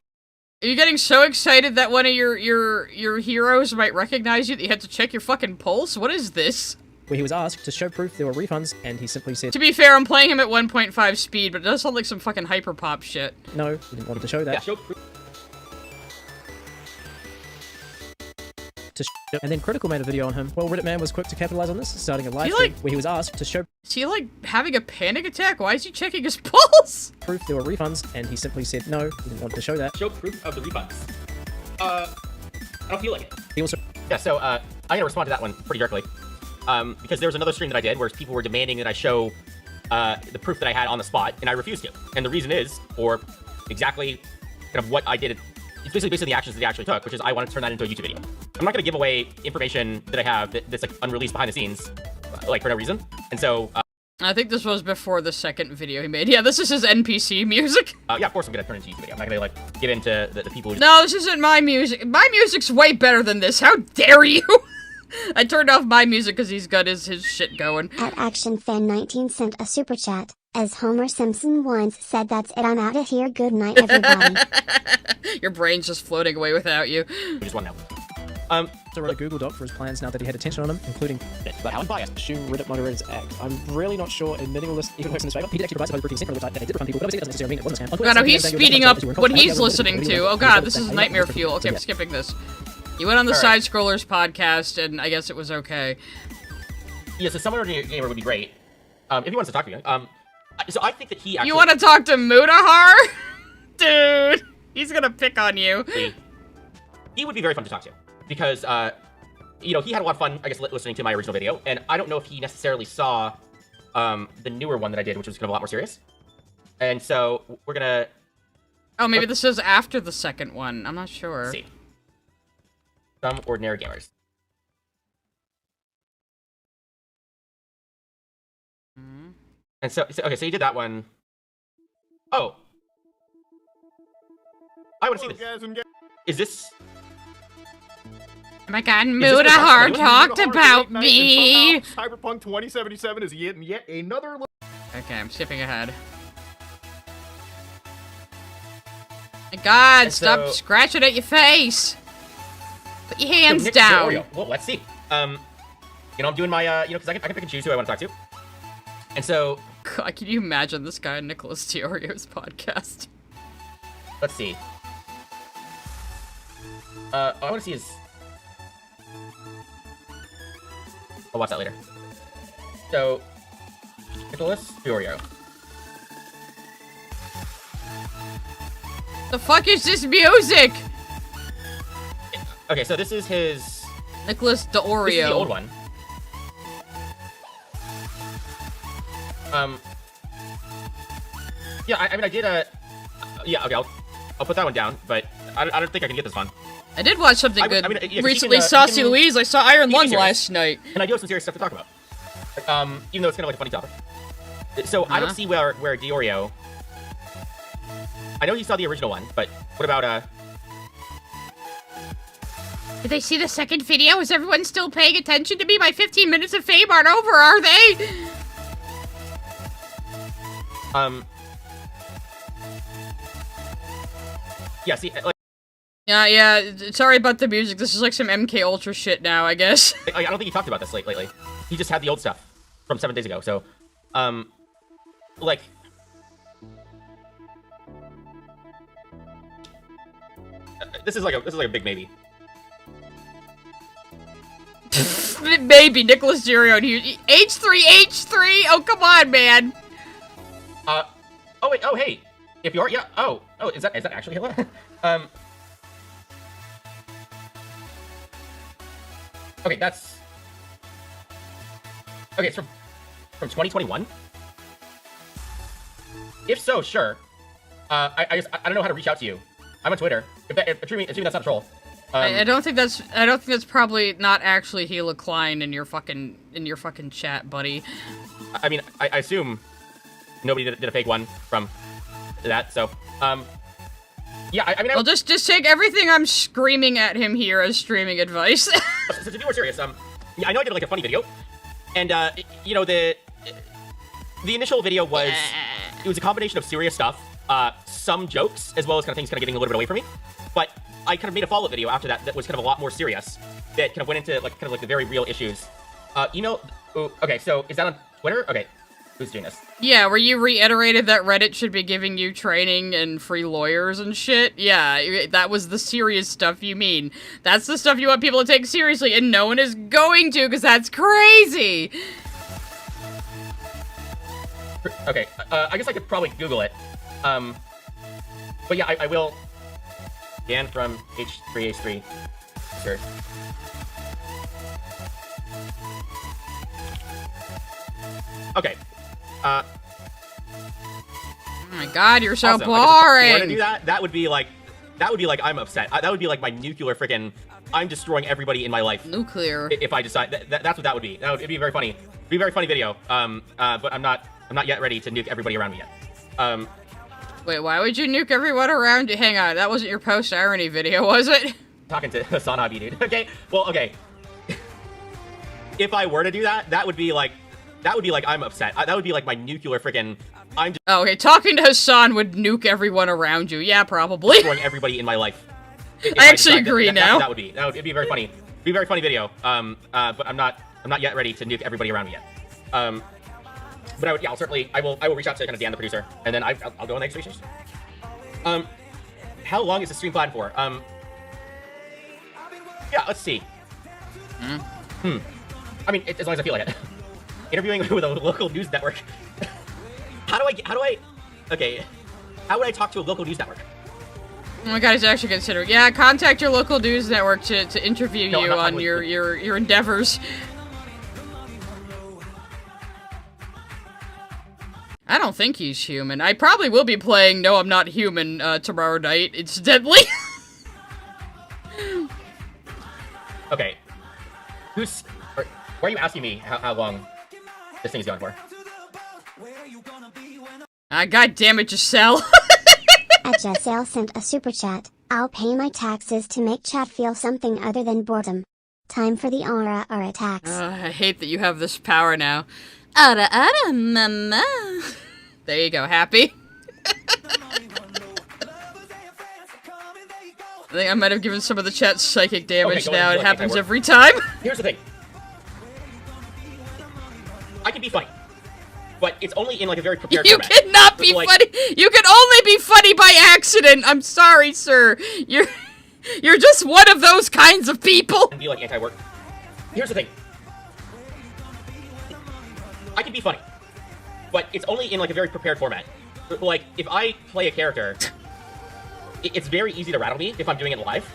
Are you getting so excited that one of your heroes might recognize you that you had to check your fucking pulse? What is this? Where he was asked to show proof there were refunds, and he simply said, To be fair, I'm playing him at 1.5 speed, but it does sound like some fucking hyperpop shit. no, he didn't want him to show that. yeah, show proof. And then Critical made a video on him. Well, Reddit man was quick to capitalize on this, starting a live He, stream like- where he was asked to show Is he, like, having a panic attack? Why is he checking his pulse? proof there were refunds, and he simply said no, he didn't want to show that. Show proof of the refunds. I don't feel like it. He also Yeah, so, I'm gonna respond to that one pretty directly. Because there was another stream that I did where people were demanding that I show, the proof that I had on the spot, and I refused to. And the reason is, or exactly kind of what I did, it's basically based on the actions that I actually took, which is I wanted to turn that into a YouTube video. I'm not gonna give away information that I have that's like unreleased behind the scenes, like for no reason. And so, I think this was before the second video he made. Yeah, this is his NPC music. yeah, of course I'm gonna turn it into a YouTube video. I'm not gonna like get into the people who No, this isn't my music. My music's way better than this. How dare you? I turned off my music because he's got his shit going. At ActionFan19 sent a super chat. As Homer Simpson once said, that's it, I'm out of here, good night everybody. Your brain's just floating away without you. just want to know. also wrote a Google Doc for his plans now that he had attention on him, including but how unbiased. assume Reddit moderators act. I'm really not sure admitting all this even works in his favor. He did actually provide some sent from the website that they did refund people, but obviously it doesn't necessarily mean it wasn't a scam. God, no, he's speeding up what he's listening to. Oh god, this is nightmare fuel. Okay, I'm skipping this. You went on the Side Scrollers podcast, and I guess it was okay. Yeah, so someone ordinary gamer would be great. If he wants to talk to me. So I think that he actually... You want to talk to Mutahar? Dude, he's gonna pick on you. He would be very fun to talk to. because you know, he had a lot of fun, I guess, listening to my original video, and I don't know if he necessarily saw the newer one that I did, which was kind of a lot more serious. And so we're gonna. Oh, maybe this is after the second one. I'm not sure. Let's see. Some ordinary gamers. And so okay, so you did that one. Oh. I want to see this. Is this... Oh my god, Mudahar talked about me! Cyberpunk 2077 is yet another... Okay, I'm skipping ahead. My god, stop scratching at your face! Put your hands down! Well, let's see. You know, I'm doing my, you know, because I can pick and choose who I want to talk to. And so... God, can you imagine this guy on Nicholas Teorio's podcast? Let's see. I want to see his... I'll watch that later. So... Nicholas Teorio. The fuck is this music? Okay, so this is his... Nicholas Teorio. This is the old one. Yeah, I mean, I did yeah, okay, I'll put that one down, but I don't think I can get this one. I did watch something good yeah, recently. Saucy Louise, I saw Iron Lung last night. And I do have some serious stuff to talk about. Even though it's kind of like a funny topic. So I don't see where Diorio... I know you saw the original one, but what about, Did they see the second video? Is everyone still paying attention to me? My 15 minutes of fame aren't over, are they? Yeah, see, like... Yeah, sorry about the music. This is like some MK Ultra shit now, I guess. I don't think he talked about this lately. He just had the old stuff from 7 days ago, so... like... This is like a big maybe. Maybe Nicholas Teorio. H3. Oh, come on, man. Oh wait. Oh hey. If you are, yeah. Oh. Is that actually Hitler? Okay, that's. Okay, it's from 2021. If so, sure. I don't know how to reach out to you. I'm on Twitter. Assuming that's not a troll. I don't think that's probably not actually Hela Klein in your fucking chat, buddy. I mean, I assume nobody did a fake one from that. So, yeah. I mean, well, just take everything I'm screaming at him here as streaming advice. So to be more serious, yeah, I know I did like a funny video, and you know the initial video was it was a combination of serious stuff, some jokes, as well as kind of things kind of getting a little bit away from me, but I kind of made a follow-up video after that was kind of a lot more serious, that kind of went into like kind of like the very real issues. You know, okay, so is that on Twitter? Okay, who's doing this? Yeah, where you reiterated that Reddit should be giving you training and free lawyers and shit. Yeah, that was the serious stuff you mean. That's the stuff you want people to take seriously, and no one is going to, because that's crazy! Okay, I guess I could probably Google it. But yeah, I will... Dan from H3H3. Sure. Okay. Oh my god, you're so also, boring! If I were to do that, that would be like I'm upset. That would be like my nuclear freaking... I'm destroying everybody in my life. Nuclear. If I decide... that's what that would be. It'd be very funny. It'd be a very funny video. But I'm not yet ready to nuke everybody around me yet. Wait, why would you nuke everyone around you? Hang on, that wasn't your post-irony video, was it? Talking to Hassan Abi, dude. Okay, well, okay. If I were to do that, that would be like I'm upset. That would be like my nuclear freaking... Oh, okay, talking to Hassan would nuke everyone around you. Yeah, probably. Destroying everybody in my life. I actually agree now. That would be. It'd be very funny. It'd be a very funny video. But I'm not yet ready to nuke everybody around me yet. But I will reach out to kind of Dan, the producer, and then I'll go on the X-ray station. How long is the stream planned for? Yeah, let's see. I mean, as long as I feel like it. Interviewing with a local news network. How would I talk to a local news network? Oh my god, he's actually considering. Yeah, contact your local news network to interview you on your endeavors. I don't think he's human. I probably will be playing No, I'm Not Human tomorrow night, incidentally. Okay. Why are you asking me how long this thing's going for? God damn it, Giselle. Giselle sent a super chat. I'll pay my taxes to make chat feel something other than boredom. Time for the aura tax. I hate that you have this power now. Ara mama. There you go, happy? I think I might have given some of the chat psychic damage now. It happens every time. Here's the thing. I can be funny, but it's only in like a very prepared format. You cannot be funny. You can only be funny by accident. I'm sorry, sir. You're just one of those kinds of people. And be like anti-work. Here's the thing. I can be funny, but it's only in like a very prepared format. Like if I play a character, it's very easy to rattle me if I'm doing it live.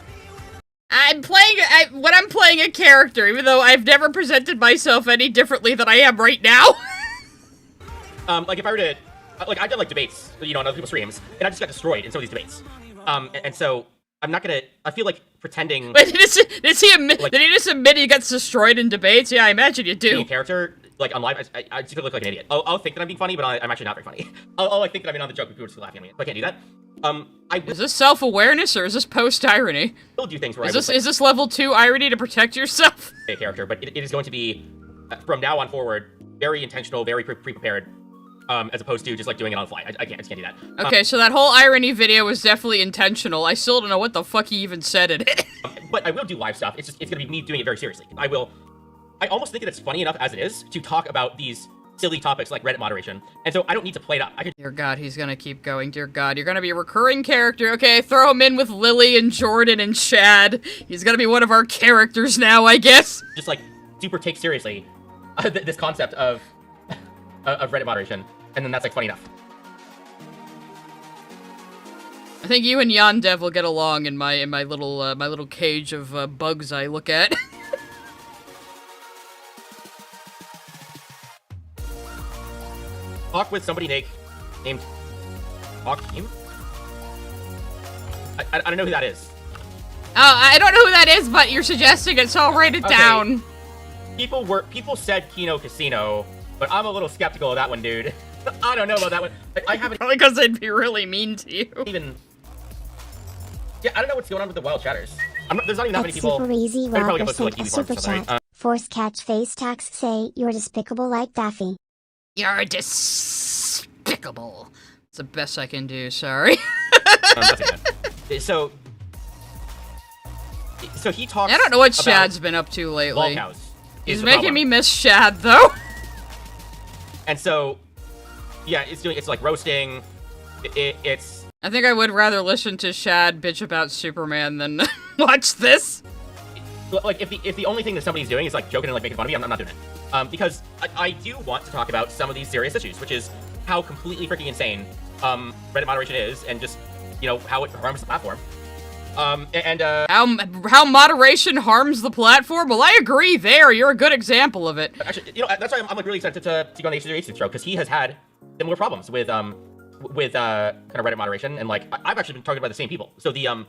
When I'm playing a character, even though I've never presented myself any differently than I am right now. Like if I were to, like I've done like debates, you know, on other people's streams, and I just got destroyed in some of these debates. And so I'm not gonna. I feel like pretending. Wait, did he just admit he gets destroyed in debates? Yeah, I imagine you do. Being a character, like on live, I just look like an idiot. I'll think that I'm being funny, but I'm actually not very funny. I'll think that I'm in on the joke, but people are just laughing at me. So I can't do that. Is this self-awareness or is this post-irony? I'll do things where is this level 2 irony to protect yourself? A character, but it is going to be from now on forward very intentional, very pre-prepared, as opposed to just like doing it on the fly. I just can't do that. Okay, so that whole irony video was definitely intentional. I still don't know what the fuck he even said in it. But I will do live stuff. It's gonna be me doing it very seriously. I almost think that it's funny enough as it is to talk about these silly topics like Reddit moderation, and so I don't need to play it up. Dear God, he's gonna keep going. Dear God, you're gonna be a recurring character. Okay, throw him in with Lily and Jordan and Shad. He's gonna be one of our characters now, I guess. Just like super take seriously this concept of Reddit moderation, and then that's like funny enough. I think you and Yandev will get along in my little cage of bugs I look at. Talk with somebody named Hakeem? I don't know who that is. Oh, I don't know who that is, but you're suggesting it, so I'll write it down. People said Kino Casino, but I'm a little skeptical of that one, dude. I don't know about that one. I haven't. Probably because they'd be really mean to you. Yeah, I don't know what's going on with the wild chatters. There's not even that many people. Super easy. Rob sent a super chat. Force catch face tax say you're despicable like Daffy. You're despicable. It's the best I can do, sorry. So he talks. I don't know what Shad's been up to lately. He's making me miss Shad, though. And so, yeah, it's like roasting. It's. I think I would rather listen to Shad bitch about Superman than watch this. Like, if the only thing that somebody's doing is like joking and like making fun of me, I'm not doing it. Because I do want to talk about some of these serious issues, which is how completely freaking insane Reddit moderation is, and just, you know, how it harms the platform. How moderation harms the platform? Well, I agree there. You're a good example of it. Actually, you know, that's why I'm like really excited to go on the H3H show, because he has had similar problems with kind of Reddit moderation, and like I've actually been targeted by the same people. So the I don't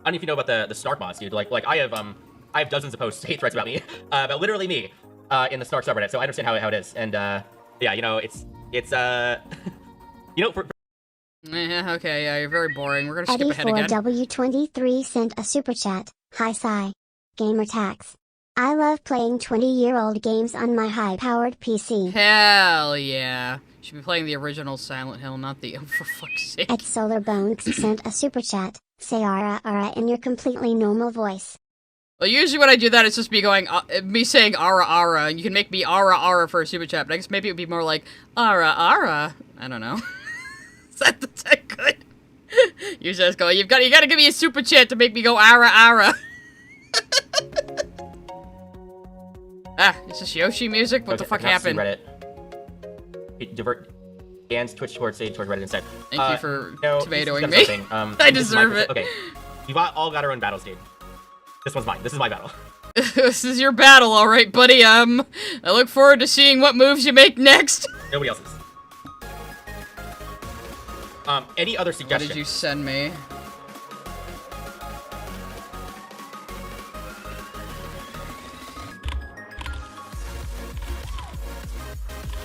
know if you know about the Snark mods, dude. Like I have dozens of posts, hate threads about me, about literally me, in the Snark subreddit. So I understand how it is, and yeah, you know, it's you know, okay, yeah, you're very boring. We're gonna skip ahead again. Eddie4W23 sent a super chat. Hi, Psy. Gamer tax. I love playing 20-year-old games on my high-powered PC. Hell yeah. Should be playing the original Silent Hill, not the, for fuck's sake. At SolarBones sent a super chat. Say ara ara in your completely normal voice. Well, usually when I do that, it's just me saying ara ara, and you can make me ara ara for a super chat, but I guess maybe it would be more like ara ara. I don't know. Is that good? You just go, you gotta give me a super chat to make me go ara ara. Ah, is this Yoshi music? What the fuck happened? Reddit. Dan's Twitch towards Reddit instead. Thank you for no, tomatoing me. I deserve it. Okay, we've all got our own battles, dude. This one's mine. This is my battle. This is your battle, all right, buddy. I look forward to seeing what moves you make next. Nobody else's. Any other suggestions? What did you send me?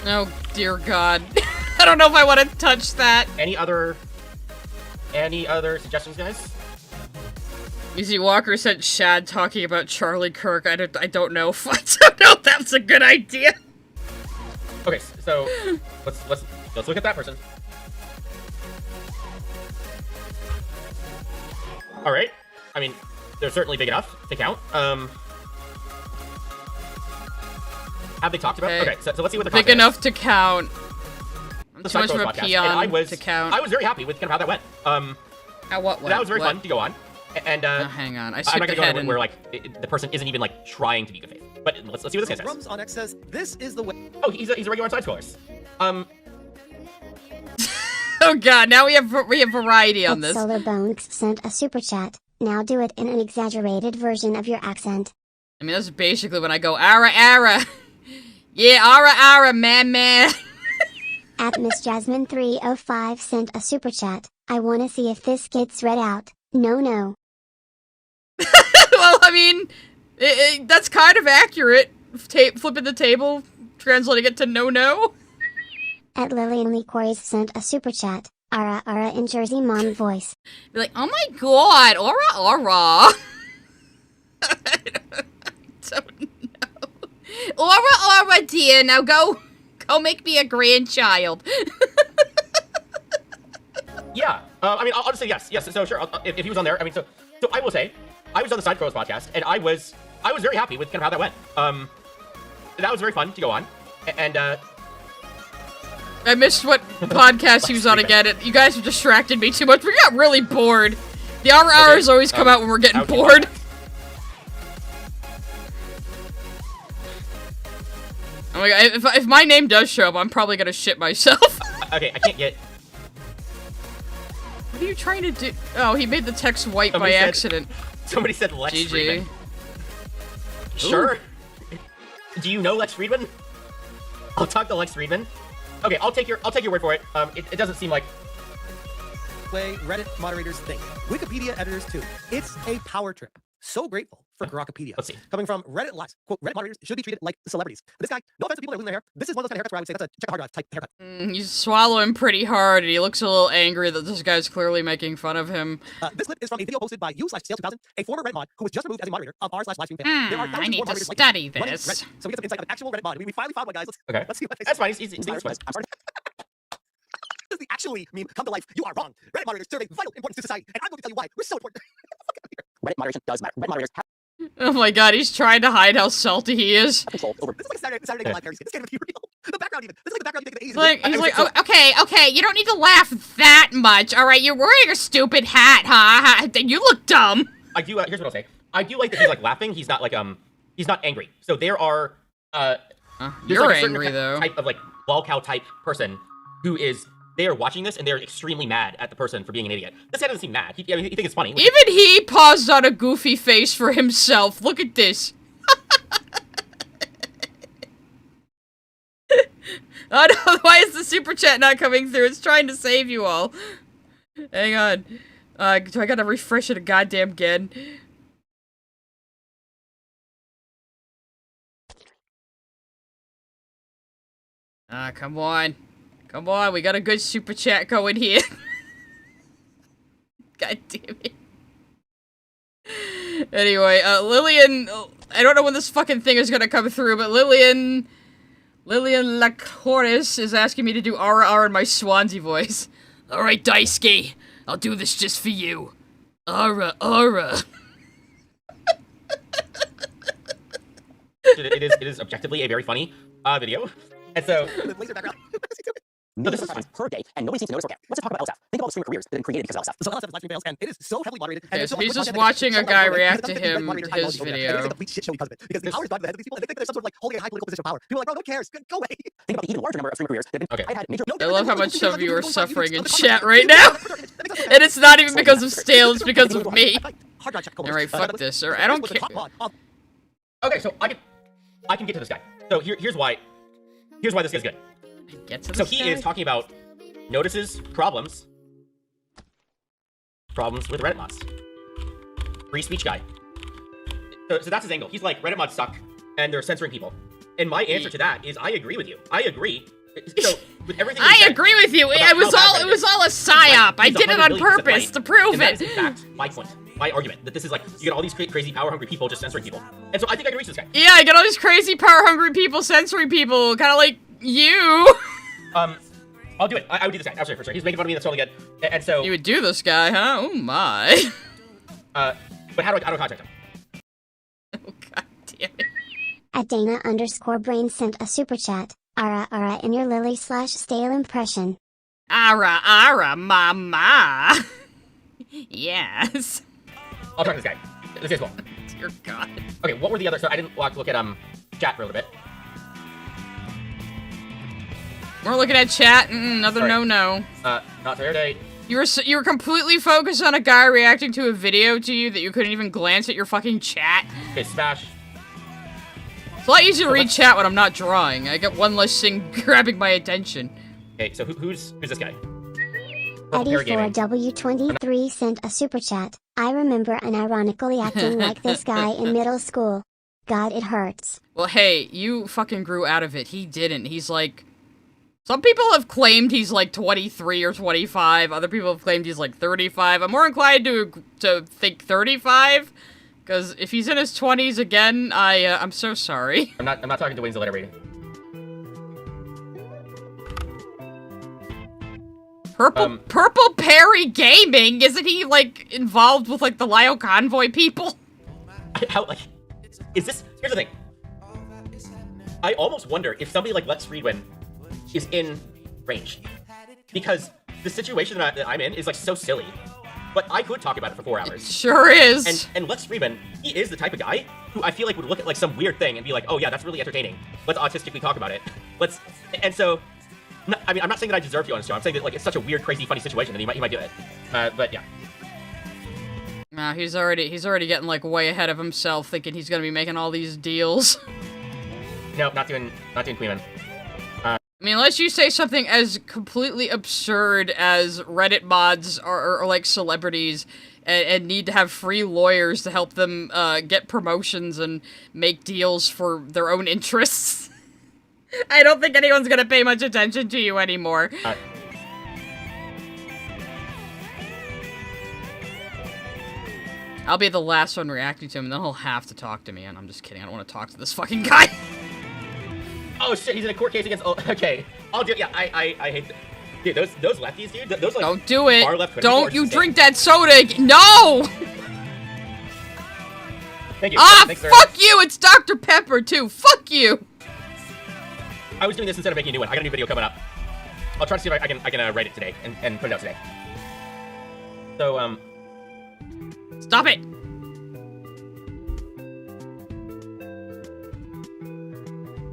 Oh, dear God. I don't know if I want to touch that. Any other suggestions, guys? Easy Walker said Shad talking about Charlie Kirk. I don't know if that's a good idea. Okay, so let's look at that person. All right. I mean, they're certainly big enough to count. Have they talked about? Okay, so let's see what they're big enough to count. I'm the too much of a peon to count. I was very happy with kind of how that went. How what went? That was very fun to go on. And hang on, I'm not gonna go where like the person isn't even like trying to be good faith. But let's see what this guy says. Rums on X says this is the way. Oh, he's a regular on side scrollers. Oh God, now we have variety on this. Solarbones sent a super chat. Now do it in an exaggerated version of your accent. I mean, that's basically when I go ara ara. Yeah, ara ara, man. At Miss Jasmine 305 sent a super chat. I wanna see if this gets read out. No. Well, I mean, that's kind of accurate. Flipping the table, translating it to no. At Lillian Lee Quarries sent a super chat. Ara in Jersey mom voice. Be like, oh my God, ara. I don't know. Ara, dear. Now go make me a grandchild. Yeah. I mean, I'll just say yes. So sure. If he was on there, I mean, so I will say, I was on the Side Pros podcast, and I was very happy with kind of how that went. That was very fun to go on, and I missed what podcast he was on again. You guys have distracted me too much. We got really bored. The hours always come out when we're getting bored. Oh my God, if my name does show up, I'm probably gonna shit myself. Okay, I can't get. What are you trying to do? Oh, he made the text white by accident. Somebody said Lex GG. Friedman. Sure. Do you know Lex Friedman? I'll talk to Lex Friedman. Okay, I'll take your word for it. It doesn't seem like way Reddit moderators think. Wikipedia editors too. It's a power trip. So grateful for Grokpedia. Let's see. Coming from Reddit Lives. Quote, Reddit moderators should be treated like celebrities. But this guy, no offense to people that are losing their hair, this is one of those kind of haircuts where I would say that's a check the hard drive type haircut. He's swallowing pretty hard, and he looks a little angry that this guy's clearly making fun of him. This clip is from a video posted by you/Stale2000, a former Reddit mod who was just removed as a moderator of r/LiveStreamFail. There are I need to study this. So we get some insight of an actual Reddit mod. We finally found one, guys. Let's see what that's fine. He's I'm sorry. Does the actually meme come to life? You are wrong. Reddit moderators serve a vital importance to society, and I'm going to tell you why. We're so important. Reddit moderation does matter. Reddit moderators have Oh my God, he's trying to hide how salty he is. control over. This is like a Saturday Night Live parody. This can't even be real. The background even. This is like the background you think of the 80s. He's like, oh, okay, you don't need to laugh that much. All right, you're wearing a stupid hat, huh? You look dumb. I do. Here's what I'll say. I do like that he's like laughing. He's not like he's not angry. So there are you're like a certain angry though. Type of like lolcow type person who is. They are watching this and they're extremely mad at the person for being an idiot. This guy doesn't seem mad. He thinks it's funny. Even he paused on a goofy face for himself. Look at this. Oh no, why is the super chat not coming through? It's trying to save you all. Hang on. Do I gotta refresh it goddamn again? Come on. Come on, we got a good super chat going here. God damn it. Anyway, Lillian, I don't know when this fucking thing is gonna come through, but Lillian Lacoris is asking me to do RR in my Swansea voice. Alright, Daisuke, I'll do this just for you. Aura. It is objectively a very funny video. And so millions of times per day, and nobody seems to notice or care. Let's just talk about LSF. Think of all the streamer careers that have been created because of LSF. So LSF is LiveStreamFails, and it is so heavily moderated. Okay, And so he's just watching a guy react to him, his video. It's a complete shit show because of it. Because the power is gone to the head of these people, and they think they're some sort of like holding a high political position of power. People are like, bro, no one cares. Go away. Think about the even larger number of streamer careers that have been. Okay. I've had major. I love how much some of you are suffering in chat right now. And it's not even because of Stale, it's because of me. Alright, fuck this. Or I don't care. Okay, so I can get to this guy. So here's why this guy's good. Get to this So he guy? is talking about notices problems with Reddit mods. Free speech guy. So that's his angle. He's like, Reddit mods suck, and they're censoring people. And my answer to that is, I agree with you. I agree. So with everything I agree with you. It was all a psyop. I did it on purpose to prove and that is it. in fact my point, my argument, that this is like, you get all these crazy power-hungry people just censoring people. And so I think I can reach this guy. Yeah, I get all these crazy power-hungry people censoring people, kind of like you. I'll do it. I would do this guy. Absolutely, for sure. He's making fun of me. That's totally good. And so You would do this guy, huh? Oh my. but how do I contact him? Oh god damn it. At Dana_Brain sent a super chat. Ara in your Lily/Stale impression. Ara, mama. Yes. I'll talk to this guy. This guy's cool. Dear god. Okay, what were the other? So I didn't look at chat for a little bit. We're looking at chat. Another Sorry. no. Not fair day. You were completely focused on a guy reacting to a video to you that you couldn't even glance at your fucking chat. Okay, smash. It's a lot easier to read chat when I'm not drawing. I get one less thing grabbing my attention. Okay, so who's this guy? Eddie4W23 sent a super chat. I remember unironically acting like this guy in middle school. God, it hurts. Well, hey, you fucking grew out of it. He didn't. He's like... Some people have claimed he's like 23 or 25. Other people have claimed he's like 35. I'm more inclined to think 35. Because if he's in his 20s again, I'm so sorry. I'm not talking to Wayne's letter rating. Purple Perry Gaming? Isn't he, like, involved with, like, the Lyle Convoy people? How, like, is this... Here's the thing. I almost wonder if somebody like Let's Readwin is in range. Because the situation that I'm in is, like, so silly. But I could talk about it for 4 hours. It sure is. And Let's Readwin, he is the type of guy who I feel like would look at, like, some weird thing and be like, oh, yeah, that's really entertaining. Let's autistically talk about it. And so... I mean, I'm not saying that I deserve to on this show. I'm saying that, like, it's such a weird, crazy, funny situation that he might do it. But yeah. Nah, he's already getting, like, way ahead of himself, thinking he's gonna be making all these deals. No, not doing Queeman. I mean, unless you say something as completely absurd as Reddit mods are like, celebrities and need to have free lawyers to help them, get promotions and make deals for their own interests. I don't think anyone's gonna pay much attention to you anymore. I'll be the last one reacting to him, and then he'll have to talk to me, and I'm just kidding. I don't want to talk to this fucking guy. Oh shit, he's in a court case against... Oh, okay. I'll do... Yeah, I hate... Dude, those lefties, dude, those, like... Don't do it. Far left Don't you drink that soda. No! Thank you. Ah, Thanks, fuck you! It's Dr. Pepper, too. Fuck you! I was doing this instead of making a new one. I got a new video coming up. I'll try to see if I can write it today and put it out today. So, Stop it!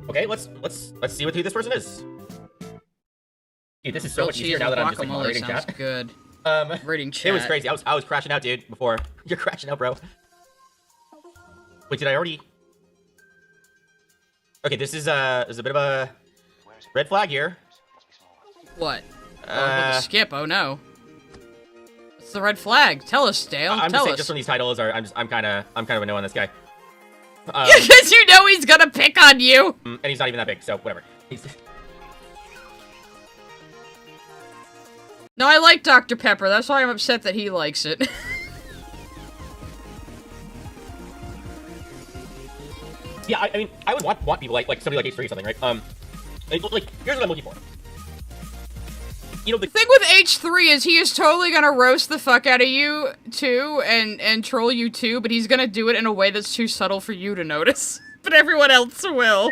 Okay, let's see who this person is. Dude, this is so much easier now that I'm just like moderating sounds chat. Good. Reading chat. It was crazy. I was crashing out, dude, before. You're crashing out, bro. Wait, did I already... Okay, this is a bit of a red flag here. What? Skip, oh no. What's the red flag? Tell us, Dale. I'm Tell just saying, us. just from these titles, I'm kind of a no on this guy. Because you know he's gonna pick on you! And he's not even that big, so whatever. No, I like Dr. Pepper, that's why I'm upset that he likes it. Yeah, I mean, I would want people like somebody like H3 or something, right? Like, here's what I'm looking for. You know, the thing with H3 is he is totally gonna roast the fuck out of you, too, and troll you, too, but he's gonna do it in a way that's too subtle for you to notice. But everyone else will.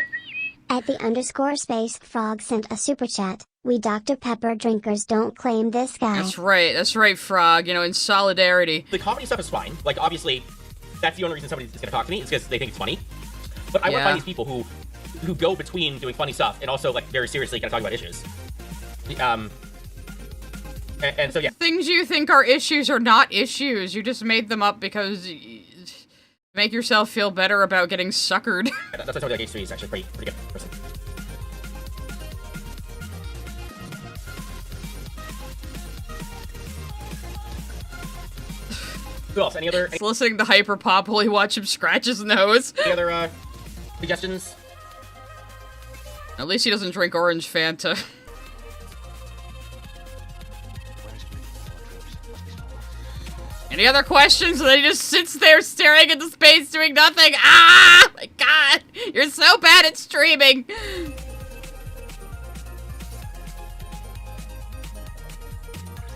At the _space frog sent a super chat. We Dr. Pepper drinkers don't claim this guy. That's right, Frog, you know, in solidarity. The comedy stuff is fine. Like, obviously, that's the only reason somebody's gonna talk to me, is because they think it's funny. But I want to find these people who go between doing funny stuff and also, like, very seriously kind of talking about issues. And so, yeah. Things you think are issues are not issues. You just made them up because make yourself feel better about getting suckered. That's why somebody like H3 is actually pretty good person. Who else? Any other? He's listening to Hyperpop while he watch him scratch his nose. Any other suggestions? At least he doesn't drink orange Fanta. Any other questions? And then he just sits there staring into space doing nothing. Ah! My God! You're so bad at streaming!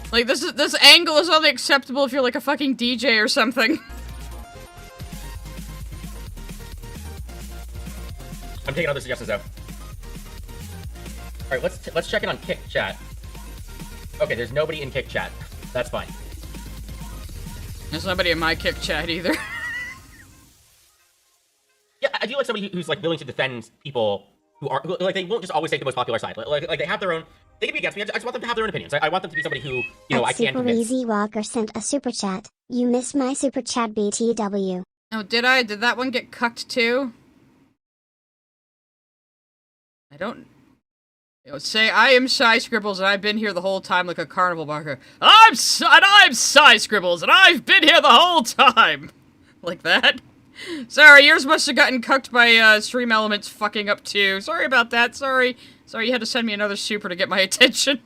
Like, this angle is only acceptable if you're like a fucking DJ or something. I'm taking other suggestions though. Alright, let's check in on Kick Chat. Okay, there's nobody in Kick Chat. That's fine. There's nobody in my Kick Chat either. Yeah, I do like somebody who's like willing to defend people who like they won't just always take the most popular side. Like they have their own. They can be against me. I just want them to have their own opinions. I want them to be somebody who, you know, I can convince. Super Easy Walker sent a super chat. You missed my super chat, BTW. Oh, did I? Did that one get cucked too? I don't. Say, I am Shy Scribbles, and I've been here the whole time like a carnival barker. I'm Shy Scribbles, and I've been here the whole time! Like that. Sorry, yours must have gotten cucked by, Stream Elements fucking up too. Sorry about that, sorry. Sorry, you had to send me another super to get my attention.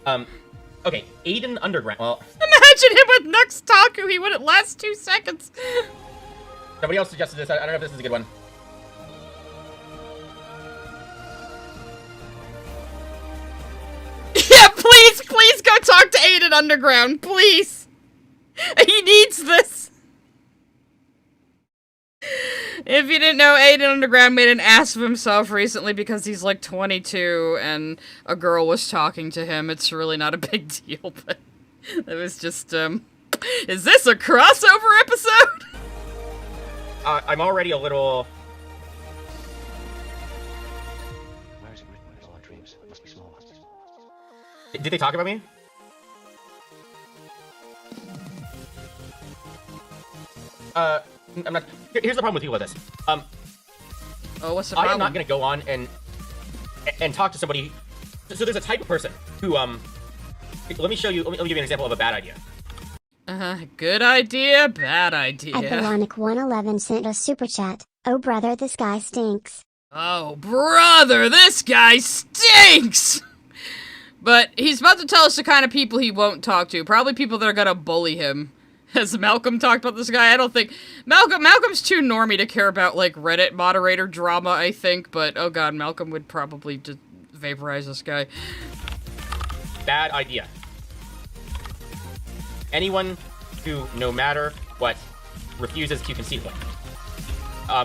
Okay, Aiden Underground, well... Imagine him with Nux Taku, he wouldn't last 2 seconds. Somebody else suggested this, I don't know if this is a good one. Yeah, please go talk to Aiden Underground, please. He needs this. If you didn't know, Aiden Underground made an ass of himself recently because he's like 22 and a girl was talking to him. It's really not a big deal, but it was just, is this a crossover episode? I'm already a little... Did they talk about me? I'm not... Here's the problem with people with this. Oh, what's the problem? I am not gonna go on and talk to somebody... So there's a type of person who, let me show you, let me give you an example of a bad idea. Good idea, bad idea. Epilonik111 sent a super chat. Oh brother, this guy stinks. Oh brother, this guy stinks! But he's about to tell us the kind of people he won't talk to. Probably people that are gonna bully him. Has Malcolm talked about this guy? I don't think... Malcolm's too normie to care about, like, Reddit moderator drama, I think. But, oh god, Malcolm would probably just vaporize this guy. Bad idea. Anyone who, no matter what, refuses to concede a point.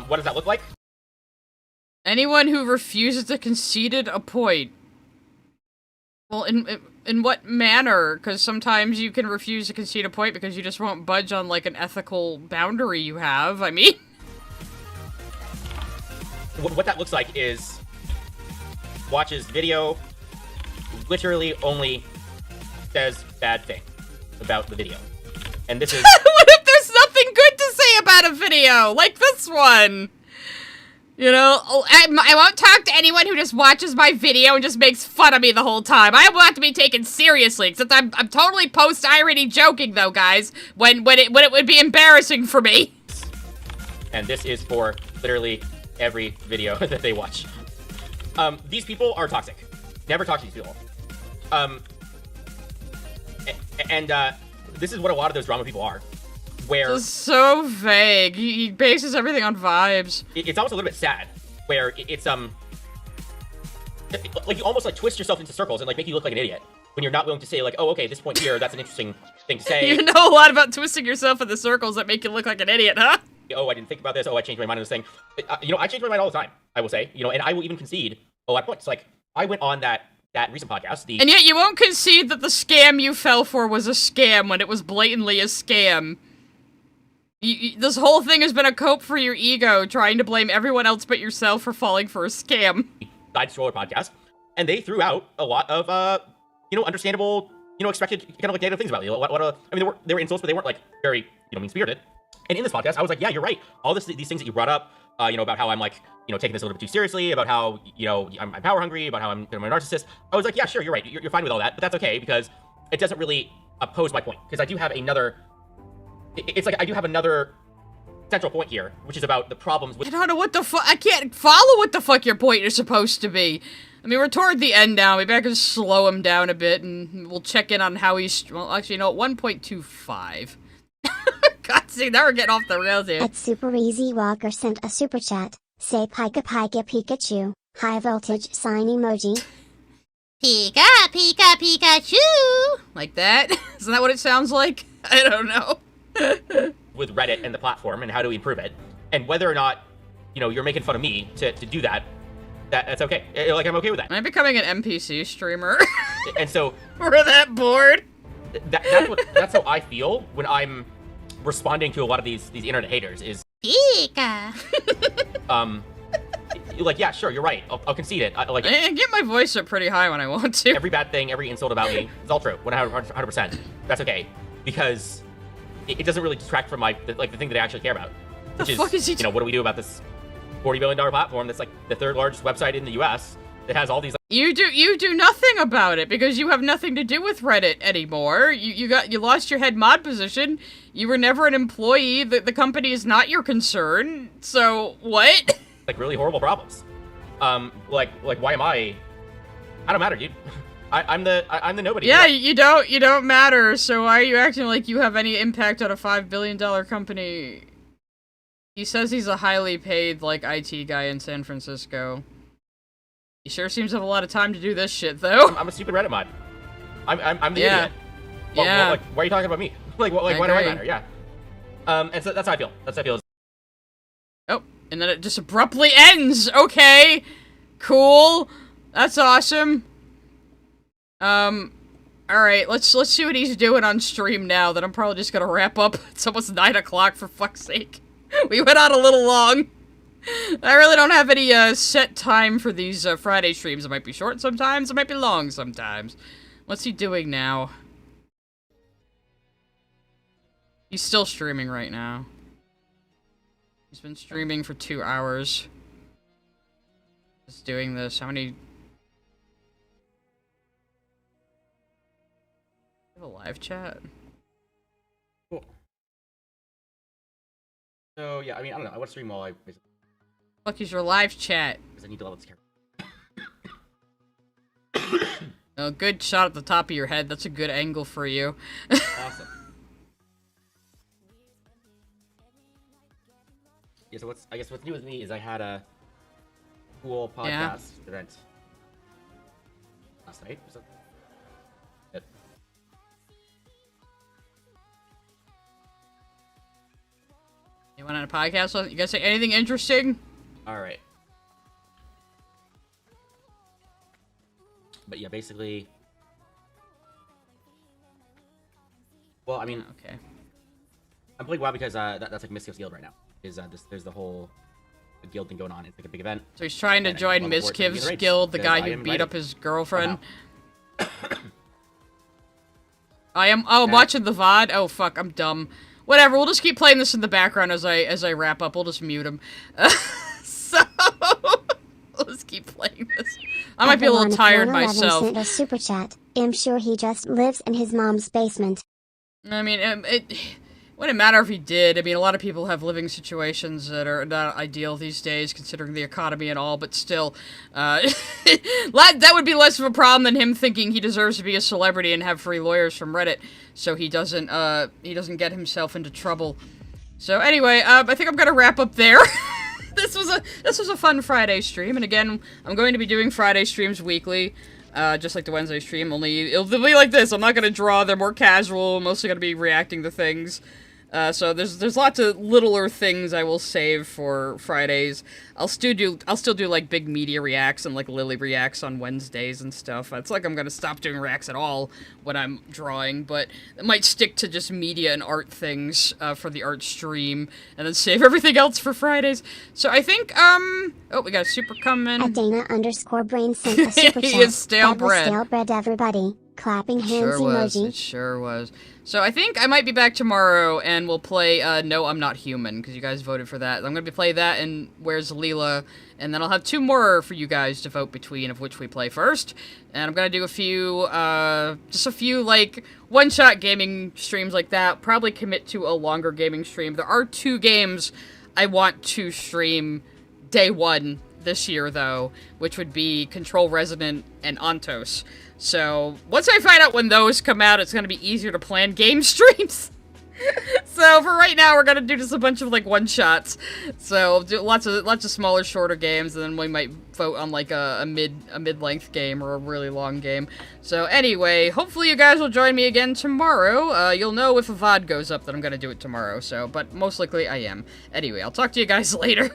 What does that look like? Anyone who refuses to concede a point. Well, in what manner? Because sometimes you can refuse to concede a point because you just won't budge on, like, an ethical boundary you have, I mean. What that looks like is... watches video, literally only says bad thing about the video. And this is... What if there's nothing good to say about a video? Like this one! You know, I won't talk to anyone who just watches my video and just makes fun of me the whole time. I want to be taken seriously, except I'm totally post-irony joking, though, guys, when it would be embarrassing for me. And this is for literally every video that they watch. These people are toxic. Never talk to these people. This is what a lot of those drama people are. Where it's so vague. He bases everything on vibes. It's almost a little bit sad, where it's like you almost like twist yourself into circles and like make you look like an idiot when you're not willing to say like, oh, okay, this point here, that's an interesting thing to say. You know a lot about twisting yourself in the circles that make you look like an idiot, huh? Oh, I didn't think about this. Oh, I changed my mind on this thing. You know, I change my mind all the time, I will say. You know, and I will even concede. Oh, at points like I went on that that recent podcast, And yet you won't concede that the scam you fell for was a scam when it was blatantly a scam. This whole thing has been a cope for your ego, trying to blame everyone else but yourself for falling for a scam. Side Stroller podcast, and they threw out a lot of, understandable, expected kind of like negative things about you. I mean, they were insults, but they weren't like very, mean-spirited. And in this podcast, I was like, yeah, you're right. All these things that you brought up, about how I'm like, taking this a little bit too seriously, about how, I'm power hungry, about how I'm a narcissist. I was like, yeah, sure, you're right. You're fine with all that, but that's okay because it doesn't really oppose my point. Because I do have another, I do have another central point here, which is about the problems with— I don't know what the fuck— I can't follow what the fuck your point is supposed to be. I mean, we're toward the end now. We better just slow him down a bit, and we'll check in on how he's— well, actually, no, 1.25. God, see, now we're getting off the rails here. At Super Easy Walker sent a super chat. Say Pika Pika Pikachu. High voltage sign emoji. Pika Pika Pikachu! Like that? Isn't that what it sounds like? I don't know. with Reddit and the platform, and how do we improve it, and whether or not, you're making fun of me to do that, that's okay. Like, I'm okay with that. Am I becoming an NPC streamer? And so we're that bored. That's how I feel when I'm responding to a lot of these internet haters. Is Pika. Like, yeah, sure, you're right. I'll concede it. I get my voice up pretty high when I want to. Every bad thing, every insult about me, it's all true. 100%. That's okay, because it doesn't really detract from the thing that I actually care about. Which the fuck is he? What do we do about this $40 billion platform that's like the third largest website in the U.S. that has all these? You do nothing about it because you have nothing to do with Reddit anymore. You lost your head mod position. You were never an employee. The company is not your concern. So what? Like really horrible problems. Like why am I don't matter, dude. I'm the nobody. Yeah, you don't matter. So why are you acting like you have any impact on a $5 billion company? He says he's a highly paid IT guy in San Francisco. He sure seems to have a lot of time to do this shit, though. I'm a stupid Reddit mod. I'm the idiot. Well, why are you talking about me? Why do I matter? Yeah. And so that's how I feel. Oh, and then it just abruptly ends. Okay, cool. That's awesome. All right. Let's see what he's doing on stream now. That I'm probably just gonna wrap up. It's almost 9 o'clock, for fuck's sake. We went on a little long. I really don't have any set time for these Friday streams. It might be short sometimes, it might be long sometimes. What's he doing now? He's still streaming right now. He's been streaming for 2 hours. Just doing this. How many... a live chat? Cool. So, yeah, I mean, I don't know. I want to stream while I... Fuck is your live chat? Because I need to level this character. Oh, good shot at the top of your head. That's a good angle for you. Awesome. Yeah, so I guess what's new with me is I had a cool podcast event last night or something. Yep. You went on a podcast? You guys say anything interesting? Alright. But yeah, basically... Well, I mean... Okay. I'm playing WoW because that's like Miskif's guild right now. There's the whole guild thing going on. It's like a big event. So he's trying to join Miskif's guild, the guy who beat up his girlfriend. I'm watching the VOD. Oh fuck, I'm dumb. Whatever, we'll just keep playing this in the background as I wrap up. We'll just mute him. So we'll just keep playing this. I might be a little tired myself. Sent a super chat. I'm sure he just lives in his mom's basement. I mean, it wouldn't matter if he did. I mean, a lot of people have living situations that are not ideal these days, considering the economy and all, but still, that would be less of a problem than him thinking he deserves to be a celebrity and have free lawyers from Reddit, so he doesn't get himself into trouble. So anyway, I think I'm gonna wrap up there. This was a fun Friday stream, and again, I'm going to be doing Friday streams weekly. Just like the Wednesday stream, only it'll be like this. I'm not gonna draw, they're more casual, mostly gonna be reacting to things. So there's lots of littler things I will save for Fridays. I'll still do like big media reacts and like Lily reacts on Wednesdays and stuff. It's like I'm gonna stop doing reacts at all when I'm drawing, but I might stick to just media and art things for the art stream, and then save everything else for Fridays. So I think oh, we got a super coming. Dana_brain sent a super chat. He is stale bread. Stale bread, everybody. Clapping hands sure was. emoji. It sure was. So I think I might be back tomorrow, and we'll play No, I'm Not Human, because you guys voted for that. I'm going to be playing that and Where's Leela, and then I'll have 2 more for you guys to vote between of which we play first. And I'm going to do a few, just a few, like, one-shot gaming streams like that. Probably commit to a longer gaming stream. There are 2 games I want to stream day 1 this year, though, which would be Control Resident and Ontos. So, once I find out when those come out, it's going to be easier to plan game streams. So, for right now, we're going to do just a bunch of, like, one-shots. So, do lots of smaller, shorter games, and then we might vote on, like, a mid-length game or a really long game. So, anyway, hopefully you guys will join me again tomorrow. You'll know if a VOD goes up that I'm going to do it tomorrow, so, but most likely I am. Anyway, I'll talk to you guys later.